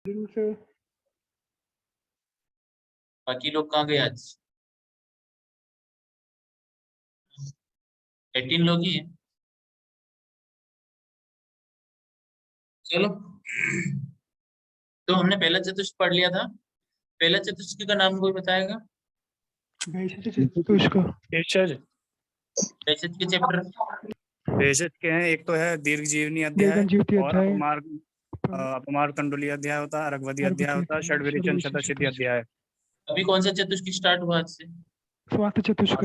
से बाकी लोग कहाँ गए आज? 18 लोग ही हैं। चलो, तो हमने पहला चतुष्क पढ़ लिया था। पहला चतुष्क का नाम कोई बताएगा? चतुष्क भेषज वैसे के चैप्टर भेषज के हैं। एक तो है दीर्घ जीवनी अध्याय दीर्घजीवनी और अध्याय, अपमार कंडुली अध्याय होता है, अरगवदी अध्याय होता है, षड्विरेचन शतशिद्धि अध्याय। अभी कौन सा चतुष्क स्टार्ट हुआ आज से? स्वार्थ चतुष्क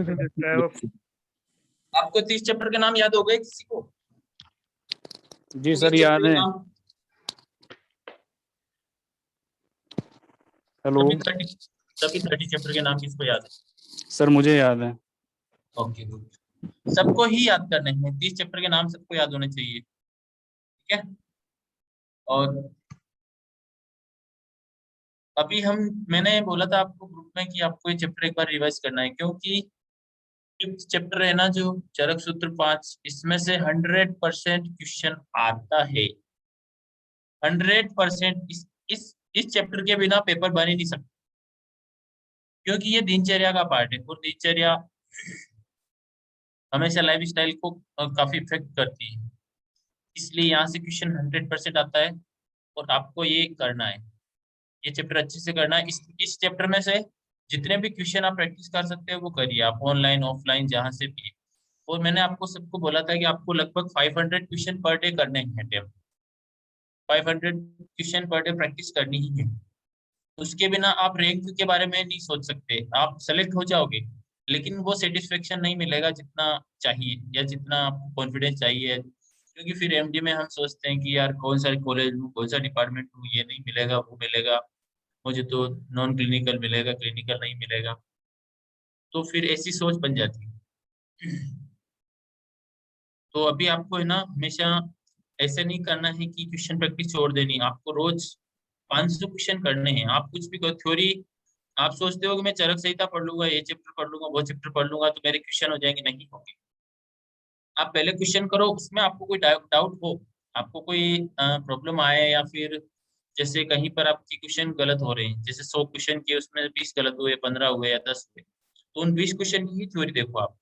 आपको 30 चैप्टर के नाम याद हो गए किसी को? जी सर याद है। हेलो सभी 30 चैप्टर के नाम किसको याद है? सर मुझे याद है। ओके गुड, सबको ही याद करने हैं 30 चैप्टर के नाम, सबको याद होने चाहिए, ठीक है। और अभी मैंने बोला था आपको ग्रुप में कि आपको ये चैप्टर एक बार रिवाइज करना है, क्योंकि फिफ्थ चैप्टर है ना जो चरक सूत्र 5, इसमें से 100% क्वेश्चन आता है। 100% इस चैप्टर के बिना पेपर बन ही नहीं सकता, क्योंकि ये दिनचर्या का पार्ट है और दिनचर्या हमेशा लाइफ स्टाइल को काफी इफेक्ट करती है। इसलिए यहाँ से क्वेश्चन 100% आता है और आपको ये करना है, ये चैप्टर अच्छे से करना है। इस चैप्टर में से जितने भी क्वेश्चन आप प्रैक्टिस कर सकते हो वो करिए, आप ऑनलाइन ऑफलाइन जहाँ से भी। और मैंने आपको सबको बोला था कि आपको लगभग 500 क्वेश्चन पर डे करने हैं, attempt 500 question per day practice करनी ही है। उसके बिना आप रैंक के बारे में नहीं सोच सकते। आप सेलेक्ट हो जाओगे, लेकिन वो सेटिस्फेक्शन नहीं मिलेगा जितना चाहिए या जितना आपको कॉन्फिडेंस चाहिए। क्योंकि फिर एमडी में हम सोचते हैं कि यार कौन सा कॉलेज लूँ, कौन सा डिपार्टमेंट लूँ, ये नहीं मिलेगा वो मिलेगा, मुझे तो नॉन क्लिनिकल मिलेगा, क्लिनिकल नहीं मिलेगा, तो फिर ऐसी सोच बन जाती है। तो अभी आपको है ना हमेशा ऐसे नहीं करना है कि क्वेश्चन प्रैक्टिस छोड़ देनी, आपको रोज 500 क्वेश्चन करने हैं। आप कुछ भी करो थ्योरी, आप सोचते हो कि मैं चरक संहिता पढ़ लूंगा, ये चैप्टर पढ़ लूंगा, वो चैप्टर पढ़ लूंगा तो मेरे क्वेश्चन हो जाएंगे, नहीं होंगे। आप पहले क्वेश्चन करो, उसमें आपको कोई डाउट हो, आपको कोई प्रॉब्लम आए, या फिर जैसे कहीं पर आपकी क्वेश्चन गलत हो रहे हैं, जैसे 100 क्वेश्चन किए उसमें 20 गलत हुए, 15 हुए या 10 हुए, तो उन 20 क्वेश्चन की ही थ्योरी देखो आप।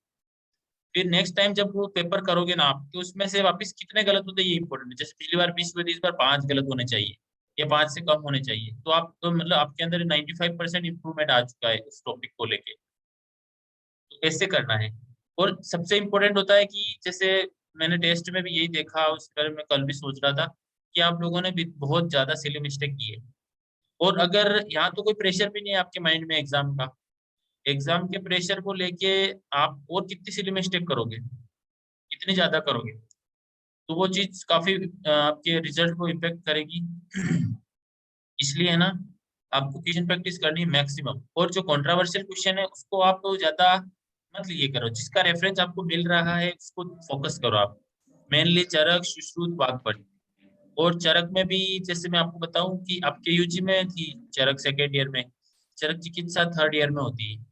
फिर नेक्स्ट टाइम जब वो पेपर करोगे ना आप, तो उसमें से वापस कितने गलत होते हैं ये इंपॉर्टेंट है। जैसे पिछली बार 20 हुए थे, इस बार 5 गलत होने चाहिए या 5 से कम होने चाहिए, तो आप तो मतलब आपके अंदर 95% इंप्रूवमेंट आ चुका है उस टॉपिक को लेके। तो ऐसे करना है। और सबसे इम्पोर्टेंट होता है कि जैसे मैंने टेस्ट में भी यही देखा, उस बारे में कल भी सोच रहा था कि आप लोगों ने भी बहुत ज्यादा सिली मिस्टेक की है। और अगर यहाँ तो कोई प्रेशर भी नहीं है आपके माइंड में एग्जाम का, एग्जाम के प्रेशर को लेके आप और कितनी सिली मिस्टेक करोगे, कितनी ज्यादा करोगे, तो वो चीज काफी आपके रिजल्ट को इफेक्ट करेगी। इसलिए है ना आपको क्वेश्चन प्रैक्टिस करनी है मैक्सिमम। और जो कंट्रोवर्शियल क्वेश्चन है उसको आप ज्यादा मत लिए करो, जिसका रेफरेंस आपको मिल रहा है उसको फोकस करो आप। मेनली चरक, सुश्रुत, वाग्भट। और चरक में भी जैसे मैं आपको बताऊं कि आपके यूजी में थी चरक सेकेंड ईयर में, चरक चिकित्सा थर्ड ईयर में होती है,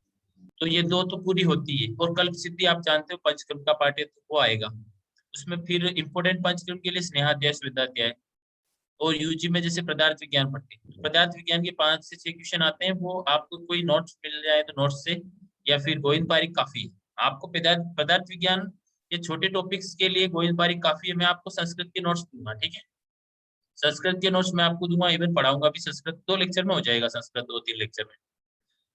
तो ये दो तो पूरी होती है। और कल्प सिद्धि आप जानते हो पंचकर्म का पार्ट है, तो वो आएगा उसमें। फिर इंपोर्टेंट पंचकर्म के लिए स्नेहाध्याय, स्वेदाध्याय। और यूजी में जैसे पदार्थ विज्ञान पढ़ते हैं, तो पदार्थ विज्ञान के 5 से 6 क्वेश्चन आते हैं, वो आपको कोई नोट्स मिल जाए तो नोट्स से, या फिर गोविंद पारिक काफी है। आपको पदार्थ पदार्थ विज्ञान ये छोटे टॉपिक्स के लिए गोविंद पारिक काफी है। मैं आपको संस्कृत के नोट्स दूंगा, ठीक है, संस्कृत के नोट्स मैं आपको दूंगा, इवन पढ़ाऊंगा भी। संस्कृत 2 लेक्चर में हो जाएगा, संस्कृत 2-3 लेक्चर में,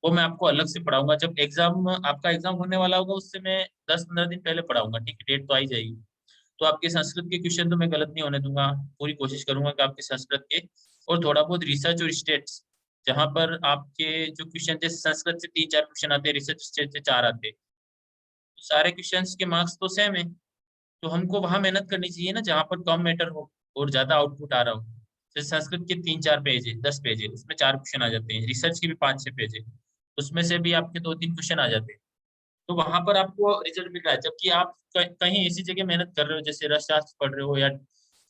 वो मैं आपको अलग से पढ़ाऊंगा। जब एग्जाम आपका एग्जाम होने वाला होगा उससे मैं 10-15 दिन पहले पढ़ाऊंगा, ठीक है, डेट तो आई जाएगी। तो आपके संस्कृत के क्वेश्चन तो मैं गलत नहीं होने दूंगा, पूरी कोशिश करूंगा कि आपके संस्कृत के और थोड़ा बहुत रिसर्च और स्टेट्स, जहां पर आपके जो क्वेश्चन जैसे संस्कृत से 3-4 क्वेश्चन आते हैं, रिसर्च स्टेट से 4 आते हैं, तो सारे क्वेश्चन के मार्क्स तो सेम है। तो हमको वहां मेहनत करनी चाहिए ना जहाँ पर कम मैटर हो और ज्यादा आउटपुट आ रहा हो। जैसे संस्कृत के 3-4 पेज है, 10 पेज है, उसमें 4 क्वेश्चन आ जाते हैं, रिसर्च के भी 5-6 पेज है, उसमें से भी आपके 2-3 क्वेश्चन आ जाते हैं। तो वहां पर आपको रिजल्ट मिल रहा है। जबकि आप कहीं ऐसी जगह मेहनत कर रहे हो, जैसे रसशास्त्र पढ़ रहे हो,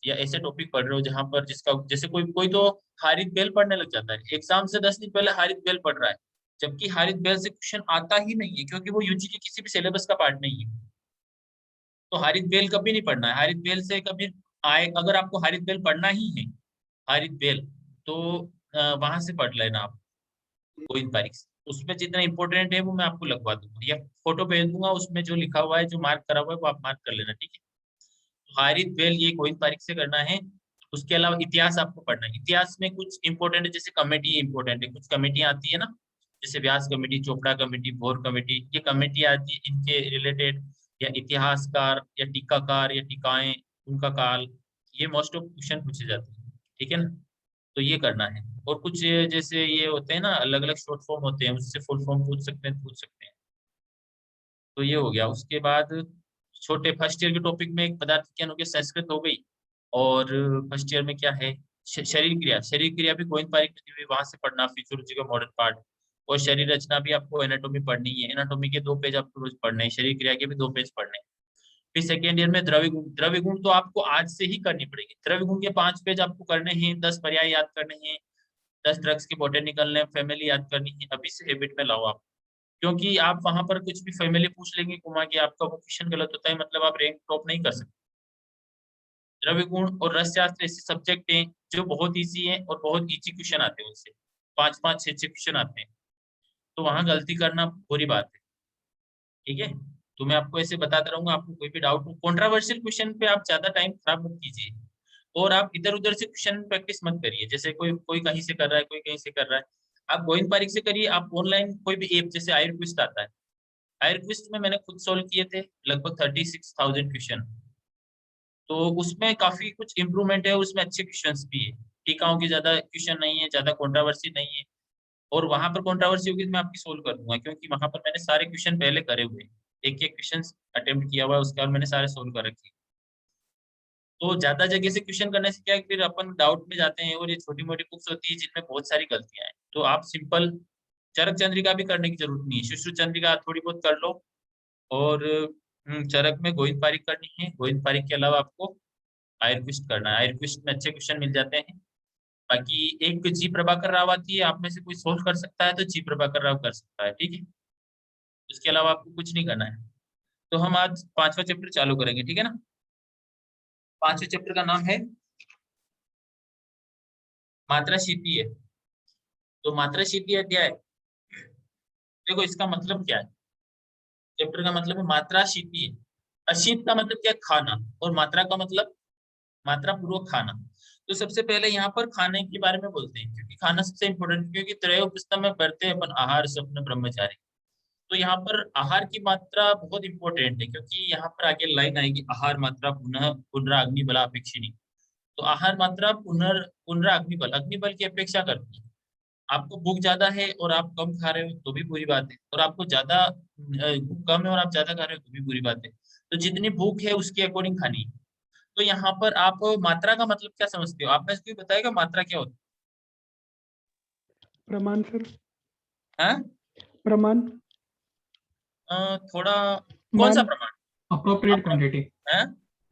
या ऐसे टॉपिक पढ़ रहे हो जहां पर जिसका जैसे कोई कोई तो हारित बेल पढ़ने लग जाता है एग्जाम से 10 दिन पहले, हारित बेल पढ़ रहा है, जबकि हारित बेल से क्वेश्चन आता ही नहीं है, क्योंकि वो यूजी के किसी भी सिलेबस का पार्ट नहीं है। तो हारित बेल कभी नहीं पढ़ना है, हारित बेल से कभी आए। अगर आपको हारित बेल पढ़ना ही है, हारित बेल, तो वहां से पढ़ लेना आप गोविंद पारिक से। उसमें जितना इंपॉर्टेंट है वो मैं आपको लगवा दूंगा या फोटो भेज दूंगा, उसमें जो लिखा हुआ है जो मार्क करा हुआ है वो आप मार्क कर लेना, ठीक है। तो हारित वेल ये गोविंद पारिक से करना है। उसके अलावा इतिहास आपको पढ़ना है। इतिहास में कुछ इंपॉर्टेंट है, जैसे कमेटी इंपॉर्टेंट है, कुछ कमेटियां आती है ना, जैसे व्यास कमेटी, चोपड़ा कमेटी, भोर कमेटी, ये कमेटी आती है, इनके रिलेटेड या इतिहासकार या टीकाकार या टीकाएं, उनका काल, ये मोस्ट ऑफ क्वेश्चन पूछे जाते हैं, ठीक है ना। तो ये करना है। और कुछ जैसे ये होते हैं ना, अलग अलग शॉर्ट फॉर्म होते हैं, उससे फुल फॉर्म पूछ सकते हैं, पूछ सकते हैं। तो ये हो गया। उसके बाद छोटे फर्स्ट ईयर के टॉपिक में एक पदार्थ विज्ञान हो गया, संस्कृत हो गई। और फर्स्ट ईयर में क्या है, शरीर क्रिया। शरीर क्रिया भी गोविंद पारिक में दी हुई, वहां से पढ़ना, फिजियोलॉजी का मॉडर्न पार्ट। और शरीर रचना भी आपको एनाटॉमी पढ़नी है, एनाटॉमी के 2 पेज आपको रोज पढ़ने हैं, शरीर क्रिया के भी 2 पेज पढ़ने हैं। फिर सेकेंड ईयर में द्रव्य गुण। द्रव्य गुण तो आपको आज से ही करनी पड़ेगी। द्रव्य गुण के 5 पेज आपको करने हैं, 10 पर्याय याद करने हैं, 10 ड्रग्स के बोटेनिकल नेम, फैमिली याद करनी है। अभी से हैबिट में लाओ आप, क्योंकि आप वहां पर कुछ भी फैमिली पूछ लेंगे घुमा के, आपका वो क्वेश्चन गलत होता है, मतलब आप रैंक टॉप नहीं कर सकते। द्रव्य गुण और रस शास्त्र ऐसे सब्जेक्ट हैं जो बहुत इजी है और बहुत इजी क्वेश्चन आते हैं उससे, 5 5 6 6 क्वेश्चन आते हैं। तो वहां गलती करना बुरी बात है, ठीक है। तो मैं आपको ऐसे बताता रहूंगा, आपको कोई भी डाउट हो, कंट्रोवर्शियल क्वेश्चन पे आप ज्यादा टाइम खराब मत कीजिए। और आप इधर उधर से क्वेश्चन प्रैक्टिस मत करिए, जैसे कोई कोई कहीं से कर रहा है, कोई कहीं से कर रहा है। आप गोविंद पारिक से करिए। आप ऑनलाइन कोई भी ऐप, जैसे आयर क्विस्ट आता है, आयर क्विस्ट में मैंने खुद सोल्व किए थे लगभग 36,000 क्वेश्चन। तो उसमें काफी कुछ इम्प्रूवमेंट है, उसमें अच्छे क्वेश्चंस भी है। टीकाओं के ज्यादा क्वेश्चन नहीं है, ज्यादा कंट्रोवर्सी नहीं है। और वहां पर कंट्रोवर्सी होगी तो मैं आपकी सोल्व कर दूंगा, क्योंकि वहां पर मैंने सारे क्वेश्चन पहले करे हुए हैं, एक एक क्वेश्चन अटेम्प्ट किया हुआ है, उसके बाद मैंने सारे सोल्व कर रखे हैं। तो ज्यादा जगह से क्वेश्चन करने से क्या है, फिर अपन डाउट में जाते हैं, और ये छोटी मोटी बुक्स होती है जिनमें बहुत सारी गलतियां हैं। तो आप सिंपल चरक चंद्रिका भी करने की जरूरत नहीं है, शिशु चंद्रिका थोड़ी बहुत कर लो। और चरक में गोविंद पारिक करनी है। गोविंद पारिक के अलावा आपको आयर क्विस्ट करना है। आयर क्विस्ट में अच्छे क्वेश्चन मिल जाते हैं। बाकी एक जी प्रभाकर राव आती है, आप में से कोई सोल्व कर सकता है तो जी प्रभाकर राव कर सकता है, ठीक है। उसके अलावा आपको कुछ नहीं करना है। तो हम आज 5वां चैप्टर चालू करेंगे, ठीक है ना। 5वें चैप्टर का नाम है मात्रा शीतीय। तो मात्रा शीतीय अध्याय, देखो इसका मतलब क्या है। चैप्टर का मतलब है मात्रा शीतीय। अशीत का मतलब क्या है, खाना। और मात्रा का मतलब मात्रा पूर्वक खाना। तो सबसे पहले यहाँ पर खाने के बारे में बोलते हैं, क्योंकि खाना सबसे इंपॉर्टेंट, क्योंकि त्रयो पुस्तक में पढ़ते हैं अपन आहार स्वप्न ब्रह्मचारी। तो यहाँ पर आहार की मात्रा बहुत इंपॉर्टेंट है, क्योंकि यहाँ पर आगे लाइन आएगी, आहार मात्रा पुनः पुनराग्नि बला अपेक्षिणी। तो आहार मात्रा पुनराग्निबल, अग्निबल की अपेक्षा करती है। आपको भूख ज्यादा है और आप कम खा रहे हो तो भी बुरी बात है, और आपको ज्यादा भूख कम है और आप ज्यादा खा रहे हो तो भी बुरी बात है। तो जितनी भूख है उसके अकॉर्डिंग खानी है। तो यहाँ पर आप मात्रा का मतलब क्या समझते हो, आपने इसको बताएगा मात्रा क्या होती प्रमाण सर। है। हाँ? प्रमाण। थोड़ा कौन सा मान। प्रमाण। अप्रोप्रिएट अप्रो- क्वांटिटी। हैं?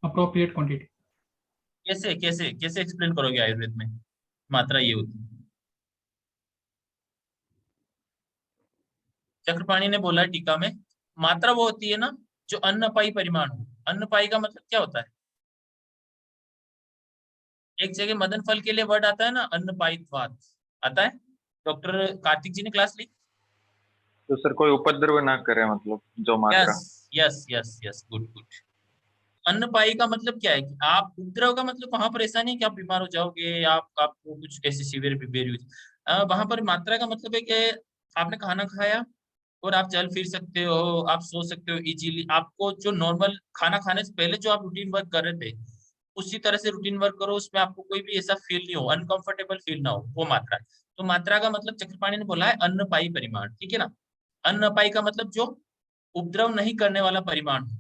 Appropriate quantity. कैसे कैसे कैसे एक्सप्लेन करोगे आयुर्वेद में मात्रा ये होती है। चक्रपाणी ने बोला है टीका में, मात्रा वो होती है ना जो अन्नपाई परिमाण हो। अन्नपाई का मतलब क्या होता है, एक जगह मदन फल के लिए वर्ड आता है ना, अन्नपायित्वात्, आता है। डॉक्टर कार्तिक जी ने क्लास ली। तो सर कोई उपद्रव ना करे, मतलब जो यस मात्रा। Yes yes yes, good good. अन्नपाई का मतलब क्या है कि आप उपद्रव का मतलब वहां पर ऐसा नहीं कि आप बीमार हो जाओगे, आप आपको कुछ ऐसी सीवियर बीमारी हुई। वहां पर मात्रा का मतलब है कि आपने खाना खाया और आप चल फिर सकते हो, आप सो सकते हो इजीली। आपको जो नॉर्मल खाना खाने से पहले जो आप रूटीन वर्क कर रहे थे, उसी तरह से रूटीन वर्क करो, उसमें आपको कोई भी ऐसा फील नहीं हो, अनकंफर्टेबल फील ना हो, वो मात्रा है। तो मात्रा का मतलब चक्रपाणी ने बोला है अन्नपाई परिमाण, ठीक है ना। अन्नपाई का मतलब जो उपद्रव नहीं करने वाला परिमाण हो,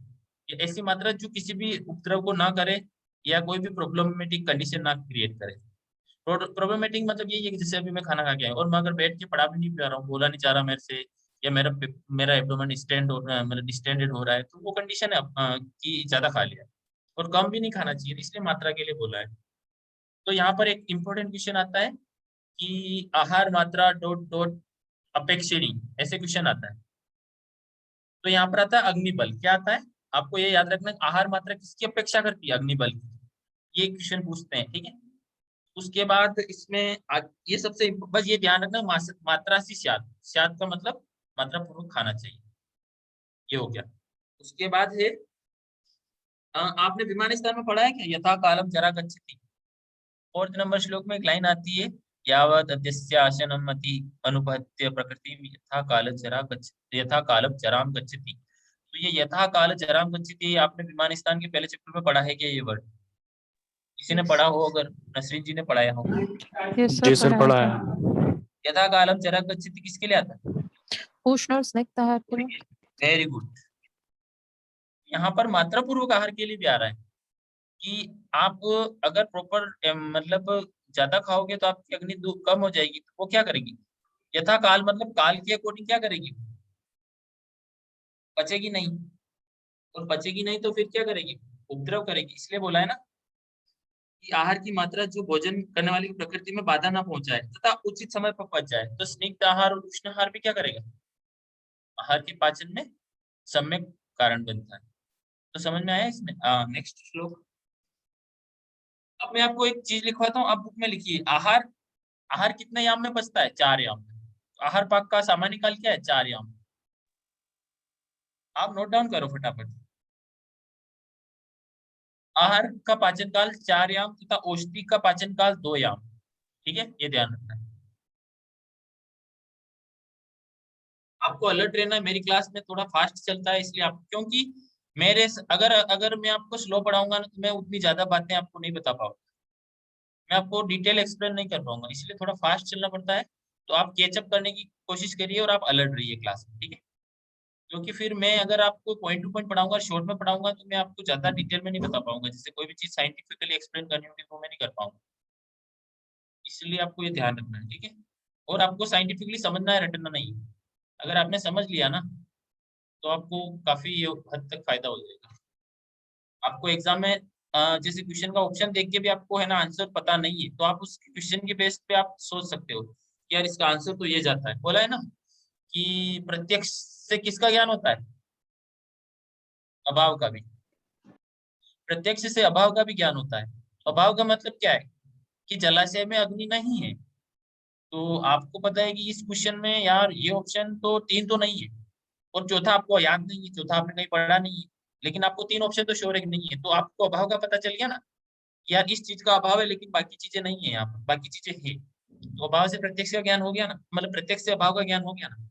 या ऐसी मात्रा जो किसी भी उपद्रव को ना करे, या कोई भी प्रॉब्लमेटिक कंडीशन ना क्रिएट करे। प्रॉब्लमेटिक मतलब यही है कि जैसे अभी मैं खाना खा के आया और मैं अगर बैठ के पढ़ा भी नहीं पा रहा हूँ, बोला नहीं चाह रहा मेरे से, या मेरा एब्डोमेन स्टैंड हो रहा है, मेरा डिस्टेंडेड हो रहा है, तो वो कंडीशन है कि ज्यादा खा लिया। और कम भी नहीं खाना चाहिए, इसलिए मात्रा के लिए बोला है। तो यहाँ पर एक इंपॉर्टेंट क्वेश्चन आता है कि आहार मात्रा डॉट डॉट अपेक्षिणी, ऐसे क्वेश्चन आता है। तो यहाँ पर आता है अग्निबल, क्या आता है, आपको ये याद रखना है, आहार मात्रा किसकी अपेक्षा करती है, अग्निबल की। ये क्वेश्चन पूछते हैं, ठीक है। उसके बाद इसमें ये सबसे बस ये ध्यान रखना, मात्रा सी स्याद, स्याद का मतलब मात्रा पूर्वक खाना चाहिए, ये हो गया। उसके बाद है आपने विमान स्थान में पढ़ा है क्या, यथा कालम जरा गच्छति। 4 नंबर श्लोक में एक लाइन आती है, यावत् अद्यस्य आशनम मति अनुपहत्य प्रकृति यथा काल जरा गच्छति, यथा कालम जराम गच्छति। तो ये यथा काल जराम गच्छति, ये आपने विमान स्थान के पहले चैप्टर में पढ़ा है क्या ये वर्ड? किसी ने पढ़ा हो, अगर नसरीन जी ने पढ़ाया हो। यस जी सर सर, पढ़ा है। यथा कालम जरा गच्छति किसके लिए आता है? उष्ण और स्निग्ध आहार के लिए। Very good. यहाँ पर मात्रा पूर्वक आहार के लिए भी आ रहा है कि आप अगर प्रॉपर मतलब ज्यादा खाओगे तो आपकी अग्नि कम हो जाएगी, तो वो क्या करेगी, यथा काल मतलब काल के अकॉर्डिंग क्या करेगी, पचेगी नहीं, और पचेगी नहीं तो फिर क्या करेगी, उपद्रव करेगी। इसलिए बोला है ना कि आहार की मात्रा जो भोजन करने वाली प्रकृति में बाधा ना पहुंचाए तथा उचित समय पर पच जाए। तो स्निग्ध आहार और उष्ण आहार भी क्या करेगा, आहार के पाचन में सम्यक कारण बनता है। तो समझ में आया इसमें। नेक्स्ट श्लोक। अब मैं आपको एक चीज लिखवाता हूँ, आप बुक में लिखिए। आहार, आहार कितने याम में पचता है, 4 याम में। तो आहार पाक का सामान्य काल क्या है, 4 याम। आप नोट डाउन करो फटाफट। आहार का पाचन काल 4 याम तथा औषधि का पाचन काल 2 याम। ठीक है, ये ध्यान रखना है। आपको अलर्ट रहना है, मेरी क्लास में थोड़ा फास्ट चलता है इसलिए आप, क्योंकि मेरे अगर अगर मैं आपको स्लो पढ़ाऊंगा ना तो मैं उतनी ज्यादा बातें आपको नहीं बता पाऊंगा, मैं आपको डिटेल एक्सप्लेन नहीं कर पाऊंगा, इसलिए थोड़ा फास्ट चलना पड़ता है। तो आप कैचअप करने की कोशिश करिए और आप अलर्ट रहिए क्लास में, ठीक है। क्योंकि फिर मैं अगर आपको पॉइंट टू पॉइंट पढ़ाऊंगा, शॉर्ट में पढ़ाऊंगा, तो मैं आपको ज्यादा डिटेल में नहीं बता पाऊंगा। जैसे कोई भी चीज साइंटिफिकली एक्सप्लेन करनी होगी तो मैं नहीं कर पाऊंगा, इसलिए आपको ये ध्यान रखना है, ठीक है। और आपको साइंटिफिकली समझना है, रटना नहीं। अगर आपने समझ लिया ना तो आपको काफी हद तक फायदा हो जाएगा। आपको एग्जाम में जैसे क्वेश्चन का ऑप्शन देख के भी आपको है ना आंसर पता नहीं है, तो आप उस क्वेश्चन के बेस पे आप सोच सकते हो कि यार इसका आंसर तो ये जाता है। बोला है ना कि प्रत्यक्ष से किसका ज्ञान होता है, अभाव का भी। प्रत्यक्ष से अभाव का भी ज्ञान होता है। अभाव का मतलब क्या है कि जलाशय में अग्नि नहीं है, तो आपको पता है कि इस क्वेश्चन में यार ये ऑप्शन तो 3 तो नहीं है, और चौथा आपको याद नहीं है, चौथा आपने कहीं पढ़ा नहीं है, लेकिन आपको 3 ऑप्शन तो श्योर है कि नहीं है, तो आपको अभाव का पता चल गया ना, यार इस चीज का अभाव है लेकिन बाकी चीजें नहीं है, यहाँ पर बाकी चीजें है। तो अभाव से प्रत्यक्ष का ज्ञान हो गया ना, मतलब प्रत्यक्ष से अभाव का ज्ञान हो गया ना,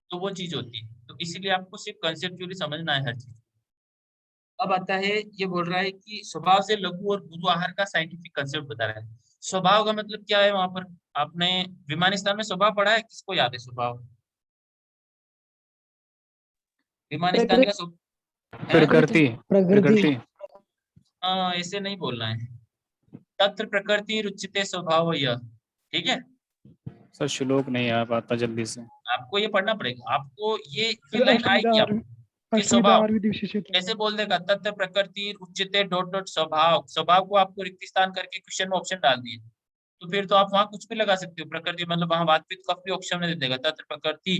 तो वो चीज होती है। तो इसीलिए आपको सिर्फ कंसेप्चुअली समझना है हर चीज। अब आता है, ये बोल रहा है कि स्वभाव से लघु और गुरु आहार का साइंटिफिक कंसेप्ट बता रहा है। स्वभाव का मतलब क्या है, वहां पर आपने विमान स्थान में स्वभाव पढ़ा है, किसको याद है स्वभाव, विमान स्थान का स्वभाव है? प्रकृति, प्रकृति। ऐसे नहीं बोलना है, तत्र प्रकृति रुचिते स्वभाव यह, ठीक है। सर श्लोक नहीं आ पाता जल्दी से। आपको ये पढ़ना पड़ेगा, आपको ये लाइन आएगी आपको कि स्वभाव ऐसे बोल देगा, तत्व प्रकृति उच्चते डॉट डॉट स्वभाव। स्वभाव को आपको रिक्त स्थान करके क्वेश्चन में ऑप्शन डाल दिए, तो फिर तो आप वहां कुछ भी लगा सकते हो। प्रकृति मतलब वहां वातपित कफ भी ऑप्शन में दे देगा, तत्व प्रकृति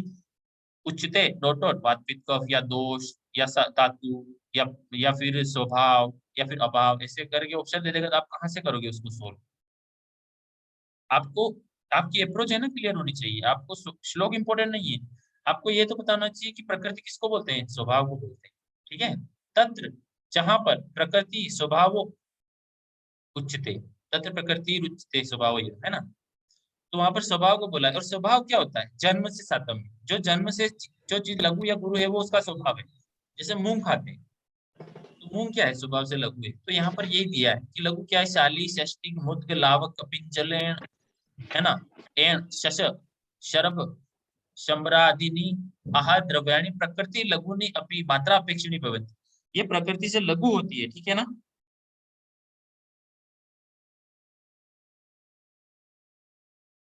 उच्चते डॉट डॉट वातपित कफ या दोष या धातु या फिर स्वभाव या फिर अभाव, ऐसे करके ऑप्शन दे देगा। तो आप कहाँ से करोगे उसको सोल्व। आपको आपकी अप्रोच है ना क्लियर होनी चाहिए। आपको श्लोक इंपॉर्टेंट नहीं है, आपको ये तो बताना चाहिए कि प्रकृति किसको बोलते हैं, स्वभाव को बोलते हैं, ठीक है। तत्र, जहां पर प्रकृति स्वभाव उच्चते, तत्र प्रकृति रुचते स्वभाव, है ना। तो वहां पर स्वभाव को बोला है। और स्वभाव क्या होता है, जन्म से सातम, जो जन्म से जो चीज लघु या गुरु है वो उसका स्वभाव है। जैसे मूंग खाते हैं, तो मूंग क्या है, स्वभाव से लघु है। तो यहाँ पर यही दिया है कि लघु क्या है, शाली षष्टिक मुद्ग लावक कपिंचलेन, है ना, एण शश शरभ शंबरादिनी आहार द्रव्याणि प्रकृति लघुनी अपनी मात्रा अपेक्षिणी भवन्ति। ये प्रकृति से लघु होती है, ठीक है ना।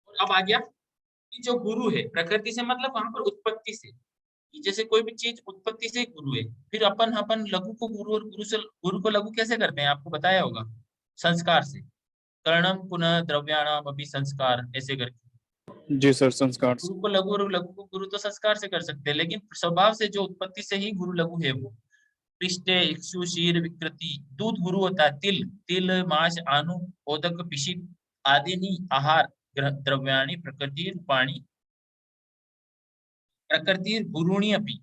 और अब आ गया कि जो गुरु है, प्रकृति से मतलब वहां पर उत्पत्ति से, कि जैसे कोई भी चीज उत्पत्ति से गुरु है। फिर अपन अपन लघु को गुरु और गुरु को लघु कैसे करते हैं, आपको बताया होगा, संस्कार से। कर्णम पुनः द्रव्याणाम अभी संस्कार, ऐसे करके। जी सर, संस्कार। गुरु को लघु और लघु को गुरु तो संस्कार से कर सकते हैं, लेकिन स्वभाव से जो उत्पत्ति से ही गुरु लघु है वो पृष्ठे इक्षु शीर विकृति। दूध गुरु होता है, तिल तिल माश आनु ओदक पिशित आदीनि आहार द्रव्याणि प्रकृतिर्गुरूणि अपि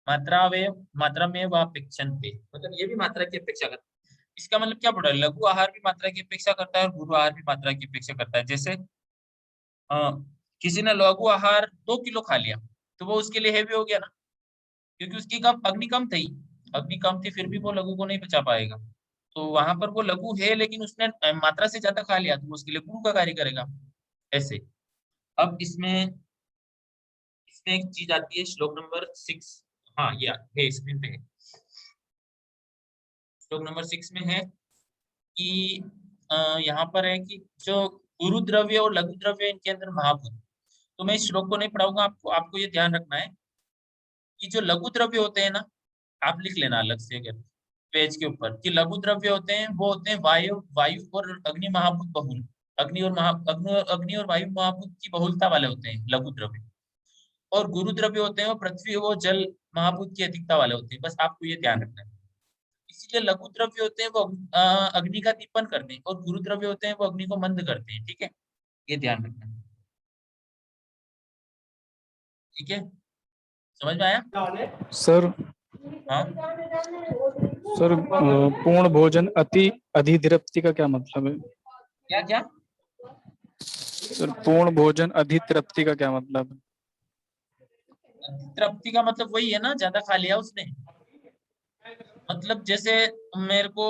मात्रामेव अपेक्षन्ते। मतलब ये भी मात्रा की अपेक्षा करता है। इसका मतलब क्या पड़ा, लघु आहार भी मात्रा की अपेक्षा करता है और गुरु आहार भी मात्रा की अपेक्षा करता है। जैसे किसी ने लघु आहार 2 किलो खा लिया तो वो उसके लिए हेवी हो गया ना, क्योंकि उसकी अग्नि कम थी, अग्नि कम थी फिर भी वो लघु को नहीं पचा पाएगा। तो वहां पर वो लघु है लेकिन उसने मात्रा से ज्यादा खा लिया तो वो उसके लिए गुरु का कार्य करेगा। ऐसे अब इसमें इसमें एक चीज आती है, श्लोक नंबर 6। हाँ ये है, स्क्रीन पे है। श्लोक नंबर 6 में है कि यहाँ पर है कि जो गुरु द्रव्य और लघु द्रव्य इनके अंदर महाभूत। तो मैं इस श्लोक को नहीं पढ़ाऊंगा, आपको आपको ये ध्यान रखना है कि जो लघु द्रव्य होते हैं ना, आप लिख लेना अलग से अगर पेज के ऊपर, कि लघु द्रव्य होते हैं वो होते हैं वायु वायु और अग्नि महाभूत बहुल। अग्नि और वायु महाभूत की बहुलता वाले होते हैं लघु द्रव्य। और गुरु द्रव्य होते हैं वो पृथ्वी और जल महाभूत की अधिकता वाले होते हैं। बस आपको ये ध्यान रखना है। इसीलिए लघु द्रव्य होते हैं वो अग्नि का दीपन करते हैं और गुरु द्रव्य होते हैं वो अग्नि को मंद करते हैं। ठीक है, ये ध्यान रखना है। ठीक है, समझ में आया? सर हाँ सर पूर्ण भोजन अति अधितृप्ति का क्या मतलब है? क्या क्या? सर पूर्ण भोजन अधितृप्ति का क्या मतलब है? तृप्ति का मतलब वही है ना, ज्यादा खा लिया उसने। मतलब जैसे मेरे को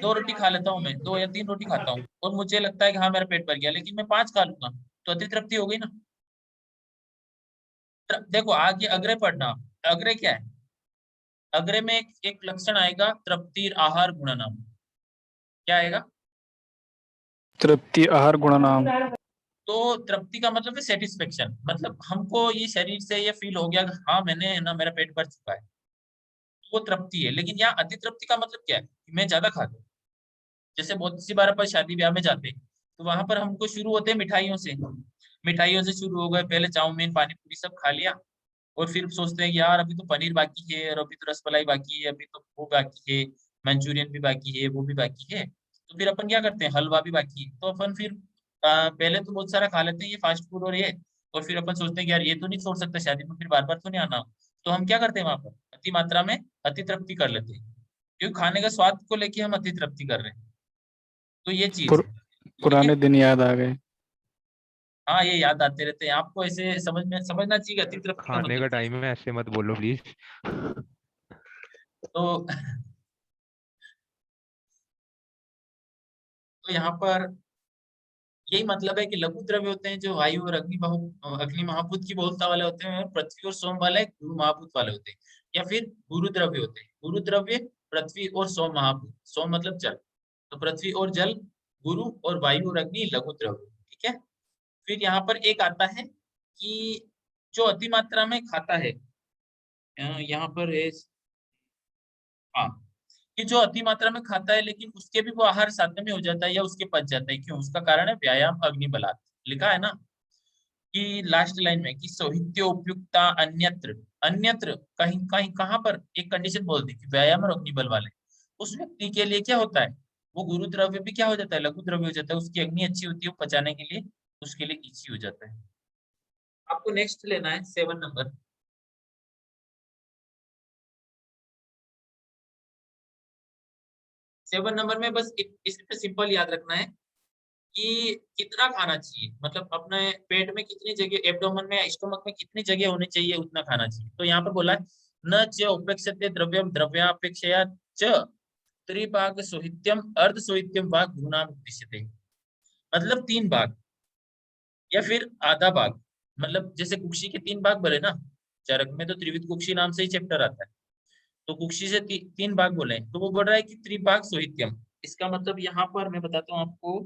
2 रोटी खा लेता हूँ, मैं 2 या 3 रोटी खाता हूँ और मुझे लगता है कि हाँ मेरा पेट भर गया, लेकिन मैं 5 खा लूंगा तो अति तृप्ति हो गई ना। देखो आगे अग्रे पढ़ना। अग्रे क्या है? अग्रे में एक लक्षण आएगा, तृप्ति आहार गुणनाम। क्या आएगा? तृप्ति आहार गुणनाम। तो तृप्ति का मतलब है सेटिस्फेक्शन, मतलब हमको ये शरीर से ये फील हो गया कि हाँ मैंने ना, मेरा पेट भर चुका है, वो तृप्ति है। लेकिन यहाँ अति तृप्ति का मतलब क्या है कि मैं ज्यादा खा लूं। जैसे बहुत सी बार अपन शादी ब्याह में जाते हैं तो वहां पर हमको शुरू होते हैं मिठाइयों से। मिठाइयों से शुरू हो गए, पहले चाउमीन पानी पूरी सब खा लिया और फिर सोचते हैं कि यार अभी तो पनीर बाकी है, और अभी तो रसमलाई बाकी है, अभी तो वो बाकी है, मंचूरियन भी बाकी है, वो भी बाकी है। तो फिर अपन क्या करते हैं, हलवा भी बाकी है, तो अपन फिर पहले तो बहुत सारा खा लेते हैं ये फास्ट फूड और ये। और फिर अपन सोचते हैं कि यार ये तो नहीं छोड़ सकते, शादी में फिर बार बार तो नहीं आना। तो हम क्या करते हैं, वहां पर अति मात्रा में अति तृप्ति कर लेते हैं, क्योंकि खाने का स्वाद को लेके हम अति तृप्ति कर रहे हैं। तो ये चीज है। ठीक है, पुराने दिन याद आ गए। हाँ ये याद आते रहते हैं आपको, ऐसे समझना चाहिए अति तृप्ति का खाने का मतलब क्या है। टाइम है, ऐसे मत बोलो प्लीज। तो तो यहाँ पर यही मतलब है कि लघु द्रव्य होते हैं जो वायु और अग्नि महाभूत की बहुलता वाले होते हैं, और पृथ्वी और सोम वाले गुरु महाभूत वाले होते हैं। या फिर गुरु द्रव्य होते हैं। गुरु द्रव्य पृथ्वी और सोम महाभूत, सोम मतलब जल, तो पृथ्वी और जल गुरु, और वायु और अग्नि लघु द्रव्य। ठीक है, फिर यहाँ पर एक आता है कि जो अति मात्रा में खाता है, यहाँ पर है, हाँ, कि जो अति मात्रा में खाता है लेकिन उसके भी वो आहार साध्य में हो जाता है या उसके पच जाता है। क्यों? उसका कारण है व्यायाम अग्नि बलात्। लिखा है ना कि लास्ट लाइन में कि सोहित्य उपयुक्ता अन्यत्र। अन्यत्र कहीं कहीं कहाँ पर एक कंडीशन बोल दी कि व्यायाम और अग्नि बल वाले उस व्यक्ति के लिए क्या होता है, वो गुरु द्रव्य भी क्या हो जाता है, लघु द्रव्य हो जाता है। उसकी अग्नि अच्छी होती है, वो पचाने के लिए उसके लिए इजी हो जाता है। आपको नेक्स्ट लेना है 7 नंबर। 7 नंबर में बस इसमें सिंपल याद रखना है कि कितना खाना चाहिए, मतलब अपने पेट में कितनी जगह, एब्डोमेन में स्टोमक में कितनी जगह होनी चाहिए उतना खाना चाहिए। तो यहाँ पर बोला है न च उपेक्षते द्रव्यम द्रव्यापेक्षया च त्रिभाग सोहित्यम अर्ध सोहित्यम भाग गुरुनाम उद्देश्यते। मतलब 3 भाग या फिर आधा भाग। मतलब जैसे कुक्षी के 3 भाग बोले ना, चरक में तो त्रिविध कुक्षी नाम से ही चैप्टर आता है। तो कुक्षी से 3 भाग बोले हैं, तो वो बोल रहा है कि त्रिभाग सोहित्यम। इसका मतलब यहाँ पर मैं बताता हूँ आपको।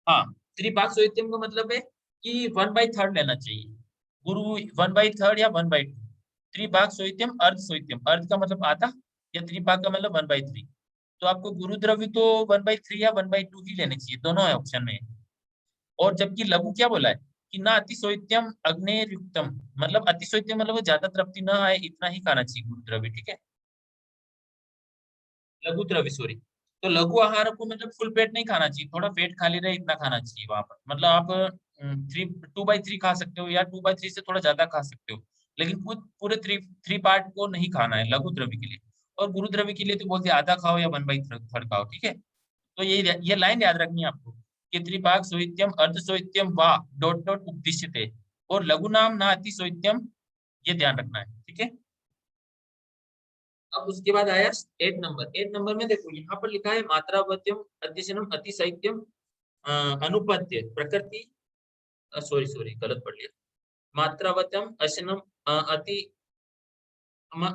हाँ, त्रिभाग सोहित्यम का मतलब है कि 1/3 लेना चाहिए। गुरु 1/3 या 1/2। त्रिभाग सोहित्यम अर्ध सोहित्यम, अर्ध का मतलब आधा या त्रिभाग का मतलब 1/3। तो आपको गुरु द्रव्य तो 1/3 या 1/2 ही लेने चाहिए, दोनों है ऑप्शन में। और जबकि लघु क्या बोला है कि ना अतिशोइत्यम अग्नेयुक्तम, मतलब अतिशोइत्यम मतलब वो ज्यादा तृप्ति ना आए इतना ही खाना चाहिए गुरु द्रव्य। ठीक है, लघु द्रव्य सॉरी। तो लघु आहार को मतलब फुल पेट नहीं खाना चाहिए, थोड़ा पेट खाली रहे इतना खाना चाहिए वहां पर। मतलब आप 2/3 खा सकते हो या 2/3 से थोड़ा ज्यादा खा सकते हो, लेकिन पूरे थ्री पार्ट को नहीं खाना है लघु द्रव्य के लिए। और गुरु द्रव्य के लिए तो बोलते हैं आधा खाओ या 1/3 खाओ, ठीक है। तो ये लाइन याद रखनी है आपको कि त्रिपाक सोहित्यम अर्ध सोहित्यम वा डॉट डॉट उपदिश्यते और लघु नाम ना अति सोहित्यम, ये ध्यान रखना है, ठीक है। अब उसके बाद आया 8 नंबर में देखो यहाँ पर लिखा है मात्रावत्यम अतिशनम अति साहित्यम अनुपद्य प्रकृति, सॉरी सॉरी गलत पढ़ लिया, मात्रावत्यम अशनम अति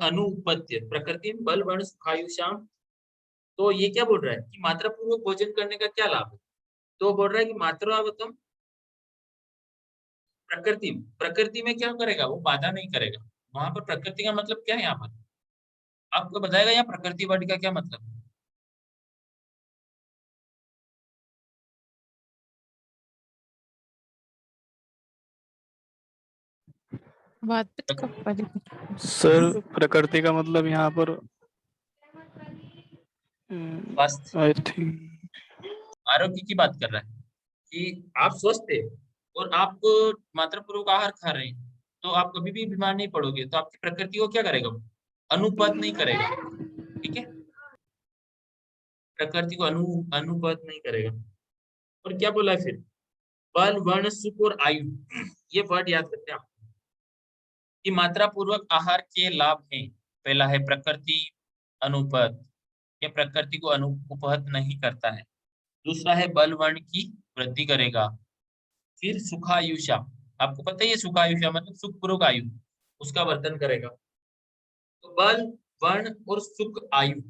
अनुपद्य प्रकृति बल वर्ण सुखायुषाम। तो ये क्या बोल रहा है कि मात्रा पूर्वक भोजन करने का क्या लाभ है? तो बोल रहा है कि मात्रावतम प्रकृति, प्रकृति में क्या करेगा, वो बाधा नहीं करेगा। वहां पर प्रकृति का मतलब क्या है, यहाँ पर आपको बताएगा यहाँ प्रकृति वर्ड का क्या मतलब है। वातपित्त का परिवर्तन। सर प्रकृति का मतलब यहाँ पर स्वास्थ्य, आई थिंक आरोग्य की बात कर रहा है कि आप स्वस्थ है और आप मात्रा पूर्वक आहार खा रहे हैं तो आप कभी भी बीमार नहीं पड़ोगे। तो आपकी प्रकृति को क्या करेगा, अनुपद नहीं करेगा, ठीक है। प्रकृति को अनुपद नहीं करेगा। और क्या बोला है फिर, बल वर्ण सुख और आयु, ये वर्ड याद रखते हैं आप कि मात्रा पूर्वक आहार के लाभ हैं। पहला है प्रकृति अनुपद, ये प्रकृति को अनुपहत नहीं करता है। दूसरा है बल वर्ण की वृद्धि करेगा। फिर सुखायुषा, आपको पता है ये सुखायुषा मतलब सुखपूर्वक आयु, उसका वर्धन करेगा। तो बल वर्ण और सुख आयु,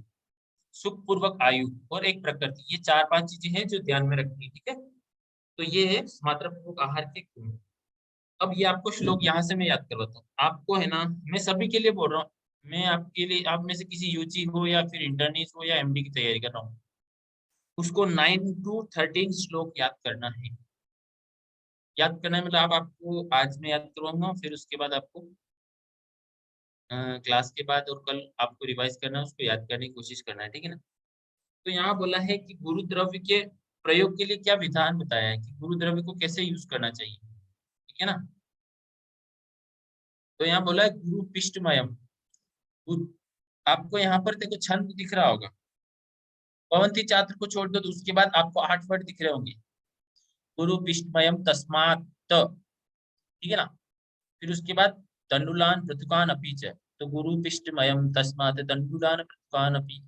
सुख पूर्वक आयु और एक प्रकृति, ये 4-5 चीजें हैं जो ध्यान में रखनी है, ठीक है। तो ये है मात्रा पूर्वक आहार के गुण। अब ये आपको श्लोक यहाँ से मैं याद करवाता हूँ आपको, है ना। मैं सभी के लिए बोल रहा हूँ, मैं आपके लिए, आप में से किसी यूजी हो या फिर इंटरनीस हो या एमडी की तैयारी कर रहा हूँ, उसको 9 to 13 श्लोक याद करना है। याद करना है मतलब आपको आज मैं याद करवाऊंगा, फिर उसके बाद आपको क्लास के बाद और कल आपको रिवाइज करना है, उसको याद करने की कोशिश करना है, ठीक है ना। तो यहाँ बोला है कि गुरु द्रव्य के प्रयोग के लिए क्या विधान बताया है कि गुरु द्रव्य को कैसे यूज करना चाहिए, ठीक है ना। तो यहाँ बोला है गुरु पिष्टमयम, आपको यहाँ पर देखो छंद दिख रहा होगा, पवंती छात्र को छोड़ दो तो उसके बाद आपको 8 वर्ड दिख रहे होंगे। गुरु पिष्टमयम तस्मात्, ठीक है ना। फिर उसके बाद तंडुलान पृथुकान अपि च, तो गुरु पिष्टमयम तस्मात् तंडुलान पृथुकान अपि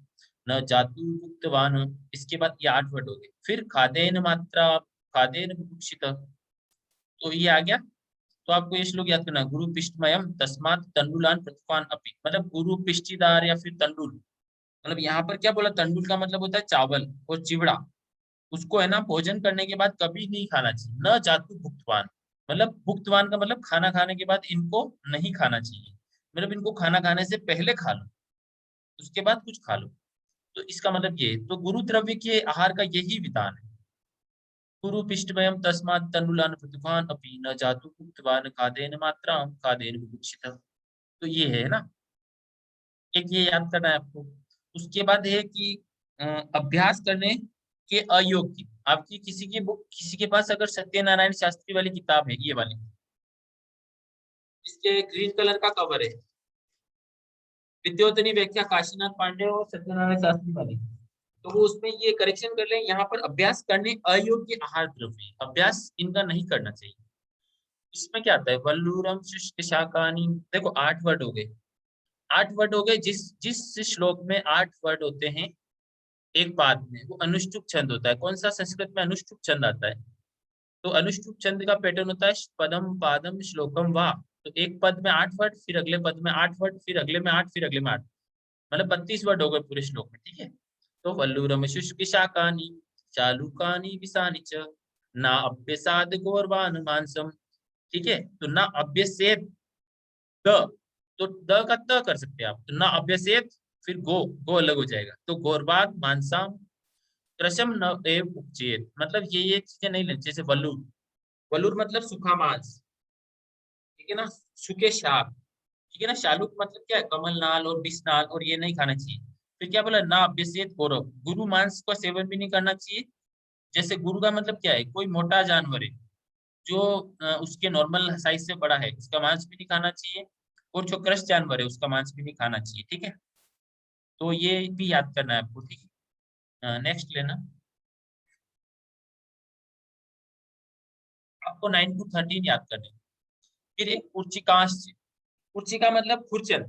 न जातु भुक्तवान, इसके बाद ये 8 वर्ड हो गए। फिर खादेन मात्रा खादेन बुभुक्षित, तो ये आ गया। तो आपको ये श्लोक याद करना, गुरु पिष्टमयम तस्मात् तंडुलान पृथुकान अपि, मतलब गुरु पिष्टिदार या फिर तंडुल, मतलब यहाँ पर क्या बोला, तंडुल का मतलब होता है चावल और चिवड़ा, उसको है ना भोजन करने के बाद कभी नहीं खाना चाहिए। न जातु भुक्तवान, मतलब भुक्तवान का मतलब खाना खाने के बाद इनको नहीं खाना चाहिए, मतलब इनको खाना खाने से पहले खा लो, उसके बाद कुछ खा लो। तो इसका मतलब ये, तो गुरु द्रव्य के आहार का यही विधान है। गुरु पिष्टमयम तस्मात् तंडुलान पृथुकान अपि न जातु भुक्तवान खादेन मात्राम खादेन विभुक्षितः। तो ये है ना, एक ये याद करना है आपको। उसके बाद है कि अभ्यास करने के अयोग्य, आपकी किसी की बुक, किसी के पास अगर सत्यनारायण शास्त्री वाली किताब है, ये वाली, इसके ग्रीन कलर का कवर है, विद्योतनी व्याख्या काशीनाथ पांडे और सत्यनारायण शास्त्री वाली, तो वो उसमें ये करेक्शन कर लें। यहाँ पर अभ्यास करने अयोग्य आहार द्रव्य, अभ्यास इनका नहीं करना चाहिए। इसमें क्या आता है, वल्लूरम शुष्क शाकानी, देखो 8 वर्ड हो गए, 8 वर्ड हो गए। जिस जिस श्लोक में 8 वर्ड होते हैं एक पाद में, वो अनुष्टुप छंद होता है। कौन सा, संस्कृत में अनुष्टुप छंद आता है। तो अनुष्टुप छंद का पैटर्न होता है पदम पादम श्लोकम वाह, तो एक पद में 8 वर्ड, फिर अगले पद में 8 वर्ड, फिर अगले में 8, फिर अगले में 8, मतलब 32 वर्ड हो गए पूरे श्लोक में, ठीक है। तो वल्लूरम शुष्क शाकानी चालुकानी विसानी च ना अभ्यसाद गौरवान मांसम, ठीक है। तो ना अभ्यसेद द, तो द का त कर सकते हैं आप, तो ना अभ्यसेद, फिर गो अलग हो जाएगा, तो गौरवाद मानसाम त्रशम न एव उपचेत, मतलब ये चीजें नहीं लेनी। जैसे वल्लूर, वल्लूर मतलब सूखा मांस, ठीक है ना, सूखे शाक, ठीक है ना। शालुक मतलब क्या है, कमल नाल और बिस्नाल, और ये नहीं खाना चाहिए। फिर क्या बोला, ना अभ्यसेत गौरव, गुरु मांस का सेवन भी नहीं करना चाहिए। जैसे गुरु का मतलब क्या है, कोई मोटा जानवर है जो उसके नॉर्मल साइज से बड़ा है, उसका मांस भी नहीं खाना चाहिए। और जो क्रश जानवर है उसका मांस भी नहीं खाना चाहिए, ठीक है। तो ये भी याद करना है आपको, ठीक है। नेक्स्ट लेना, आपको 9 to 13 याद करने। फिर एक कुर्चिकांश, कुर्ची का मतलब खुरचन।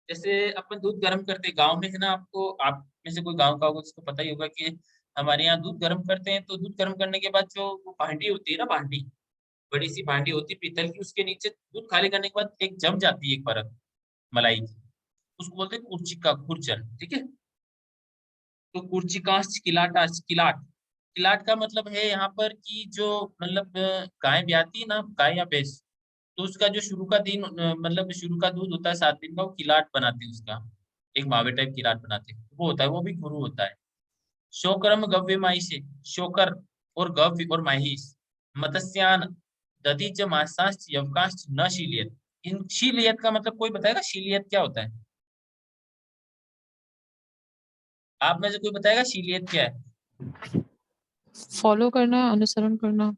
जैसे अपन दूध गर्म करते गांव में है ना, आपको आप में से कोई गांव का होगा उसको पता ही होगा कि हमारे यहाँ दूध गर्म करते हैं, तो दूध गर्म करने के बाद जो वो भांडी होती है ना, भांडी, बड़ी सी भांडी होती है पीतल की, उसके नीचे दूध खाली करने के बाद एक जम जाती है एक परत मलाई की, उसको बोलते हैं कुर्चिका, खुरचन, ठीक है। तो कुर्चिकांश किलाटाश, किलाट, किलाट का मतलब है यहाँ पर कि जो मतलब गाय ब्याती है ना, गाय या भैंस, तो उसका जो शुरू का दिन मतलब शुरू का दूध होता है 7 दिन का, वो किलाट बनाते हैं उसका, एक मावे टाइप किलाट बनाते हैं, वो होता है, वो भी गुरु होता है। शोकरम गव्य माहिषे, शोकर और गव्य और माहिष, मत्स्यान दधीच मांसांश यवकांश न शीलियत। इन शीलियत का मतलब कोई बताएगा शीलियत क्या होता है? आप में से कोई बताएगा शीलियत क्या है? फॉलो करना, अनुसरण करना।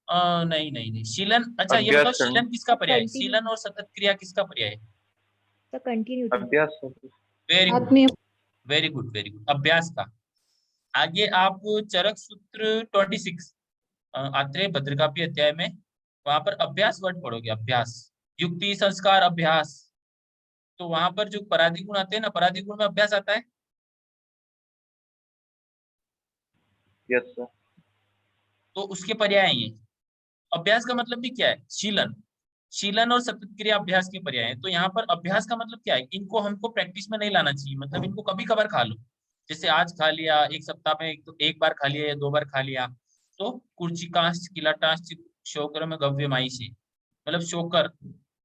नहीं नहीं नहीं, शीलन, अच्छा ये अभ्यास बताओ करना, शीलन किसका पर्याय है? Continue. शीलन और सतत क्रिया किसका पर्याय है? तो कंटिन्यूटी। अभ्यास। वेरी गुड, आत्मीय। वेरी गुड, वेरी गुड, अभ्यास का। आगे आप चरक सूत्र 26 आत्रेय भद्रकापी अध्याय में, वहां पर अभ्यास वर्ड पढ़ोगे, अभ्यास, युक्ति संस्कार अभ्यास। तो वहां पर जो पराधी गुण आते हैं ना, पराधी गुण में अभ्यास आता है। Yes sir. तो उसके पर्याय हैं ये। अभ्यास का मतलब भी क्या है? शीलन, शीलन और सतत क्रिया अभ्यास के पर्याय है। तो यहाँ पर अभ्यास का मतलब क्या है, इनको हमको प्रैक्टिस में नहीं लाना चाहिए, मतलब इनको कभी कभार खा लो, जैसे आज खा लिया, एक सप्ताह में एक बार खा लिया या 2 बार खा लिया। तो कुर्चिकांश किलाटांश शोकर गव्य माहिषी, मतलब शोकर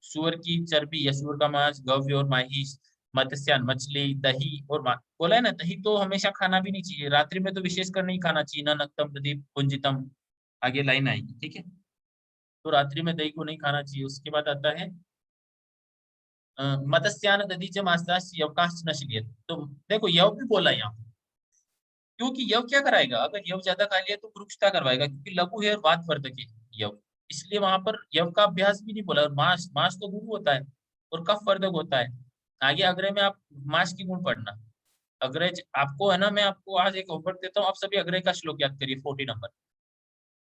सुअर की चर्बी या सुअर का मांस, गव्य और माहिष, मत्स्यान मछली, दही और बोला है ना, दही तो हमेशा खाना भी नहीं चाहिए, रात्रि में तो विशेषकर नहीं खाना चाहिए ना, नक्तम प्रदीप पुंजितम, आगे लाइन आएगी, ठीक है। तो रात्रि में दही को नहीं खाना चाहिए। उसके बाद आता है मत्स्यान दधीच मांसांश यवकांश नशीलियत। तो देखो यव भी बोला यहाँ, क्योंकि यव क्या कराएगा, अगर यव ज्यादा खा लिया तो वृक्षता करवाएगा, क्योंकि लघु है और वातवर्धक है यव, इसलिए वहां पर यव का अभ्यास भी नहीं बोला। और मांस, मांस तो गुरु होता है और कफ वर्धक होता है। आगे अग्रय में आप मांस की गुण पढ़ना। अग्रय आपको है ना, मैं आपको आज एक होमवर्क देता हूँ, आप सभी अग्रय का श्लोक याद करिए, 40 नंबर,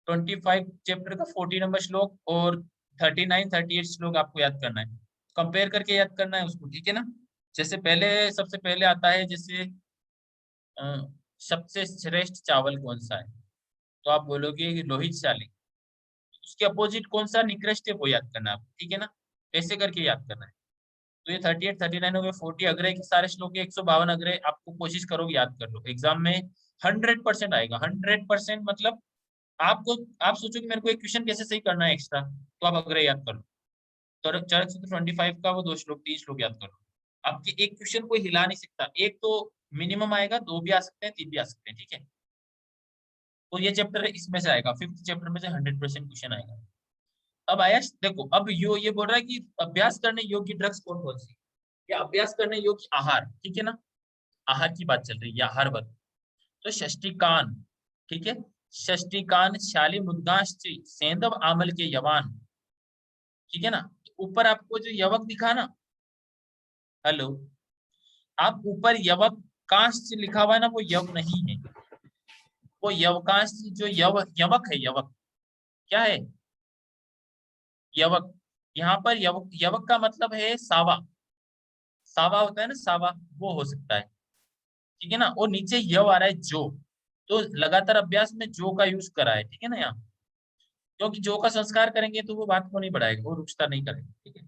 25 चैप्टर का 40 नंबर श्लोक और 39 38 श्लोक आपको याद करना है, कंपेयर करके याद करना है उसको, ठीक है ना। जैसे पहले, सबसे पहले आता है जैसे सबसे श्रेष्ठ चावल कौन सा है, तो आप बोलोगे कि लोहित शाली। उसके अपोजिट कौन सा निकृष्ट है वो याद करना है आपको, ठीक है ना, ऐसे करके याद करना है। तो ये 38 39 हो गए, 40 अग्रह के सारे श्लोक है, 152 अग्रह, आपको कोशिश करोगे याद कर लो, एग्जाम में 100% आएगा, 100%। मतलब आपको, आप सोचो कि मेरे को एक क्वेश्चन कैसे सही करना है एक्स्ट्रा, तो आप अग्रह याद कर लो। तो चरक सूत्र 25 का वो 2 श्लोक 3 श्लोक याद कर लो। आपके एक क्वेश्चन को हिला नहीं सकता, एक तो मिनिमम आएगा, 2 भी आ सकते हैं, 3 भी आ सकते हैं, ठीक है। तो ये चैप्टर इसमें से आएगा, 5th चैप्टर में से 100% क्वेश्चन आएगा। अब आया, देखो अब ये बोल रहा है कि अभ्यास करने योग्य ड्रग्स कौन कौन सी, या अभ्यास करने योग्य आहार, ठीक है ना, आहार की बात चल रही है, आहार वर्ग। तो षष्टिकान, ठीक है, षष्टिकान शाली मुद्गांश सेंधव आमल के यवान, ठीक है ना। तो ऊपर आपको जो यवक दिखा ना, हेलो, आप ऊपर यवक कांश लिखा हुआ है ना, वो यव नहीं है, वो यवकांश जो यवक है, यवक क्या है, यवक। यहाँ पर यवक, यवक का मतलब है सावा, सावा होता है ना, सावा, वो हो सकता है, ठीक है ना। और नीचे यव आ रहा है जो, तो लगातार अभ्यास में जो का यूज करा है, ठीक है ना यहाँ, क्योंकि जो का संस्कार करेंगे तो वो बात को नहीं बढ़ाएगा, वो रुकता नहीं करेगा, ठीक है।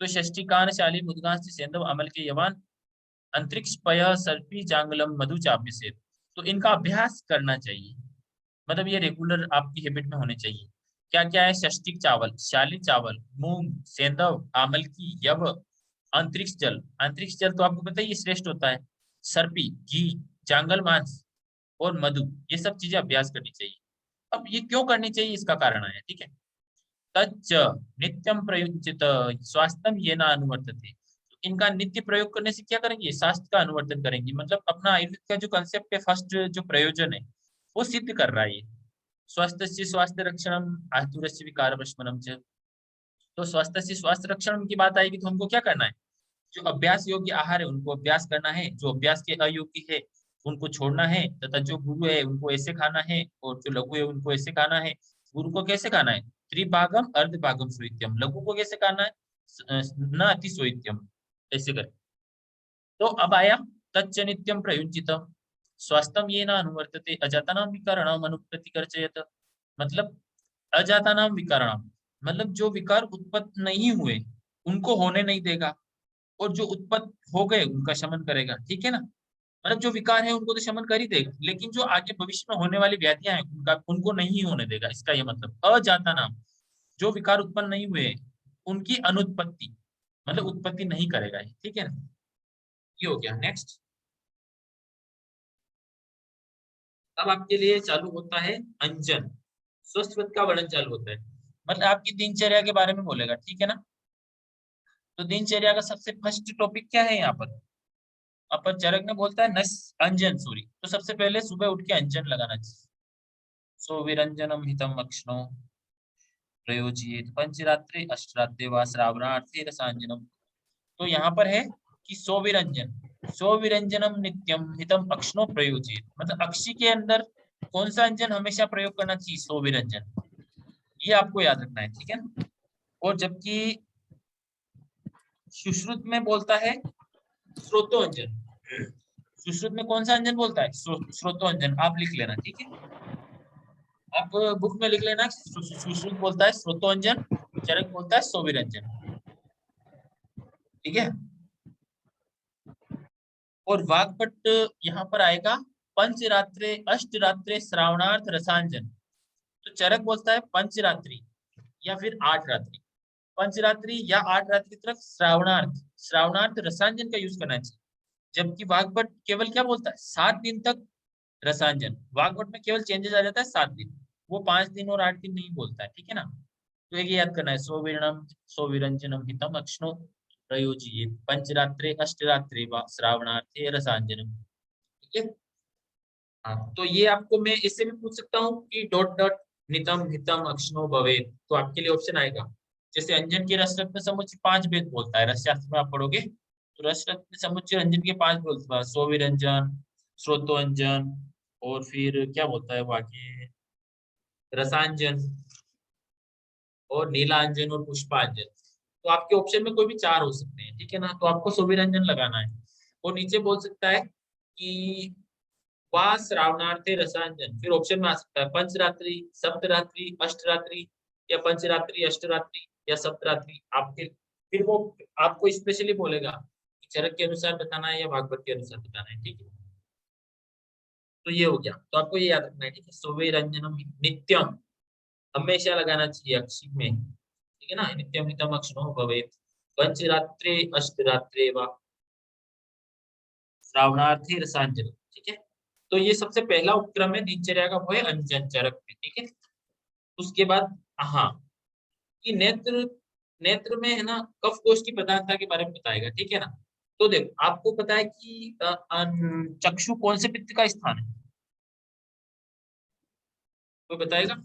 तो षष्टिकान शाली मुद्गांश सेंधव अमल के यवान, अंतरिक्ष पय सर्पी जांगलम मधु चाप्य से, तो इनका अभ्यास करना चाहिए, मतलब ये रेगुलर आपकी हैबिट में होने चाहिए। क्या क्या है? षष्टिक चावल, शाली चावल, मूंग, सेंधव, आमल की, यव, अंतरिक्ष जल, अंतरिक्ष जल तो आपको पता है ये श्रेष्ठ होता है, सर्पी घी, जांगल मांस और मधु, ये सब चीजें अभ्यास करनी चाहिए। अब ये क्यों करनी चाहिए, इसका कारण है, ठीक है। तच्च नित्यम प्रयुज्यत स्वास्थ्यम ये ना अनुवर्तते, इनका नित्य प्रयोग करने से क्या करेंगे, शास्त्र का अनुवर्तन करेंगे, मतलब अपना आयुर्वेद का जो कंसेप्ट है, फर्स्ट जो प्रयोजन है वो सिद्ध कर रहा है ये। स्वस्थस्य स्वास्थ्य रक्षणम आतुरस्य विकार प्रशमनम च। तो स्वस्थस्य स्वास्थ्य रक्षण की बात आएगी तो हमको क्या करना है, जो अभ्यास योग्य आहार है उनको अभ्यास करना है, जो अभ्यास के अयोग्य है उनको छोड़ना है, तथा जो गुरु है उनको ऐसे खाना है और जो लघु है उनको ऐसे खाना है। गुरु को कैसे खाना है, त्रिभागम अर्धभागम सोइत्यम, लघु को कैसे खाना है, न अति सोइत्यम, ऐसे कर। तो अब आया तच्च नित्यम प्रयुंजितम स्वास्थ्यम येन अनुवर्तते अजातानां विकाराणाम अनुप्रतिकर्षयत। मतलब अजातानां विकाराणाम मतलब जो विकार उत्पन्न नहीं हुए उनको होने नहीं देगा, और जो उत्पन्न हो गए उनका शमन करेगा, ठीक है ना। मतलब जो विकार है उनको तो शमन कर ही देगा, लेकिन जो आगे भविष्य में होने वाली व्याधियां हैं उनका उनको नहीं होने देगा। इसका ये मतलब अजाता नाम, जो विकार उत्पन्न नहीं हुए उनकी अनुत्पत्ति मतलब उत्पत्ति नहीं करेगा ये, ठीक है ना। ये हो गया। नेक्स्ट, अब आपके लिए चालू होता है अंजन, स्वस्थ व्रत का वर्णन चालू होता है, मतलब आपकी दिनचर्या के बारे में बोलेगा, ठीक है ना। तो दिनचर्या का सबसे फर्स्ट टॉपिक क्या है यहाँ पर, अपन चरक ने बोलता है नस अंजन सूरी, तो सबसे पहले सुबह उठ के अंजन लगाना चाहिए। सो विरंजनम हितम अक्षणो प्रयोजित पंचरात्रि अष्टरात्रि व श्रावणार्थे रसांजनम। तो यहाँ पर है कि सो विरंजनम नित्यम हितम अक्षणो प्रयोजित, मतलब अक्षी के अंदर कौन सा अंजन हमेशा प्रयोग करना चाहिए, सो विरंजन, ये आपको याद रखना है, ठीक है ना। और जबकि सुश्रुत में बोलता है स्रोतो अंजन, सुश्रुत में कौन सा अंजन बोलता है, स्रोतो अंजन, आप लिख लेना, ठीक है। आप बुक में लिख लेना, सुश्रुत बोलता है स्रोतो अंजन, चरक बोलता है सोविरंजन, ठीक है। और वाग्भट यहाँ पर आएगा पंचरात्रे अष्टरात्रे श्रावणार्थ रसांजन। तो चरक बोलता है पंचरात्रि या फिर 8 रात्रि, पंचरात्रि या 8 रात्रि तक श्रावणार्थ रसांजन का यूज करना चाहिए। जबकि वाग्भट केवल क्या बोलता है, 7 दिन तक रसांजन। वाग्भट में केवल चेंजेस आ जाता है 7 दिन, वो 5 दिन और 8 दिन नहीं बोलता है, ठीक है ना। तो एक याद करना है, सो विरंजनम हितम अक्षणो प्रयोजित पंचरात्रे अष्टरात्रे व श्रावणार्थे रसांजनम, ठीक है। हाँ, तो ये आपको मैं इससे भी पूछ सकता हूँ कि डॉट डॉट नितम हितम अक्षणो भवेत्, तो आपके लिए ऑप्शन आएगा। जैसे अंजन के रस रत्न समुच्चय 5 भेद बोलता है, रस शास्त्र में आप पढ़ोगे तो रस रत्न समुच्चय अंजन के 5 बोलता है, सोविरंजन, श्रोतो अंजन, और फिर क्या बोलता है बाकी, रसांजन और नीलांजन और पुष्पांजन। तो आपके ऑप्शन में कोई भी 4 हो सकते हैं, ठीक है ना। तो आपको सोविरंजन लगाना है। और नीचे बोल सकता है कि वा श्रावणार्थे रसांजन, फिर ऑप्शन में आ सकता है पंचरात्रि, सप्तरात्रि, अष्टरात्रि, या पंचरात्रि, अष्टरात्रि या सप्तरात्रि। आपके फिर वो आपको स्पेशली बोलेगा कि चरक के अनुसार बताना है या भागवत के अनुसार बताना है, ठीक है। तो ये हो गया, तो आपको ये याद रखना है, ठीक है। सोविरंजनम नित्यम हमेशा लगाना चाहिए अक्षी में, ठीक है ना। नित्यम हितम अक्षणो भवेत् पंचरात्रे अष्टरात्रे वा श्रावणार्थे रसांजन, ठीक है। तो ये सबसे पहला उपक्रम है दिनचर्या का, वो है अंजन चरक में, ठीक है। उसके बाद हाँ, कि नेत्र नेत्र में है ना कफ कोश की प्रधानता के बारे में बताएगा, ठीक है ना। तो देखो आपको पता है कि चक्षु कौन से पित्त का स्थान है, तो बताएगा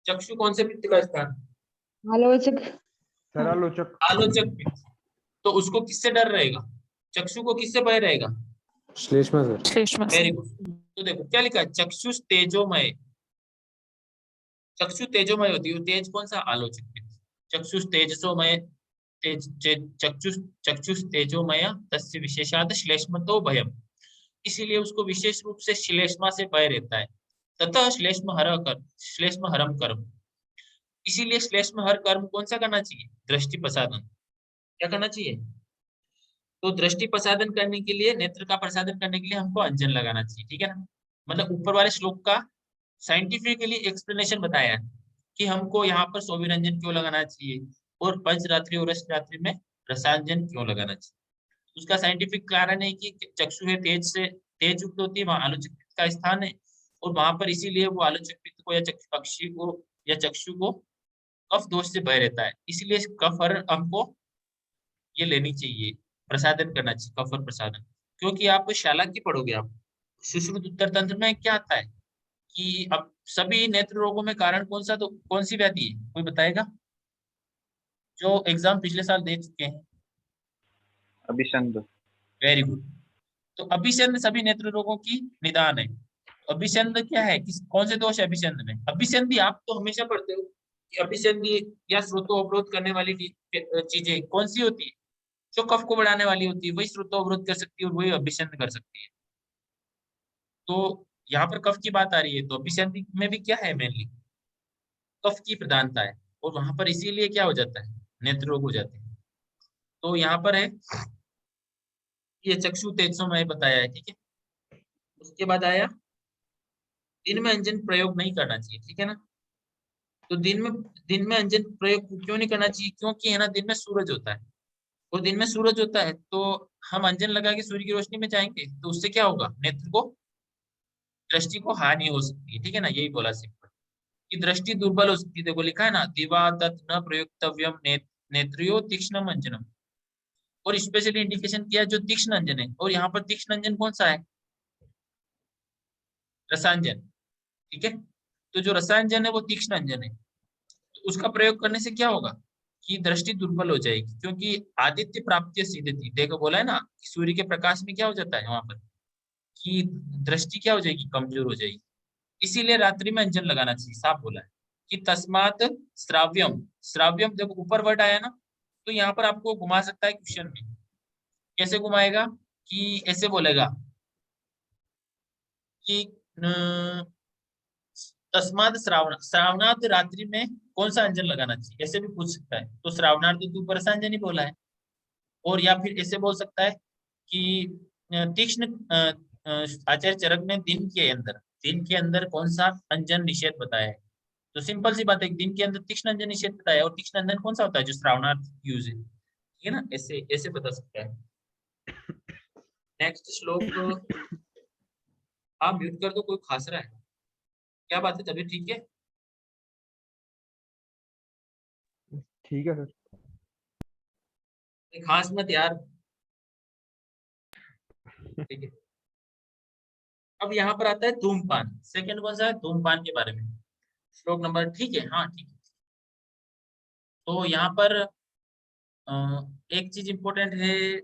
चक्षु कौन से पित्त का स्थान, आलोचक। सरालोचक। आलोचक पित्त। तो उसको किससे डर रहेगा, चक्षु को किससे भय रहेगा, श्लेष्मा सर। श्लेष्मा से। Very good. तो देखो क्या लिखा है, चक्षुष तेजोमय, चक्षु तेजोमय होती है, तेज कौन सा, आलोचक पित्त। चक्षुष तेजसोमय, चक्षुष तेजोमय तस्य विशेषात श्लेष्मतो भयम, इसीलिए उसको विशेष रूप से श्लेष्मा से भय रहता है। तथा श्लेष्म हरम कर्म, इसीलिए श्लेष्म हर कर्म कौन सा करना चाहिए, दृष्टि प्रसादन। क्या करना चाहिए, तो दृष्टि प्रसादन करने के लिए, नेत्र का प्रसादन करने के लिए हमको अंजन लगाना चाहिए, ठीक है ना। मतलब ऊपर वाले श्लोक का साइंटिफिकली एक्सप्लेनेशन बताया है कि हमको यहाँ पर सोविरंजन क्यों लगाना चाहिए और पंचरात्रि और अष्टरात्रि में रसांजन क्यों लगाना चाहिए। उसका साइंटिफिक कारण है कि चक्षु है तेज से तेज युक्त होती है, वहां आलोचक पित्त का स्थान है, और वहां पर इसीलिए वो आलोचक पित्त को या पक्षी को या चक्षु को कफ दोष से भय रहता है, इसलिए कफ हर हमको ये लेनी चाहिए, प्रसादन करना चाहिए, कफ और प्रसादन। क्योंकि आप शाला की पढ़ोगे, आप सुश्रुत उत्तर तंत्र में क्या आता है कि अब सभी नेत्र रोगों में कारण कौन सा, तो कौन सी व्याधि है, कोई बताएगा जो एग्जाम पिछले साल दे चुके हैं? अभिसंध। Very good. तो अभिसंध सभी नेत्र रोगों की निदान है। अभिसंध क्या है, किस कौन से दोष है अभिसंध में? अभिसंधि आप तो हमेशा पढ़ते हो कि अभिसंधि या स्रोतो अवरोध करने वाली चीजें कौन सी होती है? जो कफ को बढ़ाने वाली होती है वही स्रोतो अवरोध कर सकती है और वही अभिसंध कर सकती है। तो यहाँ पर कफ की बात आ रही है, तो अभिसंधि में भी क्या है, मेनली कफ की प्रधानता है, और वहां पर इसीलिए क्या हो जाता है, नेत्र रोग हो जाते हैं। तो यहाँ पर है ये चक्षु तेजसो मैं बताया है, ठीक है। उसके बाद आया दिन में अंजन प्रयोग नहीं करना चाहिए, ठीक है ना। तो दिन में अंजन प्रयोग क्यों नहीं करना चाहिए? क्योंकि है ना, दिन में सूरज होता है, और दिन में सूरज होता है तो हम अंजन लगा के सूर्य की रोशनी में जाएंगे तो उससे क्या होगा, नेत्र को, दृष्टि को हानि हो सकती है, ठीक है ना। यही बोला सिंपल कि दृष्टि दुर्बल हो सकती है। देखो लिखा है ना, दिवा तत् न प्रयुक्तव्यम नेत्रियो तीक्ष्ण अंजनम, और स्पेशली इंडिकेशन किया जो तीक्ष्ण अंजन है, और यहाँ पर तीक्ष्ण अंजन कौन सा है, रसांजन, ठीक है। तो जो रसांजन है वो तीक्ष्ण अंजन है, तो उसका प्रयोग करने से क्या होगा कि दृष्टि दुर्बल हो जाएगी, क्योंकि आदित्य प्राप्ति सीधे थी, देखो बोला है ना कि सूर्य के प्रकाश में क्या हो जाता है वहां पर कि दृष्टि क्या हो जाएगी, कमजोर हो जाएगी। इसीलिए रात्रि में अंजन लगाना चाहिए, साफ बोला है कि तस्मात श्राव्यम, श्राव्यम देखो ऊपर वर्ड आया ना, तो यहाँ पर आपको घुमा सकता है क्वेश्चन में। कैसे घुमाएगा कि ऐसे बोलेगा कि तस्मात श्रावण, श्रावणार्थ रात्रि में कौन सा अंजन लगाना चाहिए, ऐसे भी पूछ सकता है। तो श्रावणार्थ तो ऊपर से अंजन ही बोला है। और या फिर ऐसे बोल सकता है कि तीक्ष्ण आचार्य चरक ने दिन के अंदर कौन सा अंजन निषेध बताया है। तो सिंपल सी बात है, दिन के अंदर तीक्ष्ण अंजन निषेध बताया है, और तीक्ष्ण अंजन कौन सा होता है जो श्रावणार्थ यूज है, ठीक है ना। ऐसे ऐसे बता सकता है। नेक्स्ट श्लोक, आप म्यूट कर दो, कोई खास रहा है क्या, बात है, तबीयत ठीक है? ठीक है सर। खास मत यार, ठीक है। अब यहाँ पर आता है धूमपान, सेकंड कौन सा है, धूमपान के बारे में श्लोक नंबर, ठीक है, हाँ ठीक है। तो यहाँ पर एक चीज इंपॉर्टेंट है,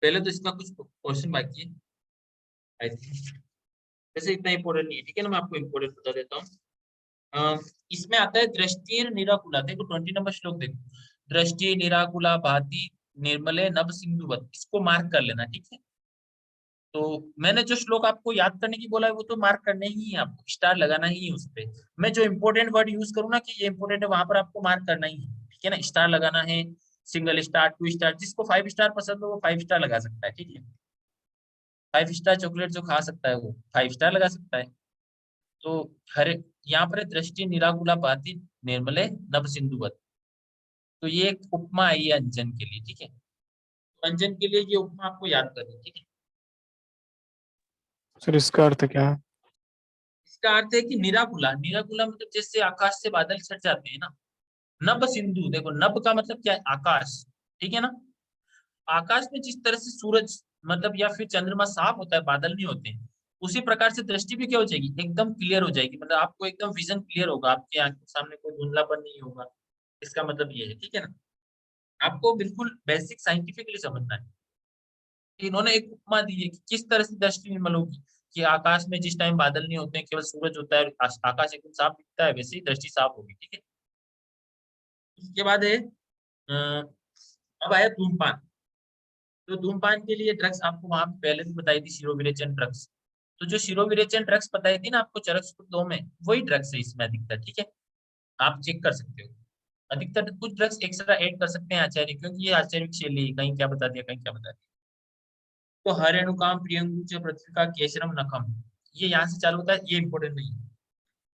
पहले तो इसका कुछ क्वेश्चन बाकी है आई थिंक, वैसे इतना इंपॉर्टेंट नहीं है, ठीक है ना। मैं आपको इंपॉर्टेंट बता देता हूँ। इसमें आता है दृष्टि निराकुला, देखो 20 नंबर श्लोक देखो, दृष्टि निराकुला भाति निर्मले नभ सिंधुवत, इसको मार्क कर लेना, ठीक है। तो मैंने जो श्लोक आपको याद करने की बोला है वो तो मार्क करने ही है, आपको स्टार लगाना ही है उस पे। मैं जो इंपॉर्टेंट वर्ड यूज करूँ ना कि ये इंपॉर्टेंट है, वहां पर आपको मार्क करना ही है, ठीक है ना। स्टार लगाना है, सिंगल स्टार, 2 स्टार, जिसको 5 स्टार पसंद हो वो 5 स्टार लगा सकता है, ठीक है। 5 स्टार चॉकलेट जो खा सकता है वो 5 स्टार लगा सकता है। तो हरे यहाँ पर है, दृष्टि निराकुला भाति निर्मले नभ सिंधुवत, तो ये एक उपमा है ये अंजन के लिए, ठीक है। तो अंजन के लिए ये उपमा आपको याद करनी है, ठीक है। सर इसका अर्थ क्या है? इसका अर्थ है कि निराकुला, निराकुला मतलब जैसे आकाश से बादल छट जाते हैं ना, नभ सिंधु, देखो नभ का मतलब क्या है, आकाश, ठीक है ना। आकाश में जिस तरह से सूरज मतलब या फिर चंद्रमा साफ होता है, बादल नहीं होते हैं, उसी प्रकार से दृष्टि भी क्या हो जाएगी, एकदम क्लियर हो जाएगी, मतलब आपको एकदम विजन क्लियर होगा, आपके आंख के सामने कोई धुंधलापन नहीं होगा। इसका मतलब ये है, ठीक है ना। आपको बिल्कुल बेसिक साइंटिफिकली समझना है। इन्होंने एक उपमा दी है कि किस तरह से दृष्टि निर्मल होगी, कि आकाश में जिस टाइम बादल नहीं होते हैं, केवल सूरज होता है और आकाश एकदम साफ दिखता है, वैसे ही दृष्टि साफ होगी, ठीक है। उसके बाद है अब आया धूमपान। तो धूमपान के लिए ड्रग्स आपको वहां पे पहले भी बताई थी, शिरोविरेचन ड्रग्स। तो जो शिरोविरेचन ड्रग्स बताई थी ना आपको चरक सूत्र 2 में, वही ड्रग्स है इसमें अधिकतर, ठीक है। आप चेक कर सकते हो, अधिकतर कुछ ड्रग्स एक्स्ट्रा ऐड कर सकते हैं आचार्य, क्योंकि ये आचार्य की शैली है, कहीं क्या बता दिया कहीं क्या बता दिया। तो हरेणुकाम प्रियंगुच पृथ्वी केशरम नखम, ये यहाँ से चालू होता है, ये इंपॉर्टेंट नहीं है।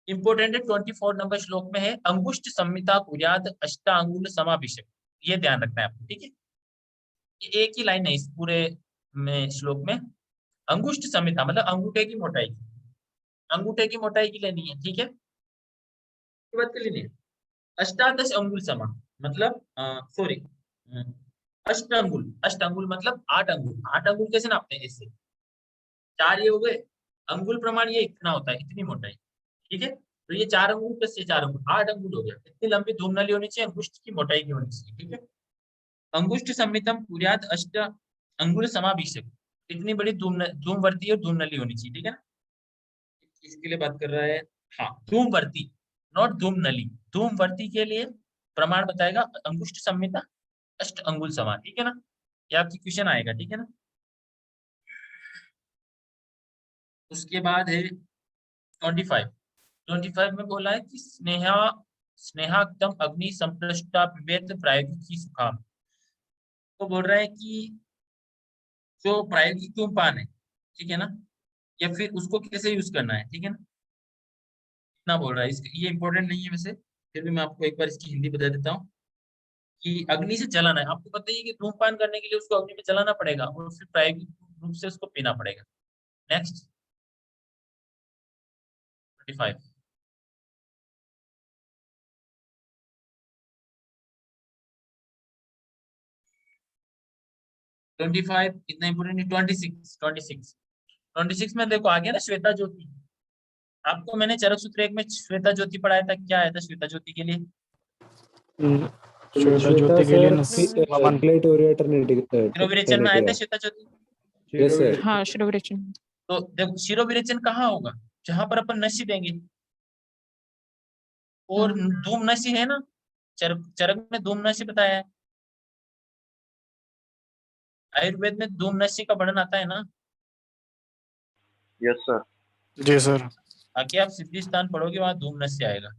इंपॉर्टेंट है 24 नंबर श्लोक में है, अंगुष्ठ संहिता कुर्याद अष्टांगुल समाभिषेक, ये ध्यान रखना है आपको, ठीक है। ये एक ही लाइन है इस पूरे में श्लोक में, अंगुष्ठ संहिता मतलब अंगूठे की मोटाई, अंगूठे की मोटाई की लेनी है, ठीक है, ये बात कर लेनी है। अष्टादश अंगुल समा मतलब सॉरी अष्ट अंगुल मतलब 8 अंगुल। 8 अंगुल कैसे नापते हैं? ऐसे 4 ये हो गए, अंगुल प्रमाण ये इतना होता है, इतनी मोटाई, ठीक है। तो ये 4 अंगुल प्लस ये 4 अंगुल, 8 अंगुल हो गया। इतनी लंबी धूम नली होनी चाहिए, अंगुष्ठ की मोटाई की होनी चाहिए, ठीक है। अंगुष्ठ संमितम कुर्यात अष्ट अंगुल समाभिषेक, इतनी बड़ी धूमवर्ती और धूम नली होनी चाहिए, ठीक है ना। इसके लिए बात कर रहा है, हाँ धूमवर्ती, नॉट धूम नली। धूमवर्ती के लिए प्रमाण बताएगा अंगुष्ठ संमिता अष्ट अंगुल समान, ठीक है ना। ये आपकी क्वेश्चन आएगा, ठीक है ना। उसके बाद है 25 में बोला है कि स्नेहाक्तम अग्नि संप्रष्टा पिबेत प्रायोगिक सुखाम। तो बोल रहा है कि जो प्रायोगिक धूमपान है, ठीक है ना, या फिर उसको कैसे यूज करना है, ठीक है ना, इतना बोल रहा है। ये इंपॉर्टेंट नहीं है वैसे, फिर भी मैं आपको एक बार इसकी हिंदी बता देता हूँ कि अग्नि से जलाना है। आपको पता ही है कि धूमपान करने के लिए उसको अग्नि में जलाना पड़ेगा और फिर प्रायोगिक रूप से उसको पीना पड़ेगा। नेक्स्ट 25 25 कितना इंपोर्टेंट है? 26 में देखो आ गया ना श्वेता ज्योति। आपको मैंने चरक सूत्र 1 में श्वेता ज्योति पढ़ाया था, क्या आया था श्वेता ज्योति के लिए? श्वेता ज्योति के लिए वमन। शिरोविरेचन में आया था श्वेता ज्योति। Yes, sir. हाँ शिरोविरेचन। तो देखो शिरोविरेचन कहाँ होगा? जहां पर अपन नशी देंगे, और हाँ। धूम नशी है ना, चरक में धूम नशी बताया है। आयुर्वेद में धूम नशी का वर्णन आता है ना। Yes, sir. जी सर। आगे आप सिद्धि स्थान पढ़ोगे, वहां धूम नशी आएगा।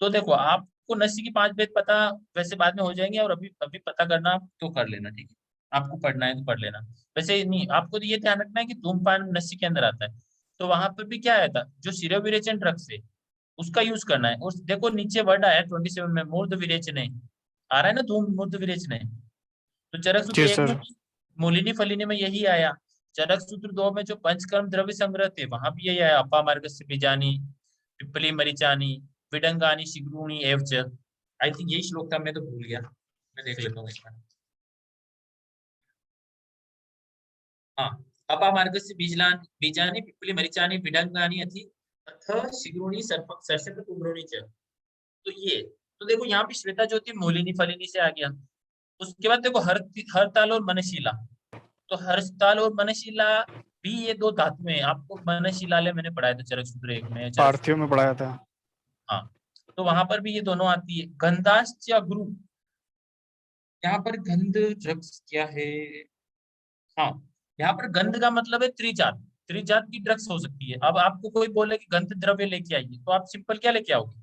तो देखो आपको नशी की 5 भेद पता वैसे बाद में हो जाएंगे, और अभी अभी पता करना तो कर लेना, ठीक है। आपको पढ़ना है तो पढ़ लेना। वैसे नहीं, आपको तो ये ध्यान रखना है कि धूमपान नशी के अंदर आता है। तो वहां पर भी क्या आया था, जो शिरोविरेचन ड्रग्स है उसका यूज करना है। और देखो नीचे वर्ड आया 27 में, मूर्ध विरेचने आ रहा है ना, धूम मूर्ध विरेचने। तो चरक सूत्र जी 1 में सर। मूलिनी फलिनी में यही आया। चरक सूत्र 2 में जो पंचकर्म द्रव्य संग्रह थे वहां भी यही आया, अपामार्गस्य बीजानी पिप्पली मरीचानी विडंगानी शिग्रूणी एवच। आई थिंक यही श्लोक था, मैं तो भूल गया, मैं देख लेता हूँ एक बार। हाँ, अपामार्गस्य बीजानी पिप्पली मरीचानी विडंगानी अथि अथ शिग्रूणी सर्षप कुम्भ्रूणी च। तो ये, तो देखो यहाँ पे श्वेता ज्योति मूलिनी फलिनी से आ गया। उसके बाद देखो हर ताल और मनशीला। तो हर्षताल और मनशीला भी ये 2 धातुएं हैं। आपको मनशीलालय मैंने पढ़ाया था चरक सूत्र 1 में, चरक पार्थिव में पढ़ाया था। हाँ, तो वहां पर भी ये दोनों आती है। गंधाश्च गुरु, यहाँ पर गंध ड्रग्स क्या है? हाँ, यहाँ पर गंध का मतलब है त्रिजात। त्रिजात की ड्रग्स हो सकती है। अब आपको कोई बोले कि गंध द्रव्य लेके आइए, तो आप सिंपल क्या लेके आओगे?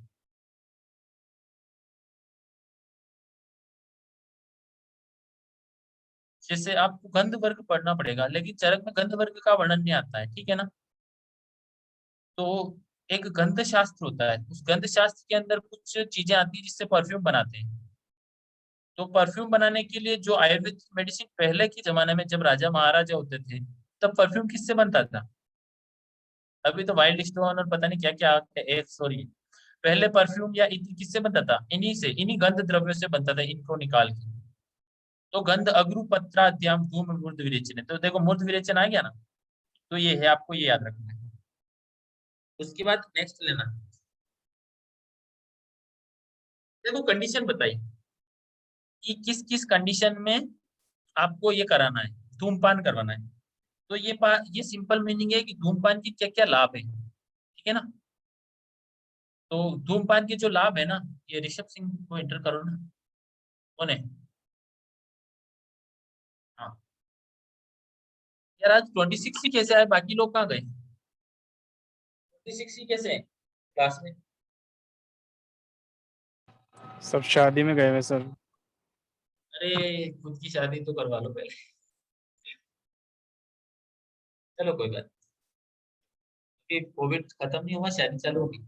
जैसे आपको गंध वर्ग पढ़ना पड़ेगा, लेकिन चरक में गंध वर्ग का वर्णन नहीं आता है, ठीक है ना। तो एक गंध शास्त्र होता है, उस गंध शास्त्र के अंदर कुछ चीजें आती है जिससे परफ्यूम बनाते हैं। तो परफ्यूम बनाने के लिए जो आयुर्वेदिक मेडिसिन पहले के जमाने में जब राजा महाराजा होते थे, तब परफ्यूम किससे बनता था? अभी तो वाइल्ड स्टोन और पता नहीं क्या क्या, सॉरी, पहले परफ्यूम या इत्र किससे बनता था? इन्हीं गंध द्रव्यों से बनता था, इनको निकाल के। तो गंध अग्रु पत्राद्याम धूम मूर्ध विरेचन है। तो देखो मूर्ध विरेचन आ गया ना, तो ये है, आपको ये याद रखना है। उसके बाद नेक्स्ट लेना, देखो कंडीशन बताइए कि किस किस कंडीशन में आपको ये कराना है, धूमपान करवाना है। तो ये सिंपल मीनिंग है कि धूमपान की क्या क्या लाभ है, ठीक है ना। तो धूमपान के जो लाभ है ना, ये ऋषभ सिंह को एंटर करो ना, कौन है? हाँ यार, आज 26 ही कैसे आए, बाकी लोग कहाँ गए? 26 ही कैसे है क्लास में? सब शादी में गए हुए सर। अरे खुद की शादी तो करवा लो पहले। चलो कोई बात नहीं, कोविड खत्म नहीं हुआ, शादी चालू होगी।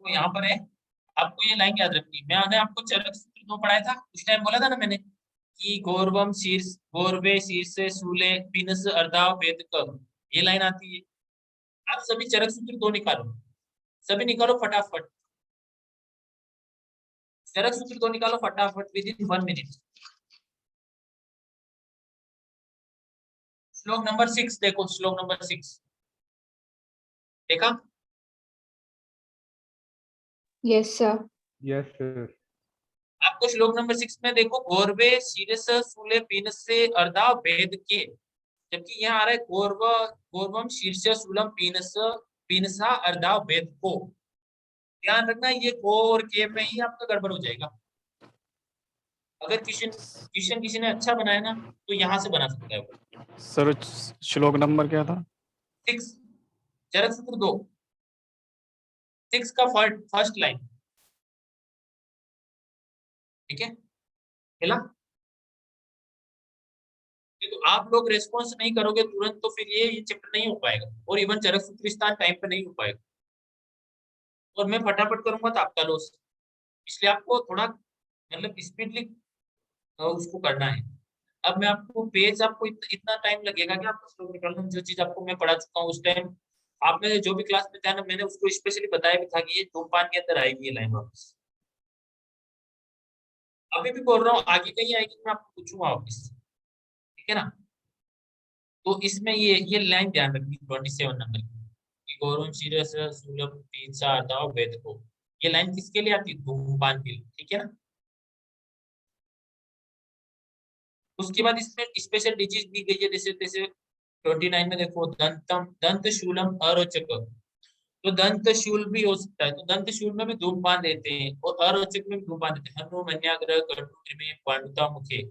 तो यहाँ पर है, आपको ये लाइन याद रखनी है। मैंने आपको चरक सूत्र 2 पढ़ाया था, उस टाइम बोला था ना मैंने कि गौरवम शीर्ष गौरवे शीर्षे शूले पिनस अर्धाव वेद, ये लाइन आती है। आप सभी चरक सूत्र 2 निकालो, सभी निकालो फटाफट, चरक सूत्र 2 निकालो फटाफट विद इन 1 मिनट। श्लोक नंबर 6 देखो, श्लोक नंबर 6 देखा? Yes, sir. Yes sir. आपको श्लोक नंबर 6 में देखो, गौरवे शीर्ष शूले पीन से अर्धा भेद के, जबकि यहाँ आ रहा है गौरव गौरवम शीर्ष शूलम पीनसा अर्धा भेद को। ध्यान रखना ये को और के में ही आपका गड़बड़ हो जाएगा। अगर क्वेश्चन किसी ने अच्छा बनाया ना तो यहाँ से बना सकता है वो। सर श्लोक नंबर क्या था? 6 चरक सूत्र 2 6 का फर्स्ट लाइन, ठीक है मिला? देखो आप लोग रेस्पॉन्स नहीं करोगे तुरंत तो फिर ये चैप्टर नहीं हो पाएगा, और इवन चरक सूत्र स्थान टाइम पे नहीं हो पाएगा, और मैं फटाफट करूंगा तो आपका लॉस। इसलिए आपको थोड़ा मतलब स्पीडली उसको करना है। अब मैं आपको पेज आपको इतना टाइम लगेगा कि आपको स्लो निकालना, जो चीज आपको मैं पढ़ा चुका हूँ उस टाइम आप में जो भी क्लास में था ना, मैंने उसको स्पेशली बताया भी था कि ये धूमपान के अंदर आएगी ये लाइन वापस। अभी भी बोल रहा हूँ आगे कहीं आएगी मैं आपको पूछूंगा वापस, ठीक है ना? तो इसमें ये लाइन ध्यान रखनी 27 नंबर की, गौरव सीरियस सुलभ तीन सा अर्धा वेद को, ये लाइन किसके लिए आती है? धूमपान के लिए, ठीक है ना? उसके बाद इसमें स्पेशल डिजीज दी गई है, जैसे जैसे 29 में देखो, दंत शूलम अरोचक, तो दंत शूल भी हो सकता है, तो दंत शूल में भी धूमपान देते हैं और अरोचक में भी धूमपान देते हैं। हनु मन्याग्रह कटु में पांडुता मुखे,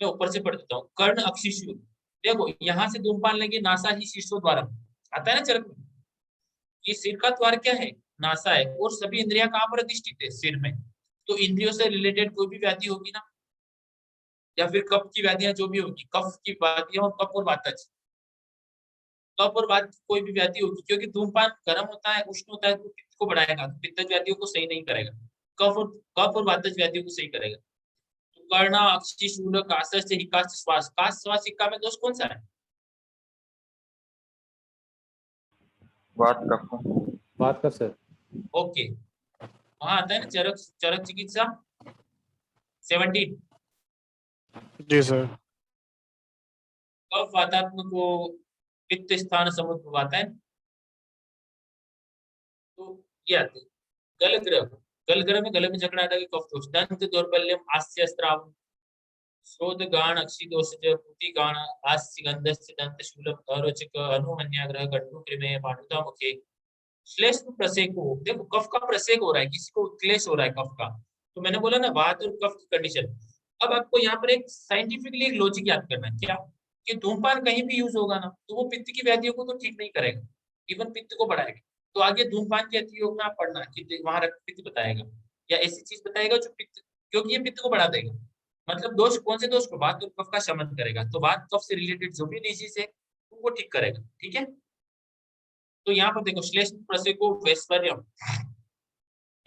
मैं ऊपर से पढ़ देता हूँ। कर्ण अक्षिशूल, देखो यहाँ से धूमपान लेंगे, नासा ही शीर्षो द्वारा आता है ना चरक में, ये सिर का द्वार क्या है? नासा है, और सभी इंद्रियां कहाँ पर अधिष्ठित है? सिर में। तो इंद्रियों से रिलेटेड कोई भी व्याधि होगी ना, या फिर कफ की व्याधियां जो भी होगी, कफ की व्याधियां और कफ और वातज, कफ और वात कोई भी व्याधि होगी, क्योंकि धूमपान गर्म होता है, उष्ण होता है, तो पित्त को बढ़ाएगा, तो पित्तज व्याधियों को सही नहीं करेगा, कफ और वातज व्याधियों को सही करेगा। तो कर्णा अक्षि शूल काशस से हिकाश श्वास, काश श्वास हिक्का में दोष कौन सा है? बात कफ। बात कर सर। ओके, वहां आता है ना चरक चरक चिकित्सा 17, जी सर। कफ वातात्मक को पित्त स्थान समुद्भवाता है, तो ये आते हैं। गलग्रह, गलग्रह में गले में जकड़ा आता है, कफ दोष। दंत दौर्बल्यम आस्य स्त्राव, शोध गान अक्षि दोष पुति गान आस्य गंधस्य दंत शूलम अरोचक अनुमन्याग्रह गट्टु कृमे पांडुता मुखे। श्लेष प्रसेको, देखो कफ का प्रसेक हो रहा है, किसी को क्लेश हो रहा है कफ का, तो मैंने बोला ना वात और कफ की कंडीशन। अब आपको यहाँ पर एक साइंटिफिकली एक लॉजिक याद करना है, क्या कि धूमपान कहीं भी यूज होगा ना तो वो पित्त की व्याधियों को तो ठीक नहीं करेगा, इवन पित्त को बढ़ाएगा। तो आगे धूमपान के अतियोग में आप पढ़ना कि वहां रक्त पित्त बताएगा या ऐसी चीज बताएगा जो पित्त, क्योंकि ये पित्त को बढ़ा देगा। मतलब दोष कौन से दोष को? वात और कफ का शमन करेगा, तो वात कफ से रिलेटेड जो भी डिजीज है वो ठीक करेगा, ठीक है? तो यहाँ पर देखो श्लेष प्रसेको वैश्वर्यम,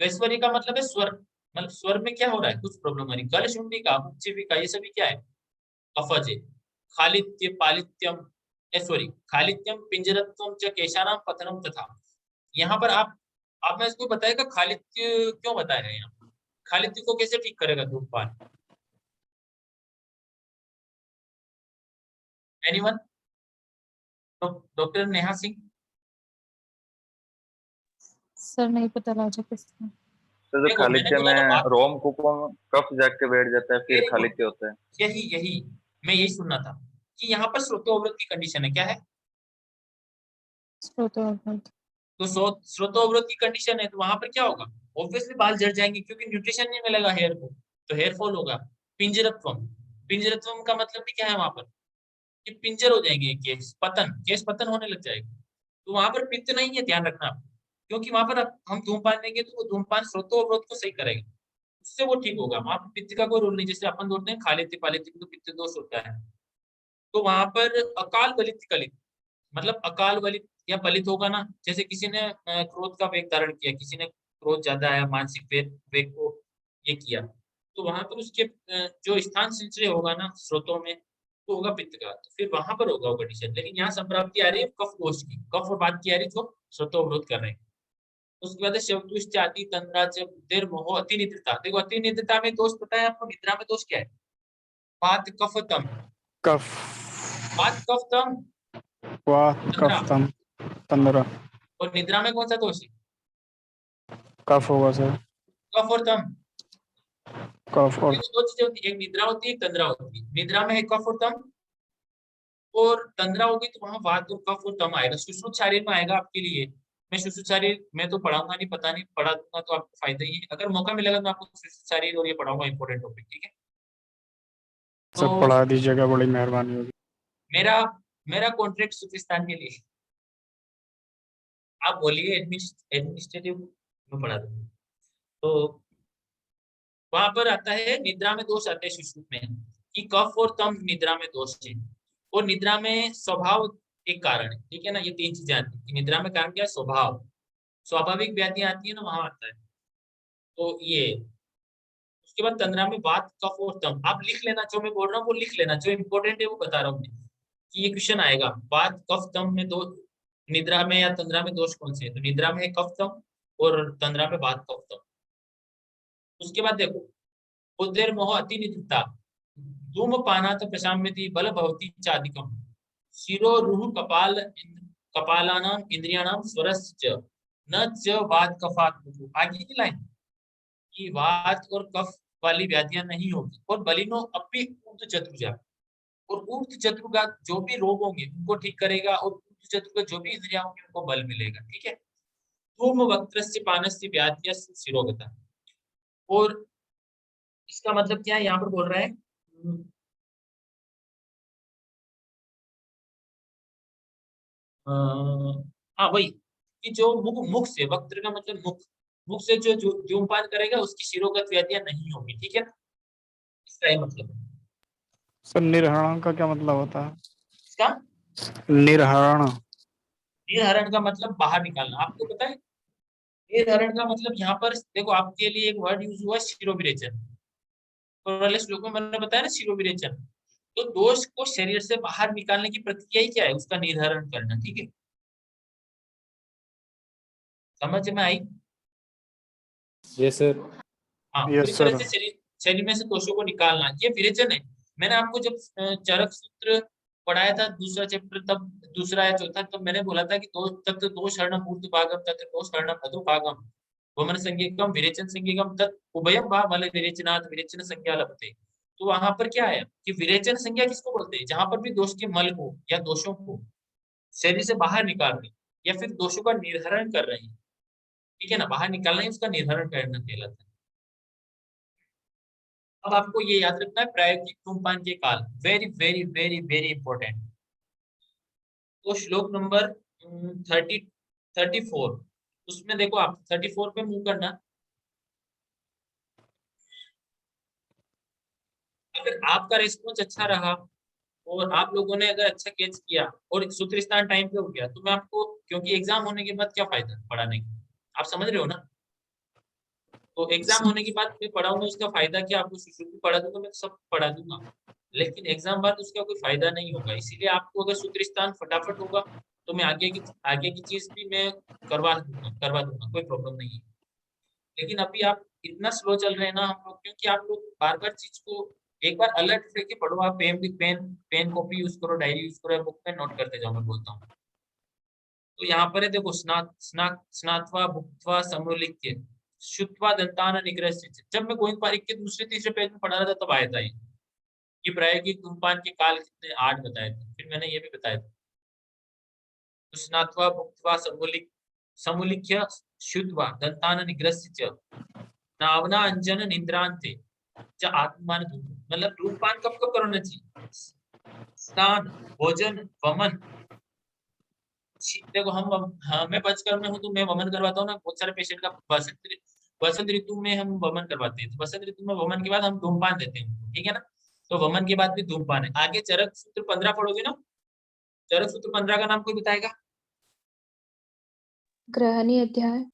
वैश्वर्य का मतलब है स्वर, मतलब स्वर में क्या हो रहा है, कुछ प्रॉब्लम आ रही। गल शुंडी का उच्चविका, ये सभी क्या है? कफज है। खालित्य पालित्यम सॉरी खालित्यम पिंजरत्वम च केशानाम पतनम तथा, यहाँ पर आप मैं इसको बताएगा खालित्य क्यों बताया है यहाँ? खालित्य को कैसे ठीक करेगा धूमपान? Anyone? Doctor Neha Singh? Sir नहीं पता राजा किसका। तो जो देखो, मैंने खालित्य बोला ना में बात, रोम कूपों में कफ जाके बैठ जाता है, फिर वेरी गुड, खालित्य होता है। यही मैं यही सुनना था कि यहाँ पर श्रोतोवृत्त की कंडीशन है, क्या है? स्रोतोवृत्त। तो श्रोतोवृत्त की कंडीशन है, तो वहां पर क्या होगा? ऑब्वियसली बाल झड़ जाएंगे, क्योंकि न्यूट्रिशन नहीं मिलेगा हेयर को, तो हेयर फॉल होगा। पिंजरत्वम, पिंजरत्वम का मतलब भी क्या है वहां पर? कि पिंजर हो जाएंगे केश पतन होने लग जाएगा। तो वहां पर पित्त नहीं है, ध्यान रखना आप, क्योंकि वहां पर हम धूमपान लेंगे तो वो धूमपान श्रोतोवृत्त को सही करेगा, उससे वो ठीक होगा। वहां पर पित्त का कोई रोल नहीं, जैसे अपन बोलते हैं खालित्य पालित्य तो पित्त दोष होता है। तो वहां पर अकाल वलित कलित, मतलब अकाल वलित या पलित होगा ना, जैसे किसी ने क्रोध का वेग धारण किया, किसी ने क्रोध ज्यादा आया, मानसिक वेग को ये किया, तो वहां पर उसके जो स्थान संचय होगा ना स्रोतों में, तो होगा पित्त का, तो फिर वहां पर होगा वो कंडीशन। लेकिन यहाँ संप्राप्ति आ रही है कफ दोष की, कफ और बात की आ रही है जो स्वतोवरोध कर रहे हैं। उसके बाद शवतुष्ट आदि तंद्रा च बुद्धिर मोह अतिनिद्रता। देखो अतिनिद्रता में दोष पता है आपको, निद्रा में दोष क्या है? वात कफ तम, कफ, वात कफ तम वात तंद्रा, कफ तम तंद्रा, और निद्रा में कौन सा दोष है? कफ होगा सर, कफ और तम। कफ और देखो दो चीजें होती है, एक निद्रा होती है, एक तंद्रा होती है। निद्रा में है कफ और तम, और तंद्रा होगी तो वहां वात और कफ और तम आएगा। सुश्रुत शारीर में आएगा आपके लिए। मैं सुश्रुत शारीर में तो पढ़ाऊंगा नहीं, पता नहीं, पढ़ा दूंगा तो आपको फायदा ही है। अगर मौका मिलेगा तो मैं आपको सुश्रुत शारीर और ये पढ़ाऊंगा, इंपॉर्टेंट टॉपिक, ठीक है। सर तो पढ़ा दीजिएगा, बड़ी मेहरबानी होगी। मेरा मेरा कॉन्ट्रैक्ट सुफिस्तान के लिए, आप बोलिए एडमिनिस्ट्रेटिव में पढ़ा दूंगा। तो वहां पर आता है निद्रा में दोष आते हैं सुश्रुत में, कि कफ और तम निद्रा में दोष है। और निद्रा में स्वभाव एक कारण है, ठीक है ना। ये तीन चीजें आती है कि निद्रा में कारण क्या है? स्वभाव, स्वाभाविक व्याधियां आती है ना, वहां आता है। तो ये उसके बाद तंद्रा में वात कफ और तम। आप लिख लेना, जो मैं बोल रहा हूँ वो लिख लेना, जो इंपॉर्टेंट है वो बता रहा हूँ मैं, कि ये क्वेश्चन आएगा वात कफ तम में दो, निद्रा में या तंद्रा में दोष कौन से है? तो निद्रा में है कफ तम और तंद्रा में वात कफ तम। उसके बाद देखो उदर्मोह अतिनिद्रता, धूमपानात् प्रशाम्यति बल भवति चादिकम, शिरो रुह कपाल कपालानाम इंद्रियाणाम स्वरस्य न च वात कफात। आगे की लाइन कि वात और कफ वाली व्याधियां नहीं होगी। और बलिनो अपि ऊर्ध्व चतुर्जा, और ऊर्ध्व चतुर का जो भी रोग होंगे उनको ठीक करेगा, और ऊर्ध्व चतुर का जो भी इंद्रियां होंगी उनको बल मिलेगा, ठीक है। धूम वक्त्रस्य पानस्य व्याध्या शिरोगता। और इसका मतलब क्या है यहाँ पर बोल रहा है? हाँ वही, कि जो मुख, मुख से, वक्त्र का मतलब मुख, मुख से जो धूमपान करेगा उसकी शिरोगत व्याधियां नहीं होगी, ठीक है ना। इसका ये मतलब है। सर निर्हरण का क्या मतलब होता है? इसका निर्हरण, निर्हरण का मतलब बाहर निकालना, आपको पता है? निर्हरण का मतलब यहाँ पर देखो, आपके लिए एक वर्ड यूज हुआ शिरोविरेचन। और वाले श्लोक में मैंने बताया ना शिरोविरेचन। तो दोष को शरीर से बाहर निकालने की प्रक्रिया ही क्या है? उसका निर्धारण करना, ठीक है। समझ में आई? Yes sir. हाँ, पूरी यस तरह सर। से शरीर शरीर में से दोषों को निकालना, ये विरेचन है। मैंने आपको जब चरक सूत्र पढ़ाया था दूसरा चैप्टर, तब दूसरा या चौथा, तब मैंने बोला था कि दो तत्र दोष हरणम ऊर्ध्व भागम तत्र दोष हरणम अधो भागम वमन संज्ञकम विरेचन संज्ञकम तत् उभयम वा मल विरेचनात् विरेचन संज्ञा लभते। तो वहां पर क्या है कि विरेचन संज्ञा किसको बोलते हैं? जहां पर भी दोष के मल को या दोषों को शरीर से बाहर निकाल रहे हैं, या फिर दोषों का निर्धारण कर रहे हैं, ठीक है ना। बाहर निकालना ही उसका निर्धारण करना कहलाता है। अब आपको ये याद रखना है प्रायोगिक धूमपान के काल, very very very very important. तो श्लोक नंबर 34, उसमें देखो आप 34 पे मूव करना। अगर आपका रिस्पॉन्स अच्छा रहा और आप लोगों ने अगर अच्छा कैच किया और सूत्र स्थान टाइम पे हो गया, तो मैं आपको, क्योंकि एग्जाम होने के बाद क्या फायदा पढ़ाने का, आप समझ रहे हो ना। तो एग्जाम होने के बाद मैं पढ़ाऊंगा, उसका फायदा क्या? आपको शुरू भी पढ़ा दूंगा, मैं सब पढ़ा दूंगा, लेकिन एग्जाम बाद उसका कोई फायदा नहीं होगा। इसीलिए आपको अगर सूत्र स्थान फटाफट होगा तो मैं आगे की चीज भी मैं करवा दूंगा, कोई प्रॉब्लम नहीं है। लेकिन अभी आप इतना स्लो चल रहे हैं ना हम लोग, क्योंकि आप लोग बार बार चीज को एक बार अलर्ट रह के पढ़ो। आप पेन कॉपी यूज करो, डायरी यूज करो, बुक में नोट करते जाओ, मैं बोलता हूँ। तो यहाँ पर है देखो, स्नात्वा भुक्त्वा समोलिक्य शुत्वा दंतान निग्रह। जब मैं गोविंद पारिक के दूसरे तीसरे पेज में पढ़ा रहा था तब आया था ये प्रायोगिक धूमपान के काल कितने 8 बताए थे, फिर मैंने ये भी बताया था। तो स्नात्वा भुक्त्वा समुलिख्य शुत्वा दंतान निग्रह नावना अंजन निद्रांते च आत्मान धूम। मतलब धूमपान कब कब करना चाहिए? स्नान, भोजन, वमन। देखो मैं बचकर में हूँ तो मैं वमन करवाता हूँ ना बहुत सारे पेशेंट का। बसंत ऋतु में हम वमन करवाते हैं, तो बसंत ऋतु में वमन के बाद हम धूमपान देते हैं, ठीक है ना। तो वमन के बाद भी धूमपान है। आगे चरक सूत्र 15 पढ़ोगे ना, चरक सूत्र 15 का नाम कोई बताएगा? ग्रहणी अध्याय।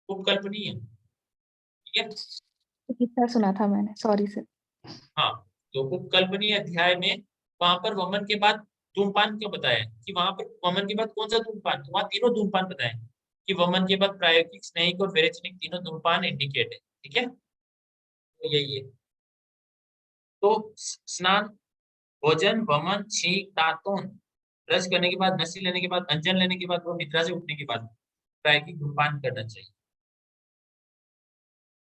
उपकल्पनीय, ठीक है। कितना सुना था मैंने, सॉरी सर। हाँ, तो उपकल्पनीय अध्याय में वहां पर वमन के बाद धूमपान क्यों बताया है कि वहां पर वमन के बाद कौन सा धूमपान, तो वहां तीनों धूमपान बताए कि वमन के बाद प्रायोगिक, स्नेहिक और विरेचनिक तीनों धूमपान इंडिकेट है। ठीक है, तो यही है। तो स्नान, भोजन, वमन, छींक, दांतों, ब्रश करने के बाद, नशी लेने के बाद, अंजन लेने के बाद और निद्रा से उठने के बाद प्रायोगिक धूमपान करना चाहिए।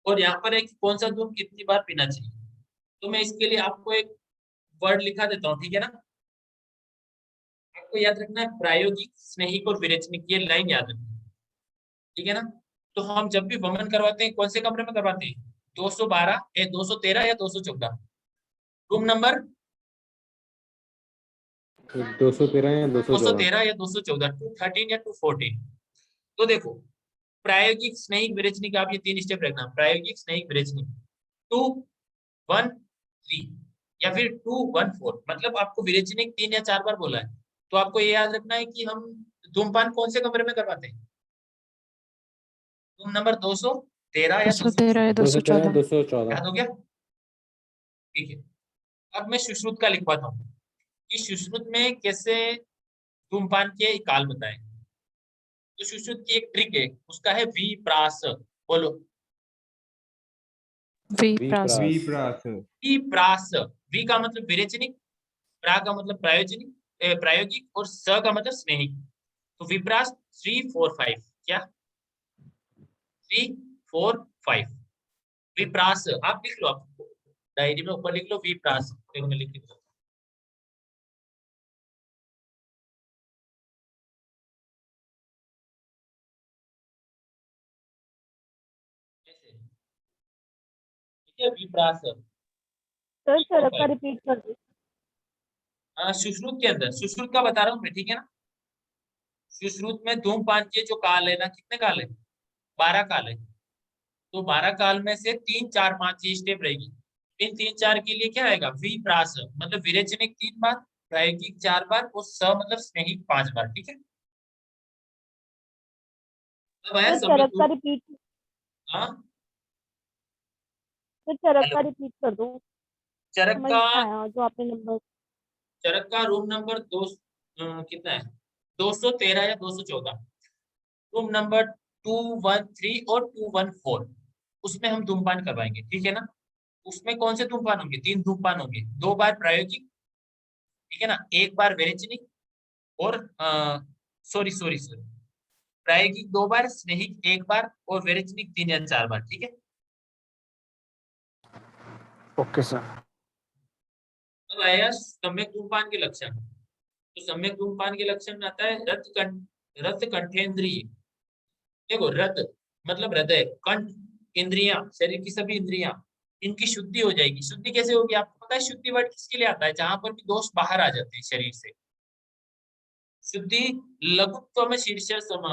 और यहाँ पर एक कौन सा धूम कितनी बार पीना चाहिए, तो मैं इसके लिए आपको एक वर्ड लिखा देता हूँ। ठीक है ना, आपको याद रखना है प्रायोगिक, स्नेहिक और विरेचनिक, ये लाइन याद रखना है। ठीक है ना, तो हम जब भी वमन करवाते हैं कौन से कमरे में करवाते हैं, 212 या 213 या 214, रूम नंबर 213 या 214। 213 या 214, 213 या 214। तो देखो, प्रायोगिक, स्नेहिक, विरेचनिक, आप ये तीन स्टेप रखना, प्रायोगिक, स्नेहिक, विरेचनिक, 213 या फिर 214, मतलब आपको विरेचनिक 3 या 4 बार बोला है, तो आपको ये याद रखना है कि हम धूमपान कौन से कमरे में करवाते हैं, रूम नंबर 213 या 213 या 213 214। 214। याद हो गया? ठीक है, अब मैं सुश्रुत का लिखवाता हूँ कि सुश्रुत में कैसे धूमपान के काल बताएं। तो सुश्रुत की एक ट्रिक है, उसका है विप्रास। बोलो, विप्रास। विप्रास। विप्रास। वी का मतलब विरेचनिक, प्रा का मतलब प्रायोगिक और स का मतलब स्नेहिक। तो विप्रास 3 4 5, क्या 3 4 5 विप्रास। आप लिख लो, आप डायरी में ऊपर लिख लो विप्रास, देखो मैं लिख के दूंगा। ऐसे, ठीक है, विप्रास। सर चरक का रिपीट कर दो। सुश्रुत के अंदर, सुश्रुत का बता रहा हूँ मैं, ठीक है ना। सुश्रुत में धूमपान के जो काल है ना, कितने काल है, 12 काल है। तो 12 काल में से 3 4 5 ये स्टेप रहेगी। इन 3 4 के लिए क्या आएगा, विप्रास, मतलब विरेचनिक 3 बार, प्रायोगिक 4 बार और स मतलब स्नेहिक 5 बार। ठीक है, अब आया सर समय चरक का रिपीट, हाँ, सर चरक हेलो, का रिपीट कर दो। चरक समझ का, नहीं आया जो आपने नंबर। चरक का रूम नंबर कितना है, 213 या 214, रूम नंबर 213 और 214, उसमें हम धूमपान करवाएंगे। ठीक है ना, उसमें कौन से धूमपान होंगे, 3 धूमपान होंगे, 2 बार प्रायोगिक, ठीक है ना, 1 बार विरेचनिक और सॉरी सॉरी सॉरी, प्रायोगिक 2 बार, स्नेहिक 1 बार और विरेचनिक 3 या 4 बार। ठीक है, ओके सर। अब आया सम्यक धूमपान के लक्षण। तो सम्यक धूमपान के लक्षण में आता है रथ कंठेंद्रिय। देखो, रथ मतलब हृदय, कंठ इंद्रियां, शरीर की सभी इंद्रियां, इनकी शुद्धि हो जाएगी। शुद्धि कैसे होगी, आपको पता है शुद्धि वर्ड किसके लिए आता है, जहां पर भी दोष बाहर आ जाते हैं शरीर से। शुद्धि, लघुत्व में शीर्ष सम,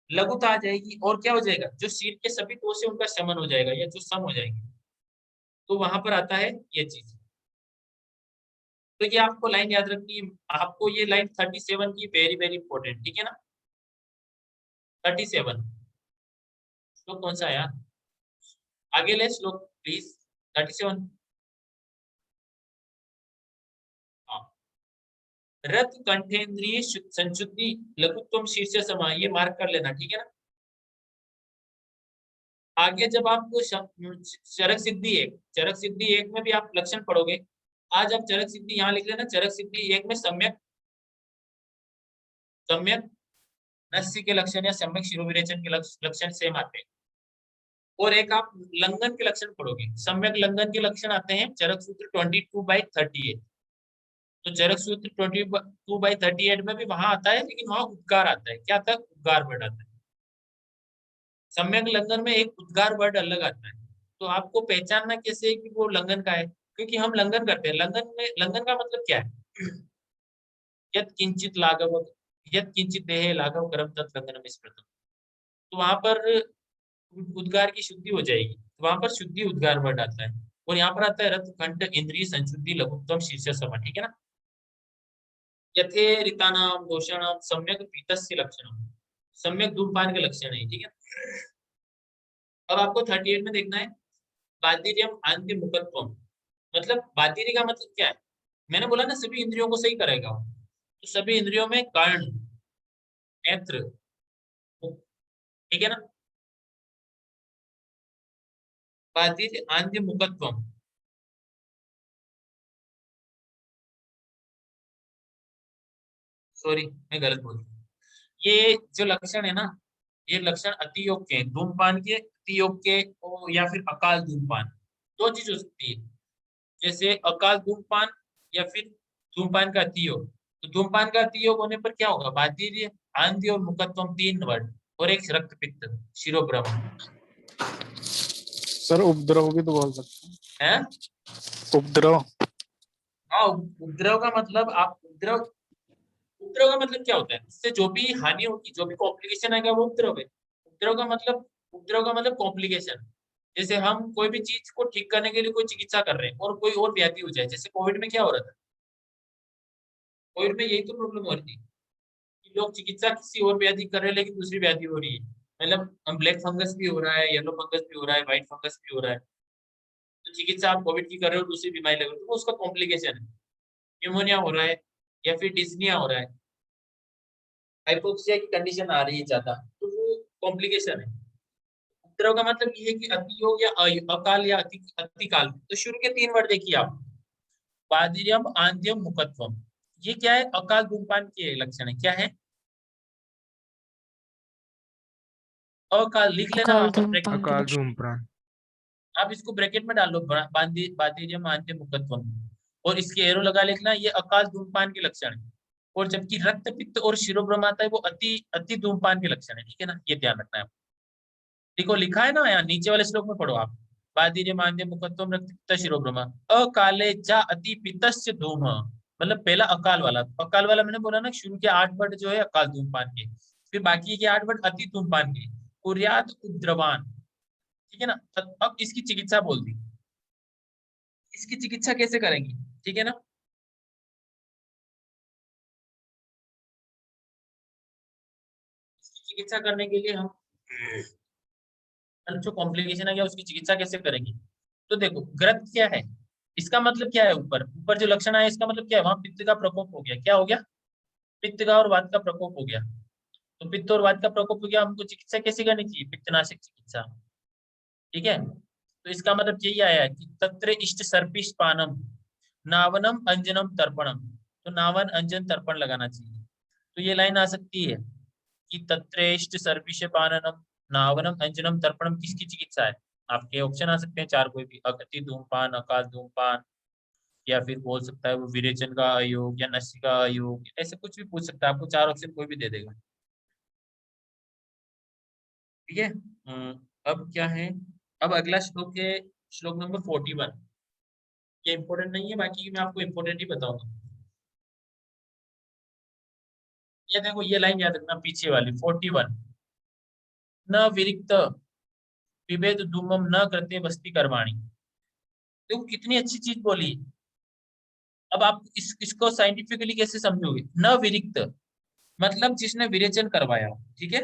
लघुता आ जाएगी और क्या हो जाएगा, जो शरीर के सभी दोष है उनका शमन हो जाएगा या जो सम हो जाएंगे। तो वहां पर आता है ये चीज। तो ये आपको लाइन याद रखनी है, आपको ये लाइन 37 की वेरी वेरी इंपॉर्टेंट। ठीक है ना, 37 श्लोक कौन सा है यार, आगे ले श्लोक प्लीज, 37। हाँ, रथ कंठेंद्रिय संशुद्धि लघुत्वम शीर्ष समा, ये मार्क कर लेना। ठीक है ना, आगे जब आपको चरक सिद्धि एक, चरक सिद्धि एक में भी आप लक्षण पढ़ोगे। आज आप चरक सिद्धि यहाँ लिख लेना, चरक सिद्धि एक में सम्यक, सम्यक नस्य के लक्षण या सम्यक शिरोविरेचन के लक्षण सेम आते हैं। और एक आप लंघन के लक्षण पढ़ोगे, सम्यक लंघन के लक्षण आते हैं चरक सूत्र 22/38। तो चरक सूत्र 22/38 में भी वहां आता है, लेकिन वहां उद्गार आता है। क्या आता है, उद्गार वर्ड आता है। सम्यक लंघन में एक उद्गार वर्ड अलग आता है। तो आपको पहचानना कैसे है कि वो लंघन का है, क्योंकि हम लंघन करते हैं। लंघन में, लंघन का मतलब क्या है, यत किंचित लाघव, यत किंचित देहे लाघव कर्म तत् लंघनम स्मृतम। तो वहां पर उद्गार की शुद्धि हो जाएगी, तो वहां पर शुद्धि उद्गार वर्ड आता है। और यहाँ पर आता है रथ कंठ इंद्रिय संशुद्धि लघुत्तम शीर्ष सम। ठीक है ना, यथे ऋतानाम दोषाणाम सम्यक पीतस्य लक्षणम, सम्यक धूमपान के लक्षण है। ठीक है, अब आपको 38 में देखना है, बादिर्यम आंत्य मुखत्वम, मतलब बादिरी का मतलब क्या है, मैंने बोला ना सभी इंद्रियों को सही करेगा वो। तो सभी इंद्रियों में कर्ण, नेत्र, ठीक है ना, बाधिर आंध्य मुखत्वम, सॉरी मैं गलत बोल रहा हूँ। ये जो लक्षण है ना, ये लक्षण अति योग के हैं, धूमपान के, अति योग के या फिर अकाल धूमपान, दो चीज हो सकती है। जैसे अकाल धूमपान या फिर धूमपान का अति योग। तो धूमपान का अति योग होने पर क्या होगा, बाधिर्य, आंध्य और मुखत्वम, तीन वर्ड, और एक रक्तपित्त, शिरोभ्रमण सर उपद्रव भी तो बोल सकते है। हैं, उपद्रव। हाँ, उपद्रव का मतलब आप उपद्रव, उपद्रव का मतलब क्या होता है, उससे जो भी हानि होगी, जो भी कॉम्प्लिकेशन आएगा वो उपद्रव है। उपद्रव का मतलब कॉम्प्लिकेशन। जैसे हम कोई भी चीज को ठीक करने के लिए कोई चिकित्सा कर रहे हैं और कोई और व्याधि हो जाए, जैसे कोविड में क्या हो रहा था, कोविड में यही तो प्रॉब्लम हो रही थी कि लोग चिकित्सा किसी और व्याधि कर रहे हैं लेकिन दूसरी व्याधि हो रही है। मतलब ब्लैक फंगस भी हो रहा है, येलो फंगस भी हो रहा है, व्हाइट फंगस भी हो रहा है। तो चिकित्सा आप कोविड की कर रहे हो, दूसरी बीमारी लग रही है, तो वो उसका कॉम्प्लिकेशन है। न्यूमोनिया हो रहा है या फिर डिस्निया हो रहा है, हाइपोक्सिया की कंडीशन आ रही है ज्यादा, तो वो कॉम्प्लिकेशन है। उपद्रव का मतलब ये है कि अति योग या अकाल या अतिकाल। तो शुरू के तीन वर्ड देखिए आप, बाधिर्यम, आंध्यम, मुखत्वम। ये क्या है, अकाल धूमपान के लक्षण है। क्या है, अकाल, लिख लेना अकाल वहां पर ब्रैकेट। धूमपान के अकाल लक्षण। धूम्रपान। आप इसको ब्रैकेट में डाल लो, बाधिर्यम, आंध्यम, मुखत्वम, और इसके एरो लगा लिखना, ये अकाल धूमपान के लक्षण है। और जबकि रक्त पित्त और शिरोभ्रम आता है, वो अति अति धूमपान के लक्षण है। ठीक है ना, ये ध्यान रखना है। देखो लिखा है ना यहाँ नीचे वाले श्लोक में, पढ़ो आप, बाधिर्य, मांद्य, मुखत्वम, रक्त पित्त, शिरोभ्रम, अकाले चा अति पित्तस्य धूम। मतलब पहला अकाल वाला, अकाल वाला मैंने बोला ना, शुरू के 8 वर्ड जो है अकाल धूमपान के, फिर बाकी के 8 वर्ड अति धूमपान के, कुर्यात उपद्रवान। ठीक है ना, अब इसकी चिकित्सा बोल दी, इसकी चिकित्सा कैसे करेंगे, ठीक है ना। इसकी चिकित्सा करने के लिए हम जो कॉम्प्लिकेशन आ गया उसकी चिकित्सा कैसे करेंगे। तो देखो ग्रंथ क्या है, इसका मतलब क्या है, ऊपर ऊपर जो लक्षण है इसका मतलब क्या है, वहां पित्त का प्रकोप हो गया। क्या हो गया, पित्त का और वात का प्रकोप हो गया। तो पित्त और वात का प्रकोप हो गया, हमको चिकित्सा कैसे करनी चाहिए, पित्तनाशक चिकित्सा। ठीक है, तो इसका मतलब यही आया है कि तत्र इष्ट सर्पिष्ट पानम, नावनम अंजनम तर्पणम। तो नावन अंजन तर्पण लगाना चाहिए। तो ये लाइन आ सकती है कि तत्रेष्ट सर्पिष पाननम, नावनम अंजनम तर्पणम, किसकी चिकित्सा है। आपके ऑप्शन आ सकते हैं चार, कोई भी, अति धूमपान, अकाल धूमपान, या फिर बोल सकता है वो विरेचन का अयोग या नस्य का अयोग, ऐसे कुछ भी पूछ सकता है, आपको चार ऑप्शन कोई भी दे देगा। ठीक है, अब क्या है, अब अगला श्लोक है श्लोक नंबर 41। ये इंपॉर्टेंट नहीं है, बाकी मैं आपको इंपॉर्टेंट ही बताऊंगा। ये देखो, ये लाइन याद रखना पीछे वाली 41, न विरिक्त पिबेद धूमम न करते वस्ति कर्माणी। देखो कितनी अच्छी चीज बोली। अब आप इसको साइंटिफिकली कैसे समझोगे, न विरिक्त मतलब जिसने विरेचन करवाया हो। ठीक है,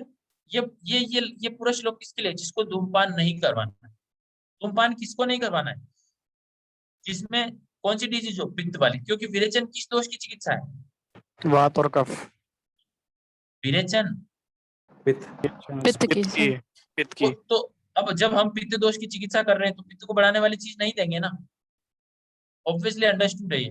ये पूरा श्लोक किसके लिए, जिसको धूमपान नहीं करवाना है। धूमपान किसको नहीं करवाना है, जिसमें कौन सी डिजीज हो, पित्त वाली, क्योंकि विरेचन किस दोष की चिकित्सा है, वात और कफ। विरेचन। पित्त। पित्त की पित्त की, पित्त की। तो अब जब हम पित्त दोष की चिकित्सा कर रहे हैं तो पित्त को बढ़ाने वाली चीज नहीं देंगे ना, ऑब्वियसली अंडरस्टूड है ये।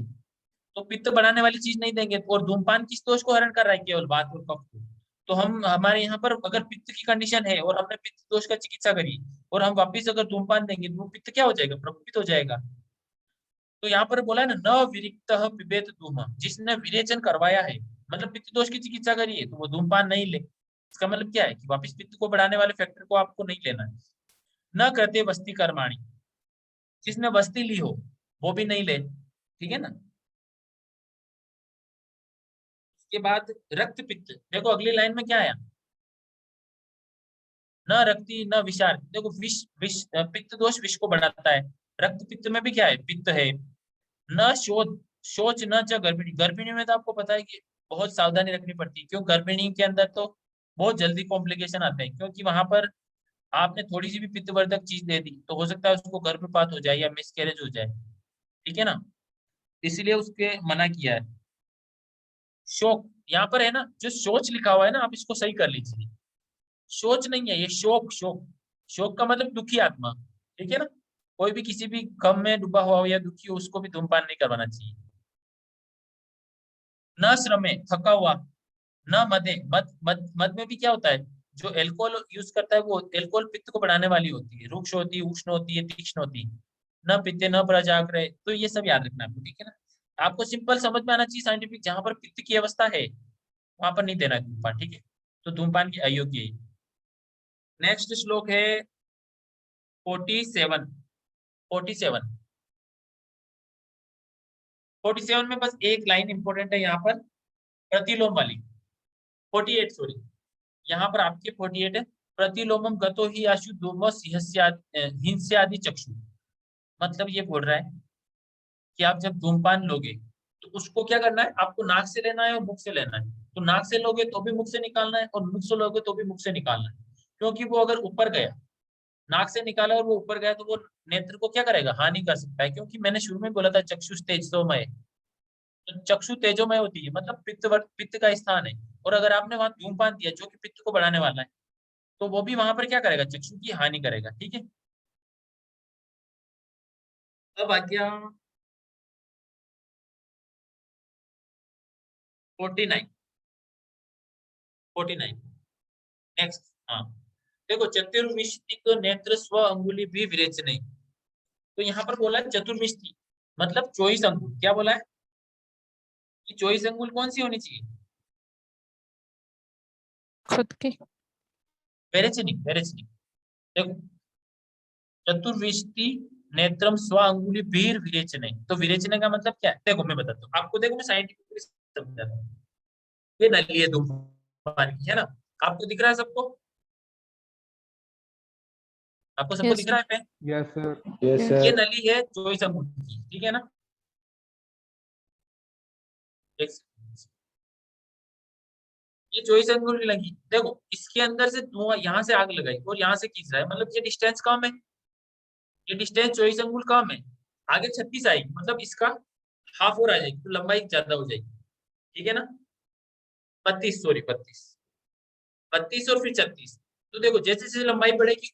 तो पित्त बढ़ाने वाली चीज नहीं देंगे, और धूमपान किस दोष को हरण कर रहा है, केवल वात और कफ को। तो हम हमारे यहाँ पर अगर पित्त की कंडीशन है और हमने पित्त दोष का चिकित्सा करी, और हम वापिस अगर धूमपान देंगे तो वो पित्त क्या हो जाएगा, प्रकोपित हो जाएगा। तो यहाँ पर बोला है ना, न विरिक्त पिबेत धूम, जिसने विरेचन करवाया है, मतलब पित्त दोष की चिकित्सा करी है, तो वो धूमपान नहीं ले। इसका मतलब क्या है कि वापिस पित्त को बढ़ाने वाले फैक्टर को आपको नहीं लेना है। न करते वस्ती कर्माणी, जिसने वस्ती ली हो वो भी नहीं ले। ठीक है ना, के बाद रक्त पित्त, देखो अगली लाइन में क्या आया, न रक्ति न विषार। देखो विष विष पित्त दोष विष को बढ़ाता है, रक्त पित्त में भी क्या है, पित्त है। न शोच, शोच न च गर्भिणी, गर्भिणी में तो आपको पता है कि बहुत सावधानी रखनी पड़ती है, क्यों, गर्भिणी के अंदर तो बहुत जल्दी कॉम्प्लिकेशन आते हैं, क्योंकि वहां पर आपने थोड़ी सी भी पित्तवर्धक चीज दे दी तो हो सकता है उसको गर्भपात हो जाए या मिसकैरेज हो जाए। ठीक है ना, इसीलिए उसके मना किया है। शोक यहाँ पर है ना, जो सोच लिखा हुआ है ना, आप इसको सही कर लीजिए। सोच नहीं है ये, शोक। शोक, शोक का मतलब दुखी आत्मा, ठीक है ना। कोई भी किसी भी गम में डूबा हुआ हो या दुखी हो, उसको भी धूमपान नहीं करवाना चाहिए। न श्रमे, थका हुआ। न मदे, मद मद मद में भी क्या होता है, जो एल्कोहल यूज करता है वो एल्कोहल पित्त को बढ़ाने वाली होती है, रुक्ष होती है, उष्ण होती है, तीक्ष्ण होती है। न पित्ते न प्रजाग्रह, तो ये सब याद रखना आपको, ठीक है ना। आपको सिंपल समझ में आना चाहिए साइंटिफिक, जहां पर पित्त की अवस्था है वहां पर नहीं देना है धूमपान, ठीक है। तो धूमपान की अयोग्य है। नेक्स्ट श्लोक है 47। 47 47 में बस एक लाइन इंपॉर्टेंट है यहाँ पर, प्रतिलोम वाली। 48 सॉरी, यहाँ पर आपके 48 है, प्रतिलोमम गतो ही आशु दोमस हिंस्यादि चक्षु। मतलब ये बोल रहा है कि आप जब धूमपान लोगे तो उसको क्या करना है, आपको नाक से लेना है और मुख से लेना है। तो नाक से लोगे तो भी मुख से निकालना है, और मुख से लोगे तो भी मुख से निकालना है। क्योंकि वो अगर ऊपर गया, नाक से निकाला और वो ऊपर गया, तो वो नेत्र को क्या करेगा, हानि कर सकता है। क्योंकि मैंने शुरू में बोला था चक्षुष तेजोमय, तो चक्षु तेजोमय होती है, मतलब पित्त का स्थान है। और अगर आपने वहां धूमपान दिया जो कि पित्त को बढ़ाने वाला है, तो वो भी वहां पर क्या करेगा, चक्षु की हानि करेगा, ठीक है। अब आ गया 49। 49 नेक्स्ट। हाँ देखो, चतुर्विष्टिक नेत्र स्व अंगुली भी विरेचने। तो यहाँ पर बोला है चतुर्विष्टि, मतलब 24 अंगुल। क्या बोला है कि 24 अंगुल कौन सी होनी चाहिए, खुद की। विरेचनिक। विरेचनिक देखो, चतुर्विष्टि नेत्रम स्व अंगुली भीर विरेचने। तो विरेचने का मतलब क्या है, देखो मैं बताता हूँ आपको। देखो मैं साइंटिफिकली समझाता हूँ। ये नली है धूमपान की, है ना। आपको दिख रहा है सबको, आपको सबको यस दिख सर। रहा है पे? Yes sir. यस ये सर। नली है 24 अंगुल की, ठीक है ना। एक सेकंड। ये 24 अंगुल की लगी, देखो इसके अंदर से धुआं यहाँ से आग लगाई और यहाँ से खींच रहा है, मतलब ये डिस्टेंस कम है। ये डिस्टेंस 24 अंगुल कम है, आगे 36 आएगी, मतलब इसका हाफ और आ जाएगी, तो लंबाई ज्यादा हो जाएगी, ठीक है ना। 32 सॉरी 32, 32 और फिर 36। तो देखो जैसे जैसे लंबाई बढ़ेगी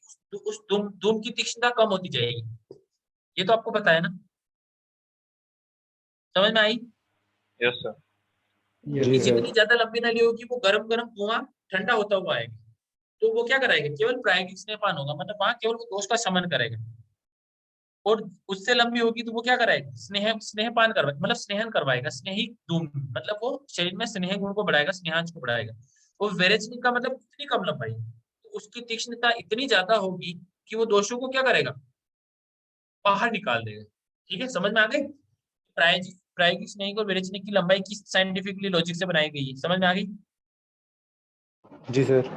उस धूम की तीक्ष्णता कम होती जाएगी। ये तो आपको पता है ना, समझ में आई। Yes sir. जी सर। जितनी ज्यादा लंबी नली होगी वो गरम गरम धुआं ठंडा होता हुआ आएगा, तो वो क्या कराएगा, केवल प्रायोगिक स्नेहपान होगा, मतलब वहां केवल वो दोष का शमन करेगा। और उससे लंबी होगी तो वो क्या कराएगा, स्नेहपान करवाएगा, मतलब स्नेहन करवाएगा। स्नेही धूम मतलब वो शरीर में स्नेह गुण को बढ़ाएगा, स्नेहांश को बढ़ाएगा। और वेरेचनिक का मतलब इतनी कम लंबाई, तो उसकी तीक्ष्णता इतनी ज्यादा होगी कि वो दोषों को क्या करेगा, बाहर निकाल देगा, ठीक है। समझ में आ गई। प्रायोगिक प्रायोगिक स्नेहिक और विरेचनिक की लंबाई किस साइंटिफिकली लॉजिक से बनाई गई है, समझ में आ गई। जी सर।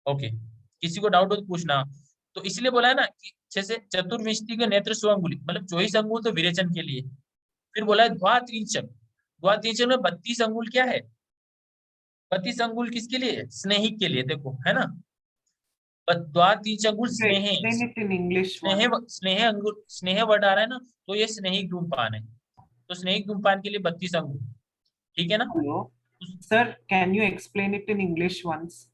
ओके, किसी को डाउट हो तो पूछना। तो इसलिए बोला है ना कि जैसे चतुर्विष्टि के नेत्र 100 अंगुली, मतलब 24 अंगुल तो विरेचन के लिए। फिर बोला है द्वात्रिंशक। द्वात्रिंशक में 32 अंगुल क्या है, 32 अंगुल किसके लिए, स्नेहिक के लिए, देखो है ना। द्वात्रिंशक अंगुल स्नेह, Explain it in English स्नेह one. स्नेह अंगुल, स्नेह वर्ड आ रहा है ना, तो ये स्नेहिक धूमपान है। तो स्नेहिक धूमपान के लिए 32 अंगुल, ठीक है ना। Hello. Sir, can you explain it in English once?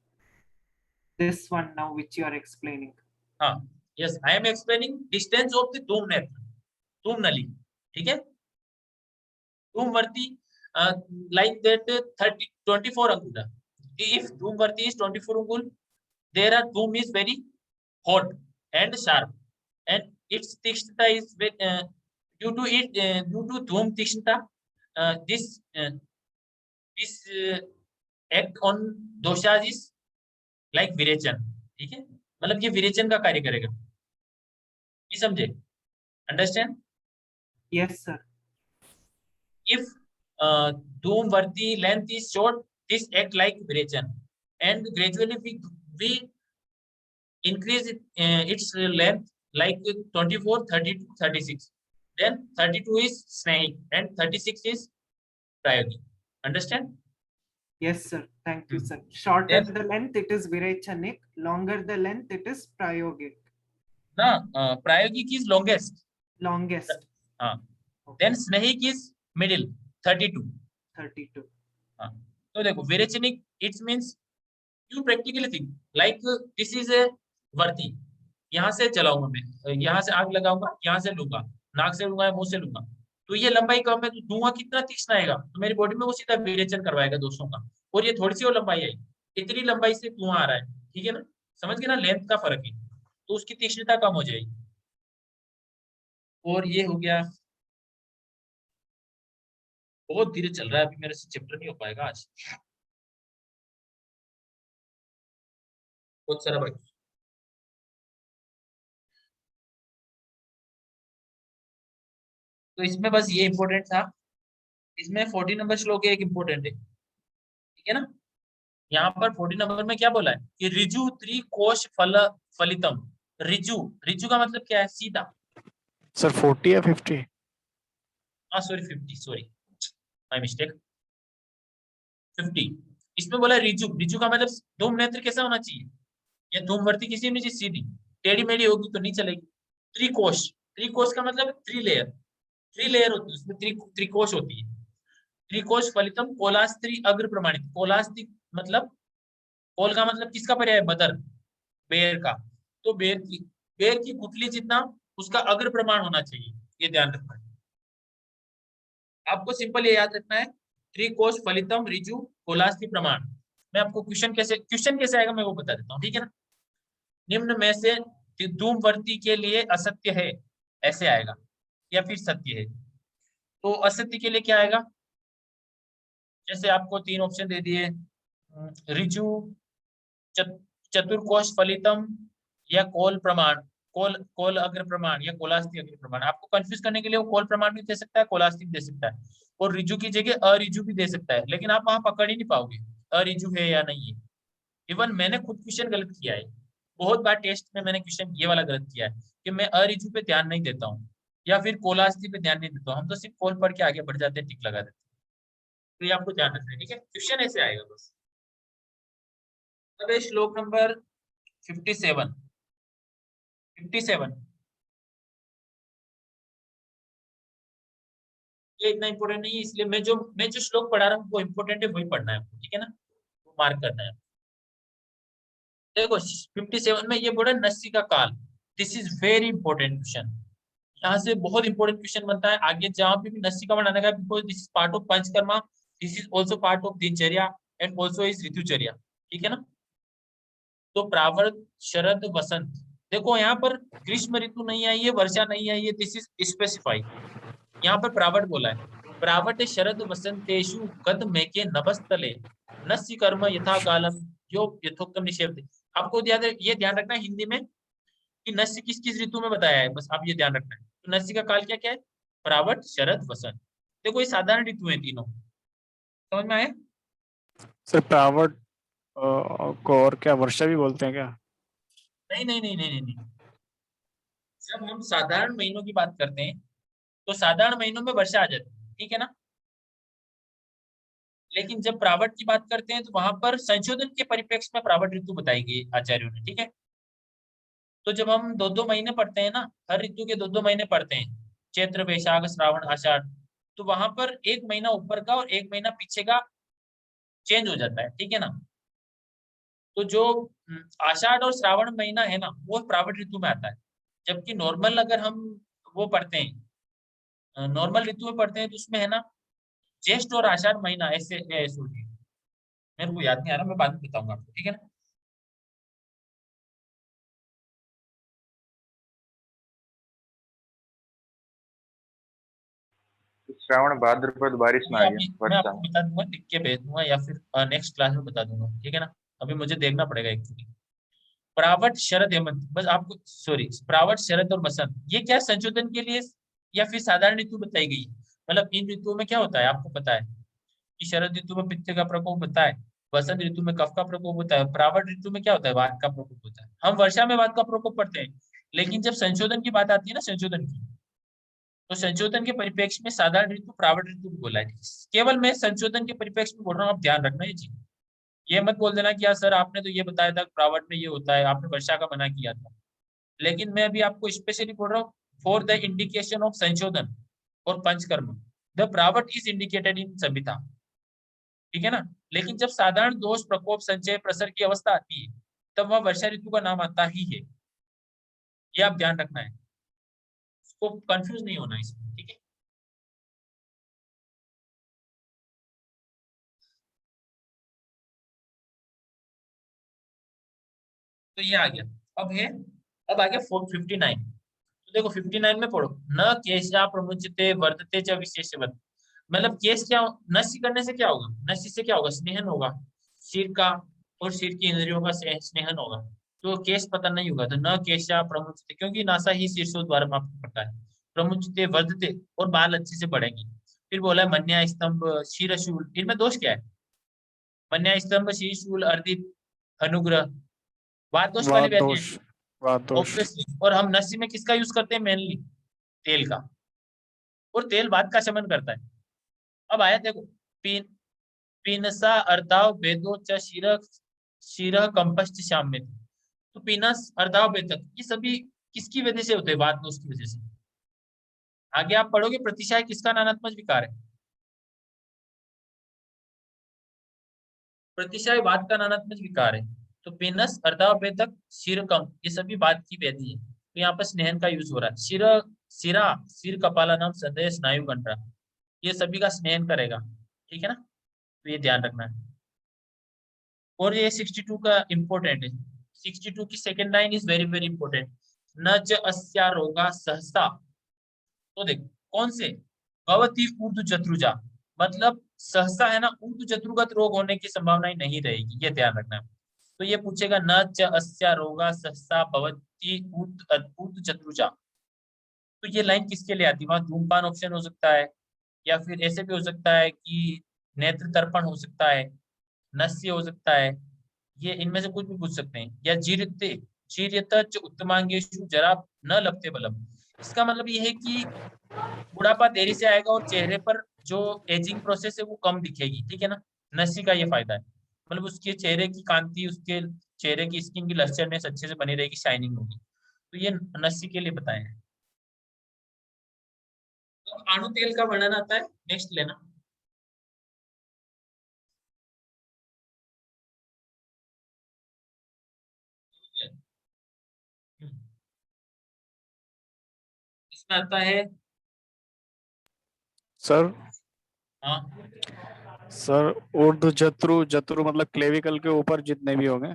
This one now which you are explaining. हाँ yes, I am explaining distance of the धूम नेत्र, धूम नली, ठीक है। धूमवर्ती like that 24 angula. If धूमवर्ती is 24 angul, there are धूम is very hot and sharp, and its तीक्ष्णता is due to धूम तीक्ष्णता, this act on doshas is like विरेचन, ठीक है। मतलब ये विरेचन का कार्य करेगा, ये समझे, understand. Yes, sir. If धूमवर्ती length is short, this act like virechan, and gradually we increase its length like 24, 32, 36. Then 32 is snehic and 36 is prayogic. Understand? Yes, sir. Thank you, sir. Shorter Yes. the length, it is Virechanik. Longer the length, it is Prayogic. Na prayogic is longest. Longest. Then snehic is middle 32। 32. हाँ, तो देखो विरेचनिक it's means you practically think like this is a वर्ती, यहाँ से चलाऊंगा मैं, यहाँ से आग लगाऊंगा, यहाँ से लूंगा, नाक से लूंगा या मुंह से लूंगा, तो ये लंबाई कम है, तो धुआं कितना तीक्ष्ण आएगा, तो मेरी बॉडी में वो सीधा विरेचन करवाएगा दोस्तों का। और ये थोड़ी सी और लंबाई है, इतनी लंबाई से धुआं आ रहा है, ठीक है ना, समझ गए ना, लेंथ का फर्क है, तो उसकी तीक्ष्णता कम हो जाएगी। और ये हो गया, बहुत धीरे चल रहा है, अभी मेरे से चैप्टर नहीं हो पाएगा आज, बहुत सारा भाई। तो इसमें बस ये इंपॉर्टेंट था, इसमें 40 नंबर श्लोक एक इंपॉर्टेंट है, ठीक है ना। यहाँ पर 40 नंबर में क्या बोला है कि ऋजु त्रिकोश फलितम। ऋजु, ऋजु का मतलब क्या है, सीधा। सर 40 या 50? हाँ सॉरी 50, सॉरी माय मिस्टेक, 50। इसमें बोला ऋजु, ऋजु का मतलब धूम नेत्र कैसा होना चाहिए, या धूमवर्ती किसी होनी चाहिए, सीधी, टेढ़ी मेढ़ी होगी तो नहीं चलेगी। त्रिकोश, त्रिकोश का मतलब 3 लेयर, 3 लेयर होती है उसमें, त्रिकोश होती है। त्रिकोश फलितम कोलास्त्री अग्र प्रमाणित, कोलास्त्री मतलब, कोल का मतलब किसका पर्याय, मदर, बेर का, तो बेर की गुठली जितना उसका अग्र प्रमाण होना चाहिए, ये ध्यान रखना है आपको। सिंपल ये याद रखना है, त्रिकोश फलितम ऋजु कोलास्त्री प्रमाण। मैं आपको क्वेश्चन कैसे आएगा मैं वो बता देता हूँ, ठीक है ना। निम्न में से धूमवर्ती के लिए असत्य है, ऐसे आएगा, या फिर सत्य है। तो असत्य के लिए क्या आएगा, जैसे आपको 3 ऑप्शन दे दिए, ऋजु, चतुर्कोश फलितम, या कोल प्रमाण, कोल अग्र प्रमाण, या कोलास्ती अग्र प्रमाण। आपको कंफ्यूज करने के लिए वो कोल प्रमाण भी दे सकता है, कोलास्ती भी दे सकता है, और ऋजु की जगह अऋजु भी दे सकता है, लेकिन आप वहां पकड़ ही नहीं पाओगे अऋजु है या नहीं है। इवन मैंने खुद क्वेश्चन गलत किया है, बहुत बार टेस्ट में मैंने क्वेश्चन ये वाला गलत किया है कि मैं अऋजु पे ध्यान नहीं देता हूँ, या फिर कोलास्ती पे ध्यान नहीं देता हूँ, हम तो सिर्फ कोल पढ़ के आगे बढ़ जाते हैं, टिक लगा देते हैं। तो ये आपको ध्यान रखना है, ठीक है, क्वेश्चन ऐसे आएगा बस। अब श्लोक नंबर 57, 57 ये इतना इंपॉर्टेंट नहीं है, इसलिए मैं जो श्लोक पढ़ा रहा हूँ वो इंपॉर्टेंट है, वही पढ़ना है आपको, ठीक है ना, वो मार्क करना है। देखो 57 में ये बोला नस्सी का काल, this is very important question, यहाँ से बहुत इंपॉर्टेंट क्वेश्चन बनता है आगे, जहां पे भी नस्सी का बनाने का, because this is part of panchakarma, this is also part of दिनचर्या एंड आल्सो इज ऋतुचर्या, ठीक है ना। तो प्रावर्त शरद वसंत, देखो यहाँ पर ग्रीष्म ऋतु नहीं आई है, वर्षा नहीं आई है, दिस इज स्पेसिफाई, यहाँ पर प्रावर्त बोला है, प्रावर्त शरद वसंतेषु कद मेके नभस्तले नस्य कर्म यथा कालम यो यथोक्तम निषेध। आपको ये ध्यान रखना है हिंदी में कि नस्य किस किस ऋतु में बताया है, बस आप ये ध्यान रखना है। तो नस्य का काल क्या क्या है, प्रावर्त शरद वसंत। देखो ये साधारण ऋतु है तीनों, समझ में आया। सर प्रावर्त को और क्या वर्षा भी बोलते हैं क्या? नहीं नहीं नहीं नहीं नहीं, जब हम साधारण महीनों की बात करते हैं तो साधारण महीनों में वर्षा आ जाती है, ठीक है ना। लेकिन जब प्रावर्त की बात करते हैं तो वहां पर संशोधन के परिप्रेक्ष्य में प्रावर्त ऋतु बताई गई आचार्यों ने, ठीक है। तो जब हम 2-2 महीने पढ़ते हैं ना, हर ऋतु के 2-2 महीने पढ़ते हैं, चैत्र वैशाख श्रावण आषाढ़, तो वहां पर 1 महीना ऊपर का और 1 महीना पीछे का चेंज हो जाता है, ठीक है ना। तो जो आषाढ़ और श्रावण महीना है ना, वो प्रावर्त ऋतु में आता है, जबकि नॉर्मल अगर हम वो पढ़ते हैं, नॉर्मल ऋतु में पढ़ते हैं तो उसमें है ना ज्येष्ठ और आषाढ़ महीना, ऐसे होती है, मेरे को याद नहीं आ रहा, मैं बाद में बताऊंगा आपको, ठीक है ना। श्रावण भाद्रपद बारिश में आ मैं गया, मैं वर्षा आपको बता दूंगा, लिख के भेज दूंगा, या फिर नेक्स्ट क्लास में बता दूंगा, ठीक है ना। अभी मुझे देखना पड़ेगा एक्चुअली। प्रावट शरद हेमंत, बस आपको सॉरी, प्रावट शरद और बसंत, ये क्या संशोधन के लिए या फिर साधारण ऋतु बताई गई है। मतलब इन ऋतुओं में क्या होता है आपको पता है कि शरद ऋतु में पित्त का प्रकोप होता है, बसंत ऋतु में कफ का प्रकोप होता है, प्रावट ऋतु में क्या होता है, वात का प्रकोप होता है। हम वर्षा में वात का प्रकोप पढ़ते हैं, लेकिन जब संशोधन की बात आती है ना, संशोधन की, तो संशोधन के परिप्रेक्ष्य में साधारण ऋतु प्रावट ऋतु बोला है। केवल मैं संशोधन के परिप्रेक्ष्य में बोल रहा हूँ, आप ध्यान रखना ये चीज। ये मत बोल देना कि यार सर आपने तो ये बताया था प्रावट में ये होता है, आपने वर्षा का मना किया था। लेकिन मैं अभी आपको स्पेशली बोल रहा हूँ for the indication of sanshodhan और पंचकर्म, द प्रावट इज इंडिकेटेड इन संहिता, ठीक है ना। लेकिन जब साधारण दोष प्रकोप संचय प्रसर की अवस्था आती है तब वह वर्षा ऋतु का नाम आता ही है, ये आप ध्यान रखना है, उसको कंफ्यूज नहीं होना इसमें, ठीक है। तो ये आ गया। अब आ गया 59। तो देखो 59 में पढ़ो, न केशा प्रमुच्यते वर्तते च विशेषवत्। मतलब केश क्या, नस्य करने से क्या होगा, नस्य से क्या होगा, स्नेहन होगा सिर का, और सिर की इंद्रियों का स्नेहन होगा। तो केश पता नहीं होगा, तो न केशा प्रमुच्यते, क्योंकि नासा ही शीर्षोद्वार माप करता है। प्रमुच्यते वर्धते, और बाल अच्छे से बढ़ेंगे। फिर बोला है मन्या स्तंभ शीरशूल, इनमें दोष क्या है, मन्या स्तंभ शीरशूल अर्दित अनुग्रह, वात दोष वाली वात व्याधि दोष, है वात दोष। ऑब्वियसली। और हम नस्य में किसका यूज करते हैं, मेनली तेल का, और तेल वात का शमन करता है। अब आया देखो, पीन पीनसा अर्धाव भेदो च शिरः कंपश्च शाम्य। तो पीनस अर्धाव भेदक, ये सभी किसकी वजह से होते हैं, वात दोष की वजह से। आगे आप पढ़ोगे प्रतिशाय किसका नानात्मक विकार है, प्रतिशाय वात का नानात्मक विकार है। तो पेनस अर्धाभेदक शिरकम, ये सभी वात की व्याधि है। तो यहाँ पर स्नेहन का यूज हो रहा है। सिरा सिर कपाला नाम सदैव स्नायु गंडा, ये सभी का स्नेहन करेगा, ठीक है ना। तो ये ध्यान रखना है। और ये 62 का इंपॉर्टेंट है, 62 की second line is very very important. न च अस्या रोगा सहसा, तो देख कौन से, भवती ऊर्ध्व जत्रुजा, मतलब सहसा है ना, ऊर्ध्व जत्रुगत रोग होने की संभावना नहीं रहेगी, ये ध्यान रखना है। तो ये पूछेगा न च अस्या रोगा सहसा भवती ऊर्ध्व जत्रुजा। तो ये लाइन किसके लिए आती है, वहां धूमपान ऑप्शन हो सकता है, या फिर ऐसे भी हो सकता है कि नेत्र तर्पण हो सकता है, नस्य हो सकता है, ये इनमें से कुछ भी पूछ सकते हैं। या जीर्यते जीर्यत उत्तमांगेषु जरा न लभते बलम, इसका मतलब ये है कि बुढ़ापा देरी से आएगा और चेहरे पर जो एजिंग प्रोसेस है वो कम दिखेगी, ठीक है ना। नस्य का ये फायदा है, मतलब उसके चेहरे की कांति, उसके चेहरे की स्किन की लस्टरनेस अच्छे से बनी रहेगी, शाइनिंग होगी। तो ये नस्य के लिए बताया है। तो अणु तेल का वर्णन आता है, नेक्स्ट लेना। इसमें आता है, सर हाँ सर ऊर्ध्व जत्रु, जत्रु मतलब क्लेविकल के ऊपर जितने भी होंगे।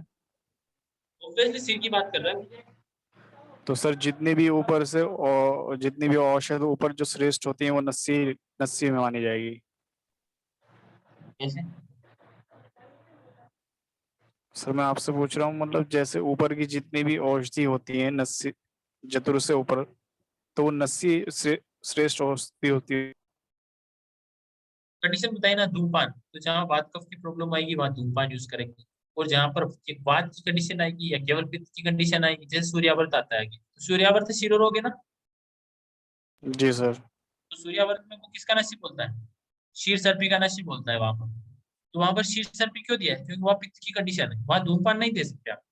ऑब्वियसली सिर की बात कर रहा है। तो सर जितने भी ऊपर से और जितनी भी औषध ऊपर जो श्रेष्ठ होती है वो नस्सी नस्सी में मानी जाएगी। कैसे, सर मैं आपसे पूछ रहा हूँ, मतलब जैसे ऊपर की जितनी भी औषधि होती है नस्सी जत्रु से ऊपर, तो वो नस्सी से श्रेष्ठ औषधि होती है। कंडीशन बताई ना, धूमपान, तो जहाँ वात कफ की प्रॉब्लम आएगी वहां धूमपान यूज करेंगे। और जहां पर वात की कंडीशन आएगी या केवल पित्त की कंडीशन आएगी, जैसे सूर्यावर्त आता है, तो सूर्यावर्त शिरोरोग है ना, जी सर। तो सूर्यावर्त में वो किसका नसीब बोलता है, शीर सर्पी का नसीब बोलता है वहां पर। तो वहां पर शीर सर्पी क्यों दिया है, क्योंकि वहां पित्त की कंडीशन है, वहां धूमपान नहीं दे सकते आप।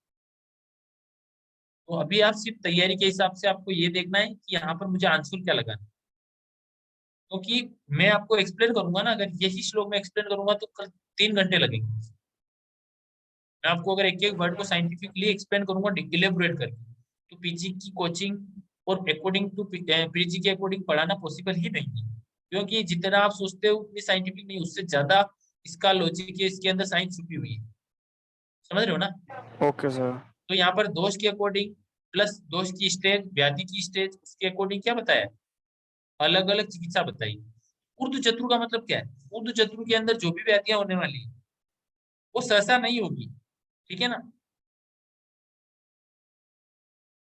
तो अभी आप सिर्फ तैयारी के हिसाब से आपको ये देखना है कि यहाँ पर मुझे आंसर क्या लगा, क्योंकि मैं आपको एक्सप्लेन करूंगा ना, अगर यही श्लोक में एक्सप्लेन करूंगा तो कल 3 घंटे लगेंगे। मैं आपको अगर एक एक वर्ड को साइंटिफिकली एक्सप्लेन करूंगा, इलेबोरेट करके, तो पीजी की कोचिंग और अकॉर्डिंग टू पीजी के अकॉर्डिंग पढ़ाना पॉसिबल ही नहीं है, क्योंकि जितना आप सोचते हो उतनी साइंटिफिक नहीं, उससे ज्यादा इसका लॉजिक है, इसके अंदर साइंस छुपी हुई है, समझ रहे हो ना। Okay sir. तो यहाँ पर दोष के अकॉर्डिंग प्लस दोष की स्टेज, व्याधि की स्टेज, उसके अकॉर्डिंग क्या बताया, अलग अलग चिकित्सा बताई। ऊर्ध्व जत्रु का मतलब क्या है, ऊर्ध्व जत्रु के अंदर जो भी व्याधियां होने वाली है वो सहसा नहीं होगी, ठीक है ना,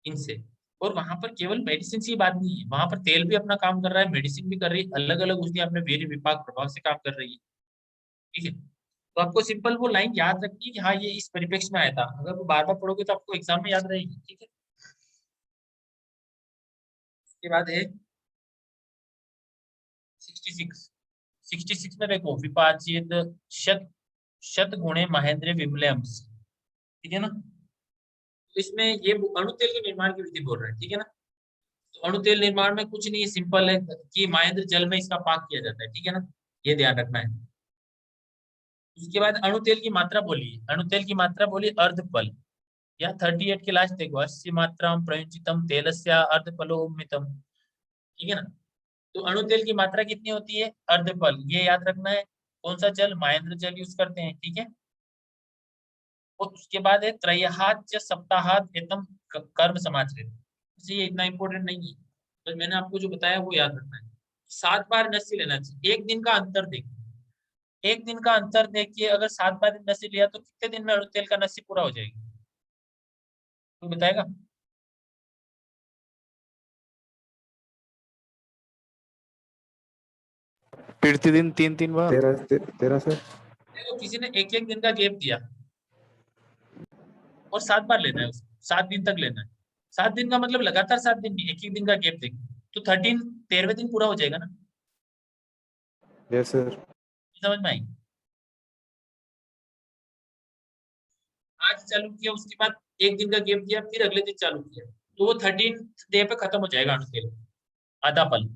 इनसे। और वहां पर केवल मेडिसिन की बात नहीं है, वहां पर तेल भी अपना काम कर रहा है, मेडिसिन भी कर रही है, अलग अलग उसने अपने वीर्य विपाक प्रभाव से काम कर रही है, ठीक है। तो आपको सिंपल वो लाइन याद रखनी है कि हाँ ये इस परिप्रेक्ष्य में आया था, अगर वो बार बार पढ़ोगे तो आपको एग्जाम में याद रहेगी, ठीक है। उसके बाद है 66 में देखो, विपाचित शत शत गुणे महेंद्र विमले अंश, ठीक है ना। तो इसमें ये अणु तेल के निर्माण की विधि बोल रहे हैं, ठीक है ना। तो अणु तेल निर्माण में कुछ नहीं, सिंपल है कि महेंद्र जल में इसका पाक किया जाता है, ठीक है ना, ये ध्यान रखना है। उसके बाद अणु तेल की मात्रा बोलिए, अणु तेल की मात्रा बोलिए अर्धपल, या 38 के लास्ट देखो, अस्सी मात्रा प्रयुंजितम तेलस्य अर्धपलोमितम, ठीक है ना। तो अणु तेल की मात्रा कितनी होती है, अर्धपल, ये याद रखना है। कौन सा जल, महेंद्र जल यूज करते हैं, ठीक है। और उसके बाद है त्रयहात या सप्ताहात एतम कर्म समाचरित, ये इतना इंपॉर्टेंट नहीं है, तो मैंने आपको जो बताया वो याद रखना है। 7 बार नस्य लेना चाहिए, एक दिन का अंतर देखिए, एक दिन का अंतर देखिए, अगर 7 बार नस्य लिया तो कितने दिन में अणु तेल का नस्य पूरा हो जाएगा, तो बताएगा। प्रतिदिन 3-3 बार। 13 सर। देखो किसी ने एक एक दिन का गैप दिया और 7 बार लेना है उसको, 7 दिन तक लेना है। 7 दिन का मतलब लगातार 7 दिन नहीं, एक एक दिन का गैप देखिए, तो 13वें दिन पूरा हो जाएगा ना, यस सर। समझ में आई। आज चालू किया, उसके बाद एक दिन का गैप दिया, फिर अगले दिन चालू किया, तो वो 13 डे पे खत्म हो जाएगा अणु तेल, आधा पल,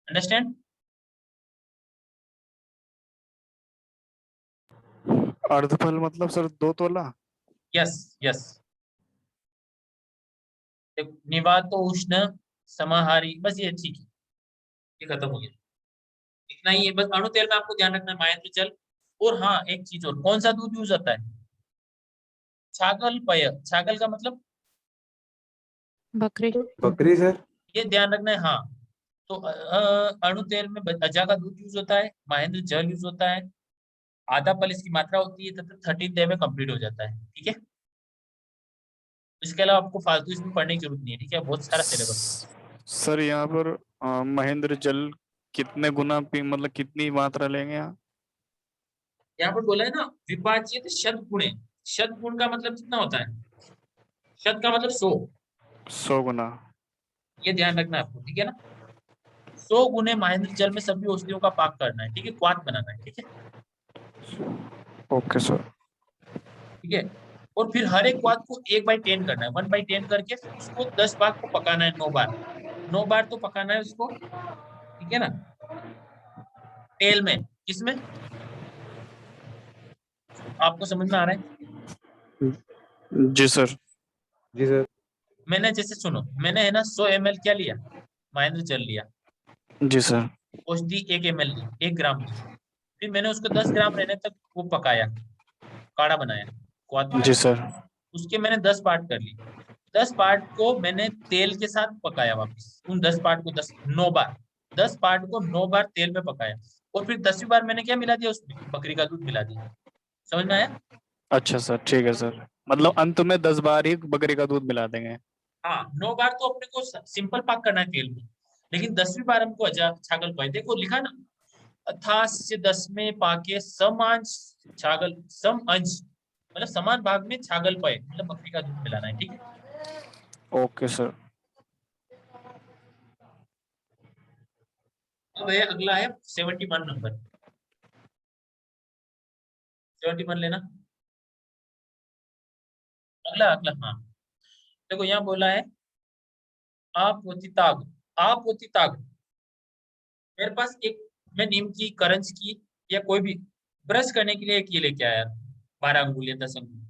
अंडरस्टैंड। अर्धफल मतलब सर 2 तोला। यस यस, निवातो उष्ण समाहारी, बस ये ठीक है, ये खत्म हो गया, इतना ही है बस। अणु तेल में आपको ध्यान रखना है महेंद्र जल, और हाँ एक चीज और, कौन सा दूध यूज होता है, छागल पय, छागल का मतलब बकरी। बकरी सर। ये ध्यान रखना है, हाँ। तो अणु तेल में अजा का दूध यूज होता है, महेंद्र जल यूज होता है, आधा पल इसकी मात्रा होती है, तब 13 डे में कंप्लीट हो जाता है, ठीक है। इसके अलावा आपको फालतू इसमें पढ़ने की जरूरत नहीं है, ठीक है, बहुत सारा सिलेबस। सर यहाँ पर महेंद्र जल कितने गुना मतलब कितनी मात्रा लेंगे यहाँ? यहाँ पर बोला है ना, विभाजित शत गुणे, शत गुण का मतलब कितना होता है, शत का मतलब 100, 100 गुना। ये ध्यान रखना है आपको, ठीक है ना। 100 गुने महेंद्र जल में सभी औषधियों का पाक करना है, ठीक है, क्वाथ बनाना है, ठीक है, ओके सर। ठीक है। और फिर हर एक क्वाथ को 1/10 करना है, 1/10 करके फिर उसको 10 बार को पकाना है, 9 बार, 9 बार तो पकाना है उसको, ठीक है ना, तेल में, किसमें, आपको समझ में आ रहा है। जी सर। जी सर। मैंने जैसे सुनो, मैंने है ना 100 ml क्या लिया, महेंद्र जल लिया, जी सर। औषधि 1 ml ली, 1 ग्राम ली, फिर मैंने उसको 10 ग्राम रहने तक वो पकाया, काढ़ा बनाया, क्वाथ जी बनाया, सर। उसके मैंने 10 पार्ट कर लिए, 10 पार्ट को मैंने तेल के साथ पकाया वापस, उन 10 पार्ट को 9 बार, 10 पार्ट को 9 बार तेल में पकाया, और फिर 10वीं बार मैंने क्या मिला दिया उसमें, बकरी का दूध मिला दिया, समझ में आया। अच्छा सर, ठीक है सर, मतलब अंत में 10 बार ही बकरी का दूध मिला देंगे। हाँ 9 बार तो अपने को सिंपल पाक करना है तेल में, लेकिन 10वीं बार हमको छागल पाए, देखो लिखा ना, अथास्य 10 में पाके समांश छागल, सम अंश मतलब समान भाग में छागल पाए, मतलब बकरी का दूध मिलाना है, ठीक है। Okay sir. अब है अगला है 71 नंबर, 71 लेना, अगला अगला, हाँ देखो यहाँ बोला है, आप होती ताग, आप होती ताग, मेरे पास एक, मैं नीम की, करंज की, या कोई भी ब्रश करने के लिए एक ये लेके आया, 12 अंगुल या 10 अंगुल,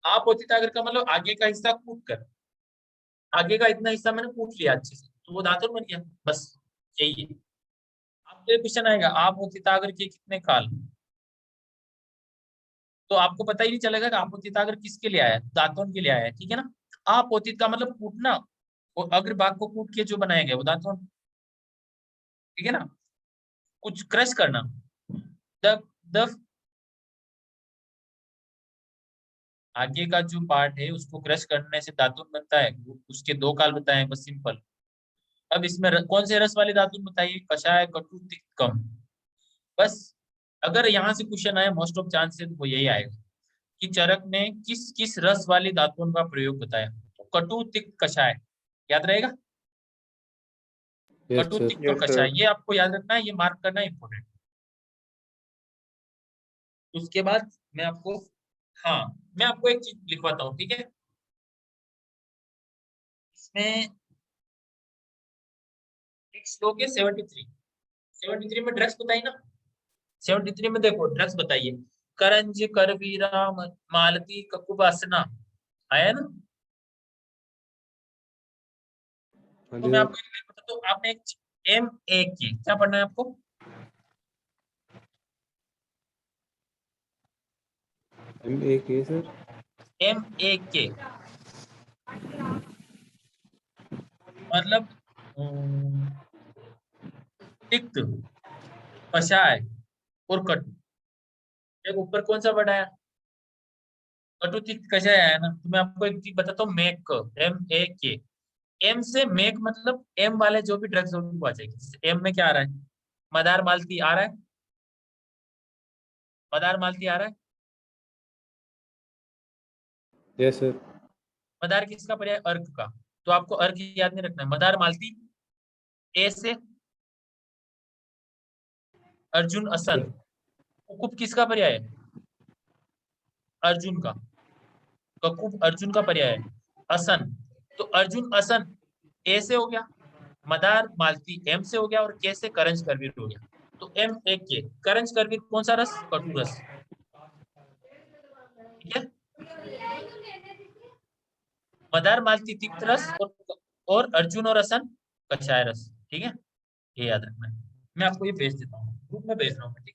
आप होती तागर का मतलब आगे का हिस्सा कूट कर, आगे का इतना हिस्सा मैंने कूट लिया अच्छे से, तो वो दातुन बन गया, बस यही है। आपके क्वेश्चन आएगा, आप होती तागर के कितने काल, तो आपको पता ही नहीं चलेगा कि आप होती तागर किसके लिए आया है, दातुन के लिए आया है, ठीक है ना। आप होती का मतलब कूटना, और अग्र भाग को कूट के जो बनाया गया वो दातुन, ठीक है ना, कुछ क्रश करना, द द आगे का जो पार्ट है उसको क्रश करने से दातुन बनता है, उसके 2 काल बताए हैं, बस सिंपल। अब इसमें कौन से रस वाले दातुन बताइए, कषाय, कटु, तिक्त, कम, बस। अगर यहाँ से क्वेश्चन आए, मोस्ट ऑफ चांस है तो वो यही आएगा कि चरक ने किस किस रस वाली धातुओं का प्रयोग बताया, तो कटु, तिक्त, कषाय, याद रहेगा, यस कटु, सर। तिक्त और कषाय, ये आपको याद रखना है, ये मार्क करना इंपॉर्टेंट। उसके बाद मैं आपको, हाँ मैं आपको एक चीज लिखवाता हूँ, ठीक है, इसमें एक श्लोक है 73। 73 में ड्रग्स बताई ना। 73 में देखो ड्रग्स बताइए। करंज करवीरा मालती ककुबासना आया है ना। हाँ तो जी मैं सर। आपको एक बताता हूँ, आपने एक MAK क्या पढ़ना है आपको? MAK sir. MAK मतलब तिक्त, कषाय और कटु। एक ऊपर कौन सा वर्ड आया? कटु तिक्त कषाय आया ना। तो मैं आपको एक चीज बताता हूँ, मेक, MAK। एम से मेक मतलब एम वाले जो भी ड्रग्स होंगे वो आ जाएगी। एम में क्या आ रहा है? मदार मालती आ रहा है। मदार मालती आ रहा है। Yes sir. मदार किसका पर्याय? अर्क का। तो आपको अर्क याद नहीं रखना है। मदार मालती। ए से अर्जुन असन। कुकुब किसका पर्याय है? अर्जुन का। ककुब अर्जुन का पर्याय है। असन, तो अर्जुन असन ए से हो गया, मदार मालती एम से हो गया, और के से करंज करवीर हो गया। तो MAK। करंज करवीर कौन सा रस? कटु रस। ठीक है। मदार मालती तिक्त रस, और अर्जुन और असन कषाय रस। ठीक है, ये याद रखना है। मैं आपको ये भेज देता हूँ, ग्रुप में भेज रहा हूँ। ठीक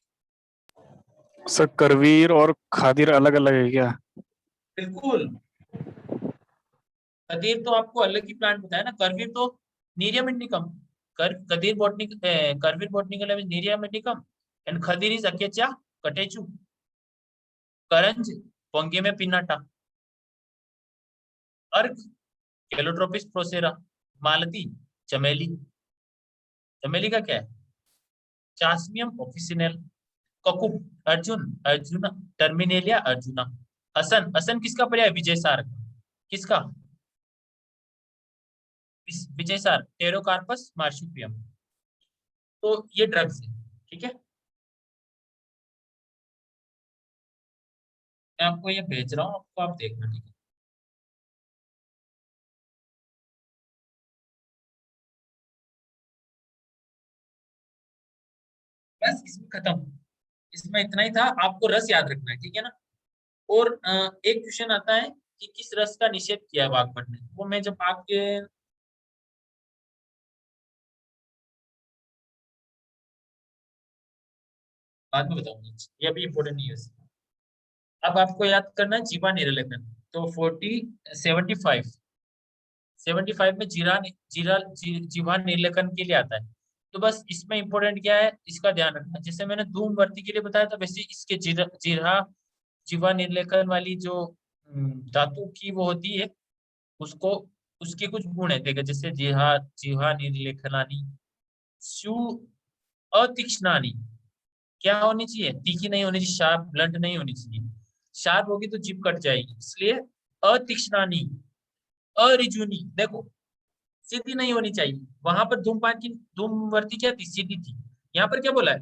सर करवीर और खादिर अलग अलग है क्या? है, बिल्कुल। कदीर तो आपको अलग ही प्लांट बताया ना। करवीर तो नीरियम इंडिकम। कदीर बॉटनिक, करवीर बॉटनिकल है nerium indicum, and khadir is acacia catechu. करंज पोंगेमे पिनाटा। अर्क कैलोट्रोपिस प्रोसेरा। मालती चमेली। चमेली का क्या है? Jasminum officinale. ककुब अर्जुन, अर्जुना टर्मिनेलिया अर्जुना। असन, असन किसका पर्याय? विजय सार। किसका? विजय सार, टेरोकार्पस मार्शुपियम। तो ये ड्रग्स है। ठीक है, मैं आपको ये भेज रहा हूँ, आपको आप देखना। ठीक है, बस इसमें खत्म। इसमें इतना ही था, आपको रस याद रखना है। ठीक है ना। और एक क्वेश्चन आता है कि किस रस का निषेध किया है वाग्भट ने। वो मैं जब आपके बाद में बताऊंगा, ये अभी इम्पोर्टेंट नहीं है। अब आपको याद करना है जीवा निर्लेखन। तो 75 में जीवा निर्लेखन के लिए आता है। तो बस इसमें इंपॉर्टेंट क्या है इसका ध्यान रखना। जैसे मैंने धूमवर्ती के लिए बताया था, वैसे इसके जीवा निर्लेखन वाली जो धातु की वो होती है, उसको उसके कुछ गुण है। देखा, जैसे जीवा निर्लेखनानी सु अतीक्ष्णानी। क्या होनी चाहिए? तीखी नहीं होनी चाहिए, शार्प ब्लंट नहीं होनी चाहिए। शार्प होगी तो जिप कट जाएगी, इसलिए अतीक्ष्णानी। अरिजुनी, देखो सीधी नहीं होनी चाहिए। वहां पर धूमपान की धूमवर्ती क्या थी? सीधी थी। यहाँ पर क्या बोला है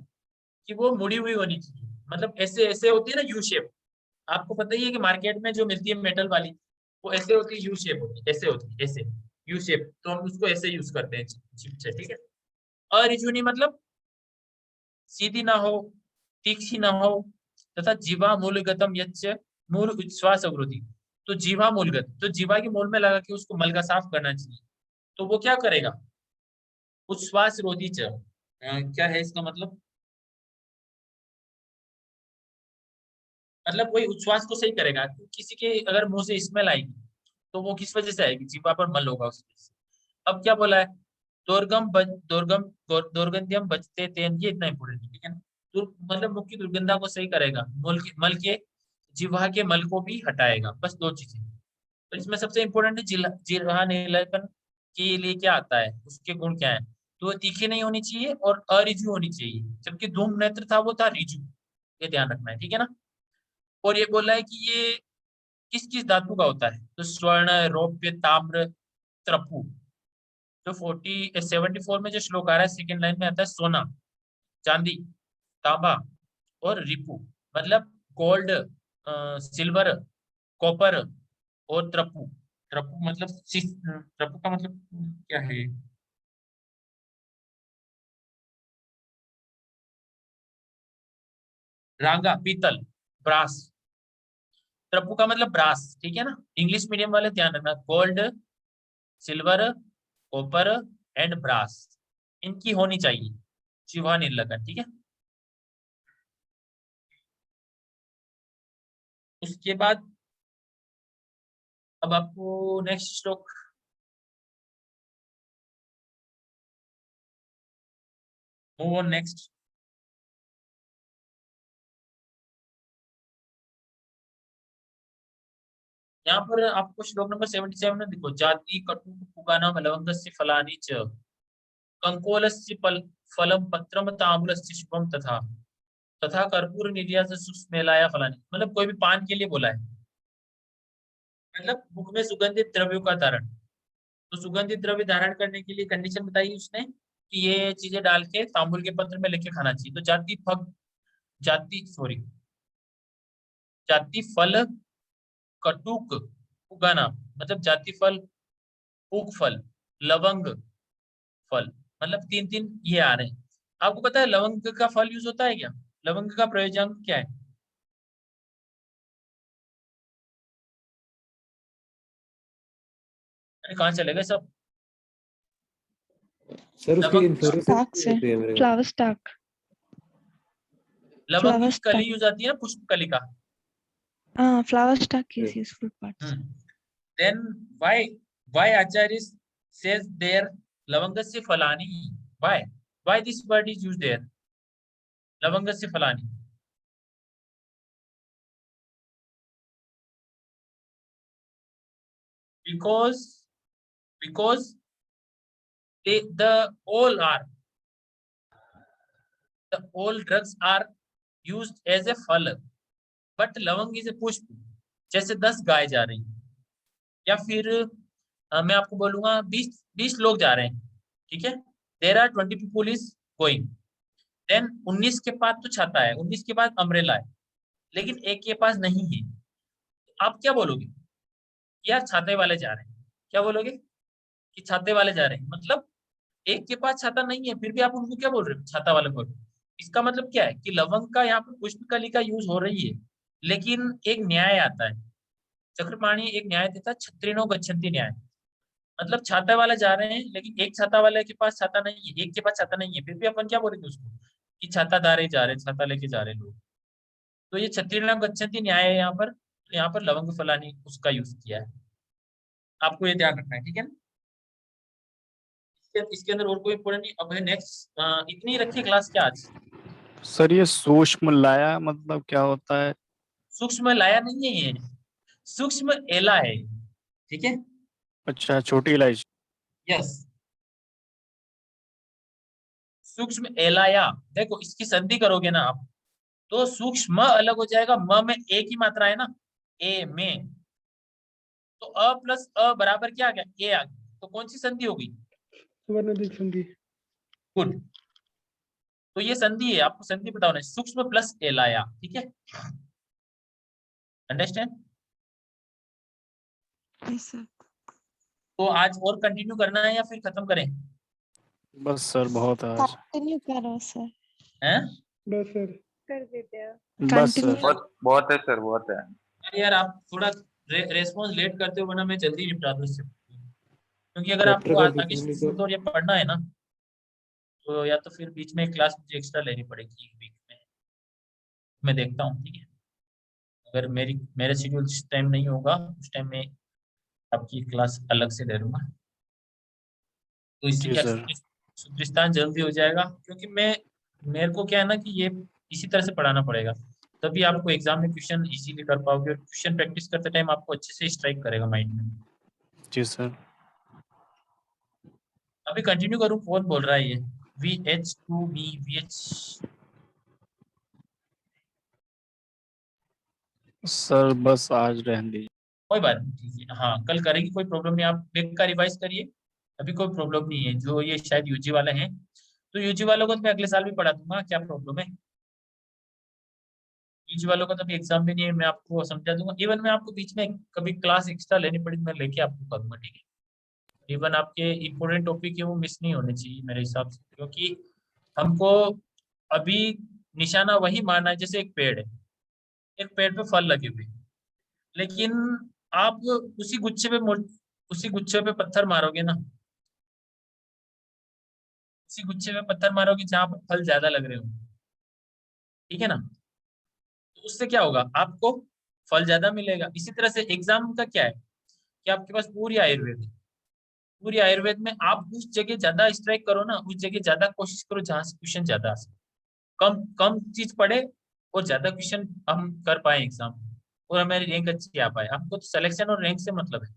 कि वो मुड़ी हुई होनी चाहिए। मतलब ऐसे ऐसे होती है ना, यू शेप। आपको पता ही है कि मार्केट में जो मिलती है मेटल वाली, वो ऐसे होती है, यू शेप होती है, ऐसे होती है, ऐसे यू शेप। तो हम उसको ऐसे यूज करते हैं, चिप से। ठीक है। अरिजुनी मतलब सीधी ना हो, तीखी ना हो, तथा जीवा मूलगतम यच्च मूल उच्छ्वास अवरोधी। तो जीवा मूलगत, तो जीवा के मूल में लगा के उसको मल का साफ करना चाहिए। तो वो क्या करेगा? उच्छ्वास रोधी च, क्या है इसका मतलब? मतलब वही उच्छ्वास को सही करेगा। किसी के अगर मुंह से स्मेल आएगी तो वो किस वजह से आएगी? जीवा पर मल होगा उस वजह से। अब क्या बोला है? दुर्गंध्यम बचते तेन, ये इतना इंपोर्टेंट है। ठीक है ना। मतलब मुख की दुर्गंधा को सही करेगा, मल के जिह्वा के मल को भी हटाएगा। बस दो चीजें। तो इसमें सबसे इंपॉर्टेंट है जिह्वा निलयन के लिए क्या आता है, उसके गुण क्या है। तो वो तीखी नहीं होनी चाहिए और अरिजु होनी चाहिए। जबकि धूम नेत्र था वो था रिजु। ये ध्यान रखना है। ठीक है ना। और ये बोला है कि ये किस किस धातु का होता है। तो स्वर्ण, रौप्य, ताम्र, त्रपु। जो 74 में जो श्लोक आ रहा है, सेकंड लाइन में आता है सोना, चांदी, तांबा और रिपु। मतलब गोल्ड, सिल्वर, कॉपर और त्रपु। त्रपु मतलब त्रपु का मतलब क्या है? रांगा पीतल, ब्रास। ट्रप्पू का मतलब ब्रास, ठीक है ना। इंग्लिश मीडियम वाले ध्यान रखना, gold, silver, copper and brass, इनकी होनी चाहिए जिह्वा नहीं लगन, ठीक है। उसके बाद अब आपको नेक्स्ट श्लोक, मूव ऑन नेक्स्ट। यहाँ पर आपको श्लोक नंबर 77 में देखो, जाति कटुक पुगानाम लवंगस्य फलानि च कंकोलस्य फलम पत्रम तांबूलस्य शुभम तथा तथा कर्पूर निर्यास सुस्मेलाया फलानि, मतलब कोई भी पान के लिए बोला है, मतलब मुख में सुगंधित द्रव्यों का धारण। तो सुगंधित द्रव्य धारण करने के लिए कंडीशन बताई उसने कि ये चीजें डाल के तांबुल के पत्र में लेके खाना चाहिए। तो जाति फल कटुक उगाना, मतलब जाति फल, पूक फल, लवंग फल, मतलब तीन तीन ये आ रहे हैं। आपको पता है लवंग का फल यूज होता है क्या? लवंग का प्रयोजन क्या है? अरे कहाँ चले गए सब? सर उसकी लवंग इन्फ्लोरेसेंस स्टाक से, होती है मेरे ख्याल फ्लावर स्टाक, लवंग फ्लावर की कली स्टाक। यूज आती है ना, पुष्प कली का। हाँ, flower stock is useful parts. Then why Acharya says there lavangasya falani? Why this word is used there? Lavangasya falani. Because the all drugs are used as a फल, but लवंग is a पुष्प। जैसे 10 गाय जा रही हैं, या फिर मैं आपको बोलूंगा 20 लोग जा रहे हैं, ठीक है। There are 20 people is going, then 19 के पास तो छाता है, 19 के पास अम्ब्रेला है, लेकिन एक के पास नहीं है। आप क्या बोलोगे? यार छाते वाले जा रहे हैं। क्या बोलोगे? कि छाते वाले जा रहे हैं, मतलब एक के पास छाता नहीं है, फिर भी आप उनको क्या बोल रहे हो? छाता वाले बोल रहे हो। इसका मतलब क्या है कि लवंग का यहाँ पर पुष्पकली का यूज हो रही है, लेकिन एक न्याय आता है। चक्रपाणी एक न्याय देता है, छत्रिनो गच्छन्ति न्याय, मतलब छाता वाले जा रहे हैं, लेकिन एक छाता वाले के पास छाता नहीं है, एक के पास छाता नहीं है, फिर भी अपन क्या बोलेंगे उसको? कि छाताधारी जा रहे हैं, छाता लेके जा रहे हैं लोग। तो ये छत्रिनाम गच्छन्ति न्याय है यहाँ पर। तो यहाँ पर लवंग फलानी उसका यूज किया है, आपको ये ध्यान रखना है, ठीक है ना। इसके अंदर और कोई इंपोर्टेंट नहीं। अब है नेक्स्ट, इतनी रखी क्लास क्या आज? सर ये सूक्ष्म लाया मतलब क्या होता है? सूक्ष्म लाया नहीं है ये, सूक्ष्म एला है, ठीक है। अच्छा, छोटी इलायची। यस, सूक्ष्म एलाया। देखो इसकी संधि करोगे ना आप, तो सूक्ष्म अलग हो जाएगा, म में एक ही मात्रा है ना, ए में, तो अ प्लस अ बराबर क्या आ गया? ए आ गया। तो कौन सी संधि होगी? वर्णदिक संधि। गुड। तो ये संधि है, आपको संधि बताओ, सूक्ष्म प्लस एलाया, ठीक है। अंडरस्टैंड? Yes sir. तो आज और कंटिन्यू करना है या फिर खत्म करें? बस सर बहुत है आज। कंटिन्यू करो सर। हैं? बस सर। कर देते हैं। बस सर। कंटिन्यू। बहुत है सर, बहुत है। अरे यार आप थोड़ा रेस्पॉन्स लेट करते हो, वरना मैं जल्दी निपटा दूं इससे, क्योंकि अगर चैप्टर आपको का आगे डिफरेंट शुरू और ये पढ़ना है ना, तो या तो फिर बीच में क्लास मुझे एक्स्ट्रा लेनी पड़ेगी एक वीक में। मैं देखता हूँ, ठीक है। अगर मेरे शेड्यूल जिस टाइम नहीं होगा उस टाइम में आपकी क्लास अलग से ले लूंगा, तो इससे जी क्या सर। सुपरिस्तान जल्दी हो जाएगा। क्योंकि मेरे को क्या है ना कि ये इसी तरह से पढ़ाना पड़ेगा, तभी आपको एग्जाम में क्वेश्चन इजीली कर पाओगे, और क्वेश्चन प्रैक्टिस करते टाइम आपको अच्छे से स्ट्राइक करेगा माइंड में। जी सर। अभी कंटिन्यू करूँ? कौन बोल रहा है ये? VH2 मी VH? सर बस आज रहने दीजिए। कोई बात नहीं, ठीक है। हाँ कल करेंगे, कोई प्रॉब्लम नहीं। आप बैक का रिवाइज करिए, अभी कोई प्रॉब्लम नहीं है। जो ये शायद यूजी वाले हैं, तो यूजी वालों को तो मैं अगले साल भी पढ़ा दूंगा, क्या प्रॉब्लम है। यूजी वालों का तो अभी एग्जाम भी नहीं है, मैं आपको समझा दूंगा। इवन मैं आपको बीच में कभी क्लास एक्स्ट्रा लेनी पड़ी मैं लेके आपको करूंगा, ठीक है। इवन आपके इंपोर्टेंट टॉपिक है वो मिस नहीं होने चाहिए मेरे हिसाब से, क्योंकि हमको अभी निशाना वही मारना है जैसे एक पेड़ है, एक पेड़ पे फल लगे हुए हैं। लेकिन आप उसी गुच्छे पे पत्थर मारोगे ना, उसी गुच्छे पे पत्थर मारोगे जहां पर फल ज्यादा लग रहे हो, ठीक है ना, तो उससे क्या होगा, आपको फल ज्यादा मिलेगा। इसी तरह से एग्जाम का क्या है कि आपके पास पूरी आयुर्वेद है, पूरी आयुर्वेद में आप उस जगह ज्यादा स्ट्राइक करो ना, उस जगह ज्यादा कोशिश करो जहां से क्वेश्चन ज्यादा आ सके। कम कम चीज पढ़े और ज्यादा क्वेश्चन हम कर पाए एग्जाम में, और हमारी रैंक अच्छी आ पाए। हमको तो सिलेक्शन और रैंक से मतलब है,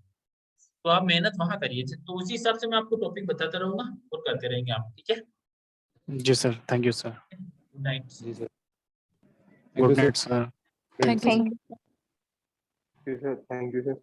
तो आप मेहनत वहां करिए। तो उसी हिसाब से मैं आपको टॉपिक बताता रहूंगा और करते रहेंगे आप, ठीक है। जी sir, thank you sir. Good night. जी sir. Good night sir. Thank you. Thank sir. you. Sir, thank you sir.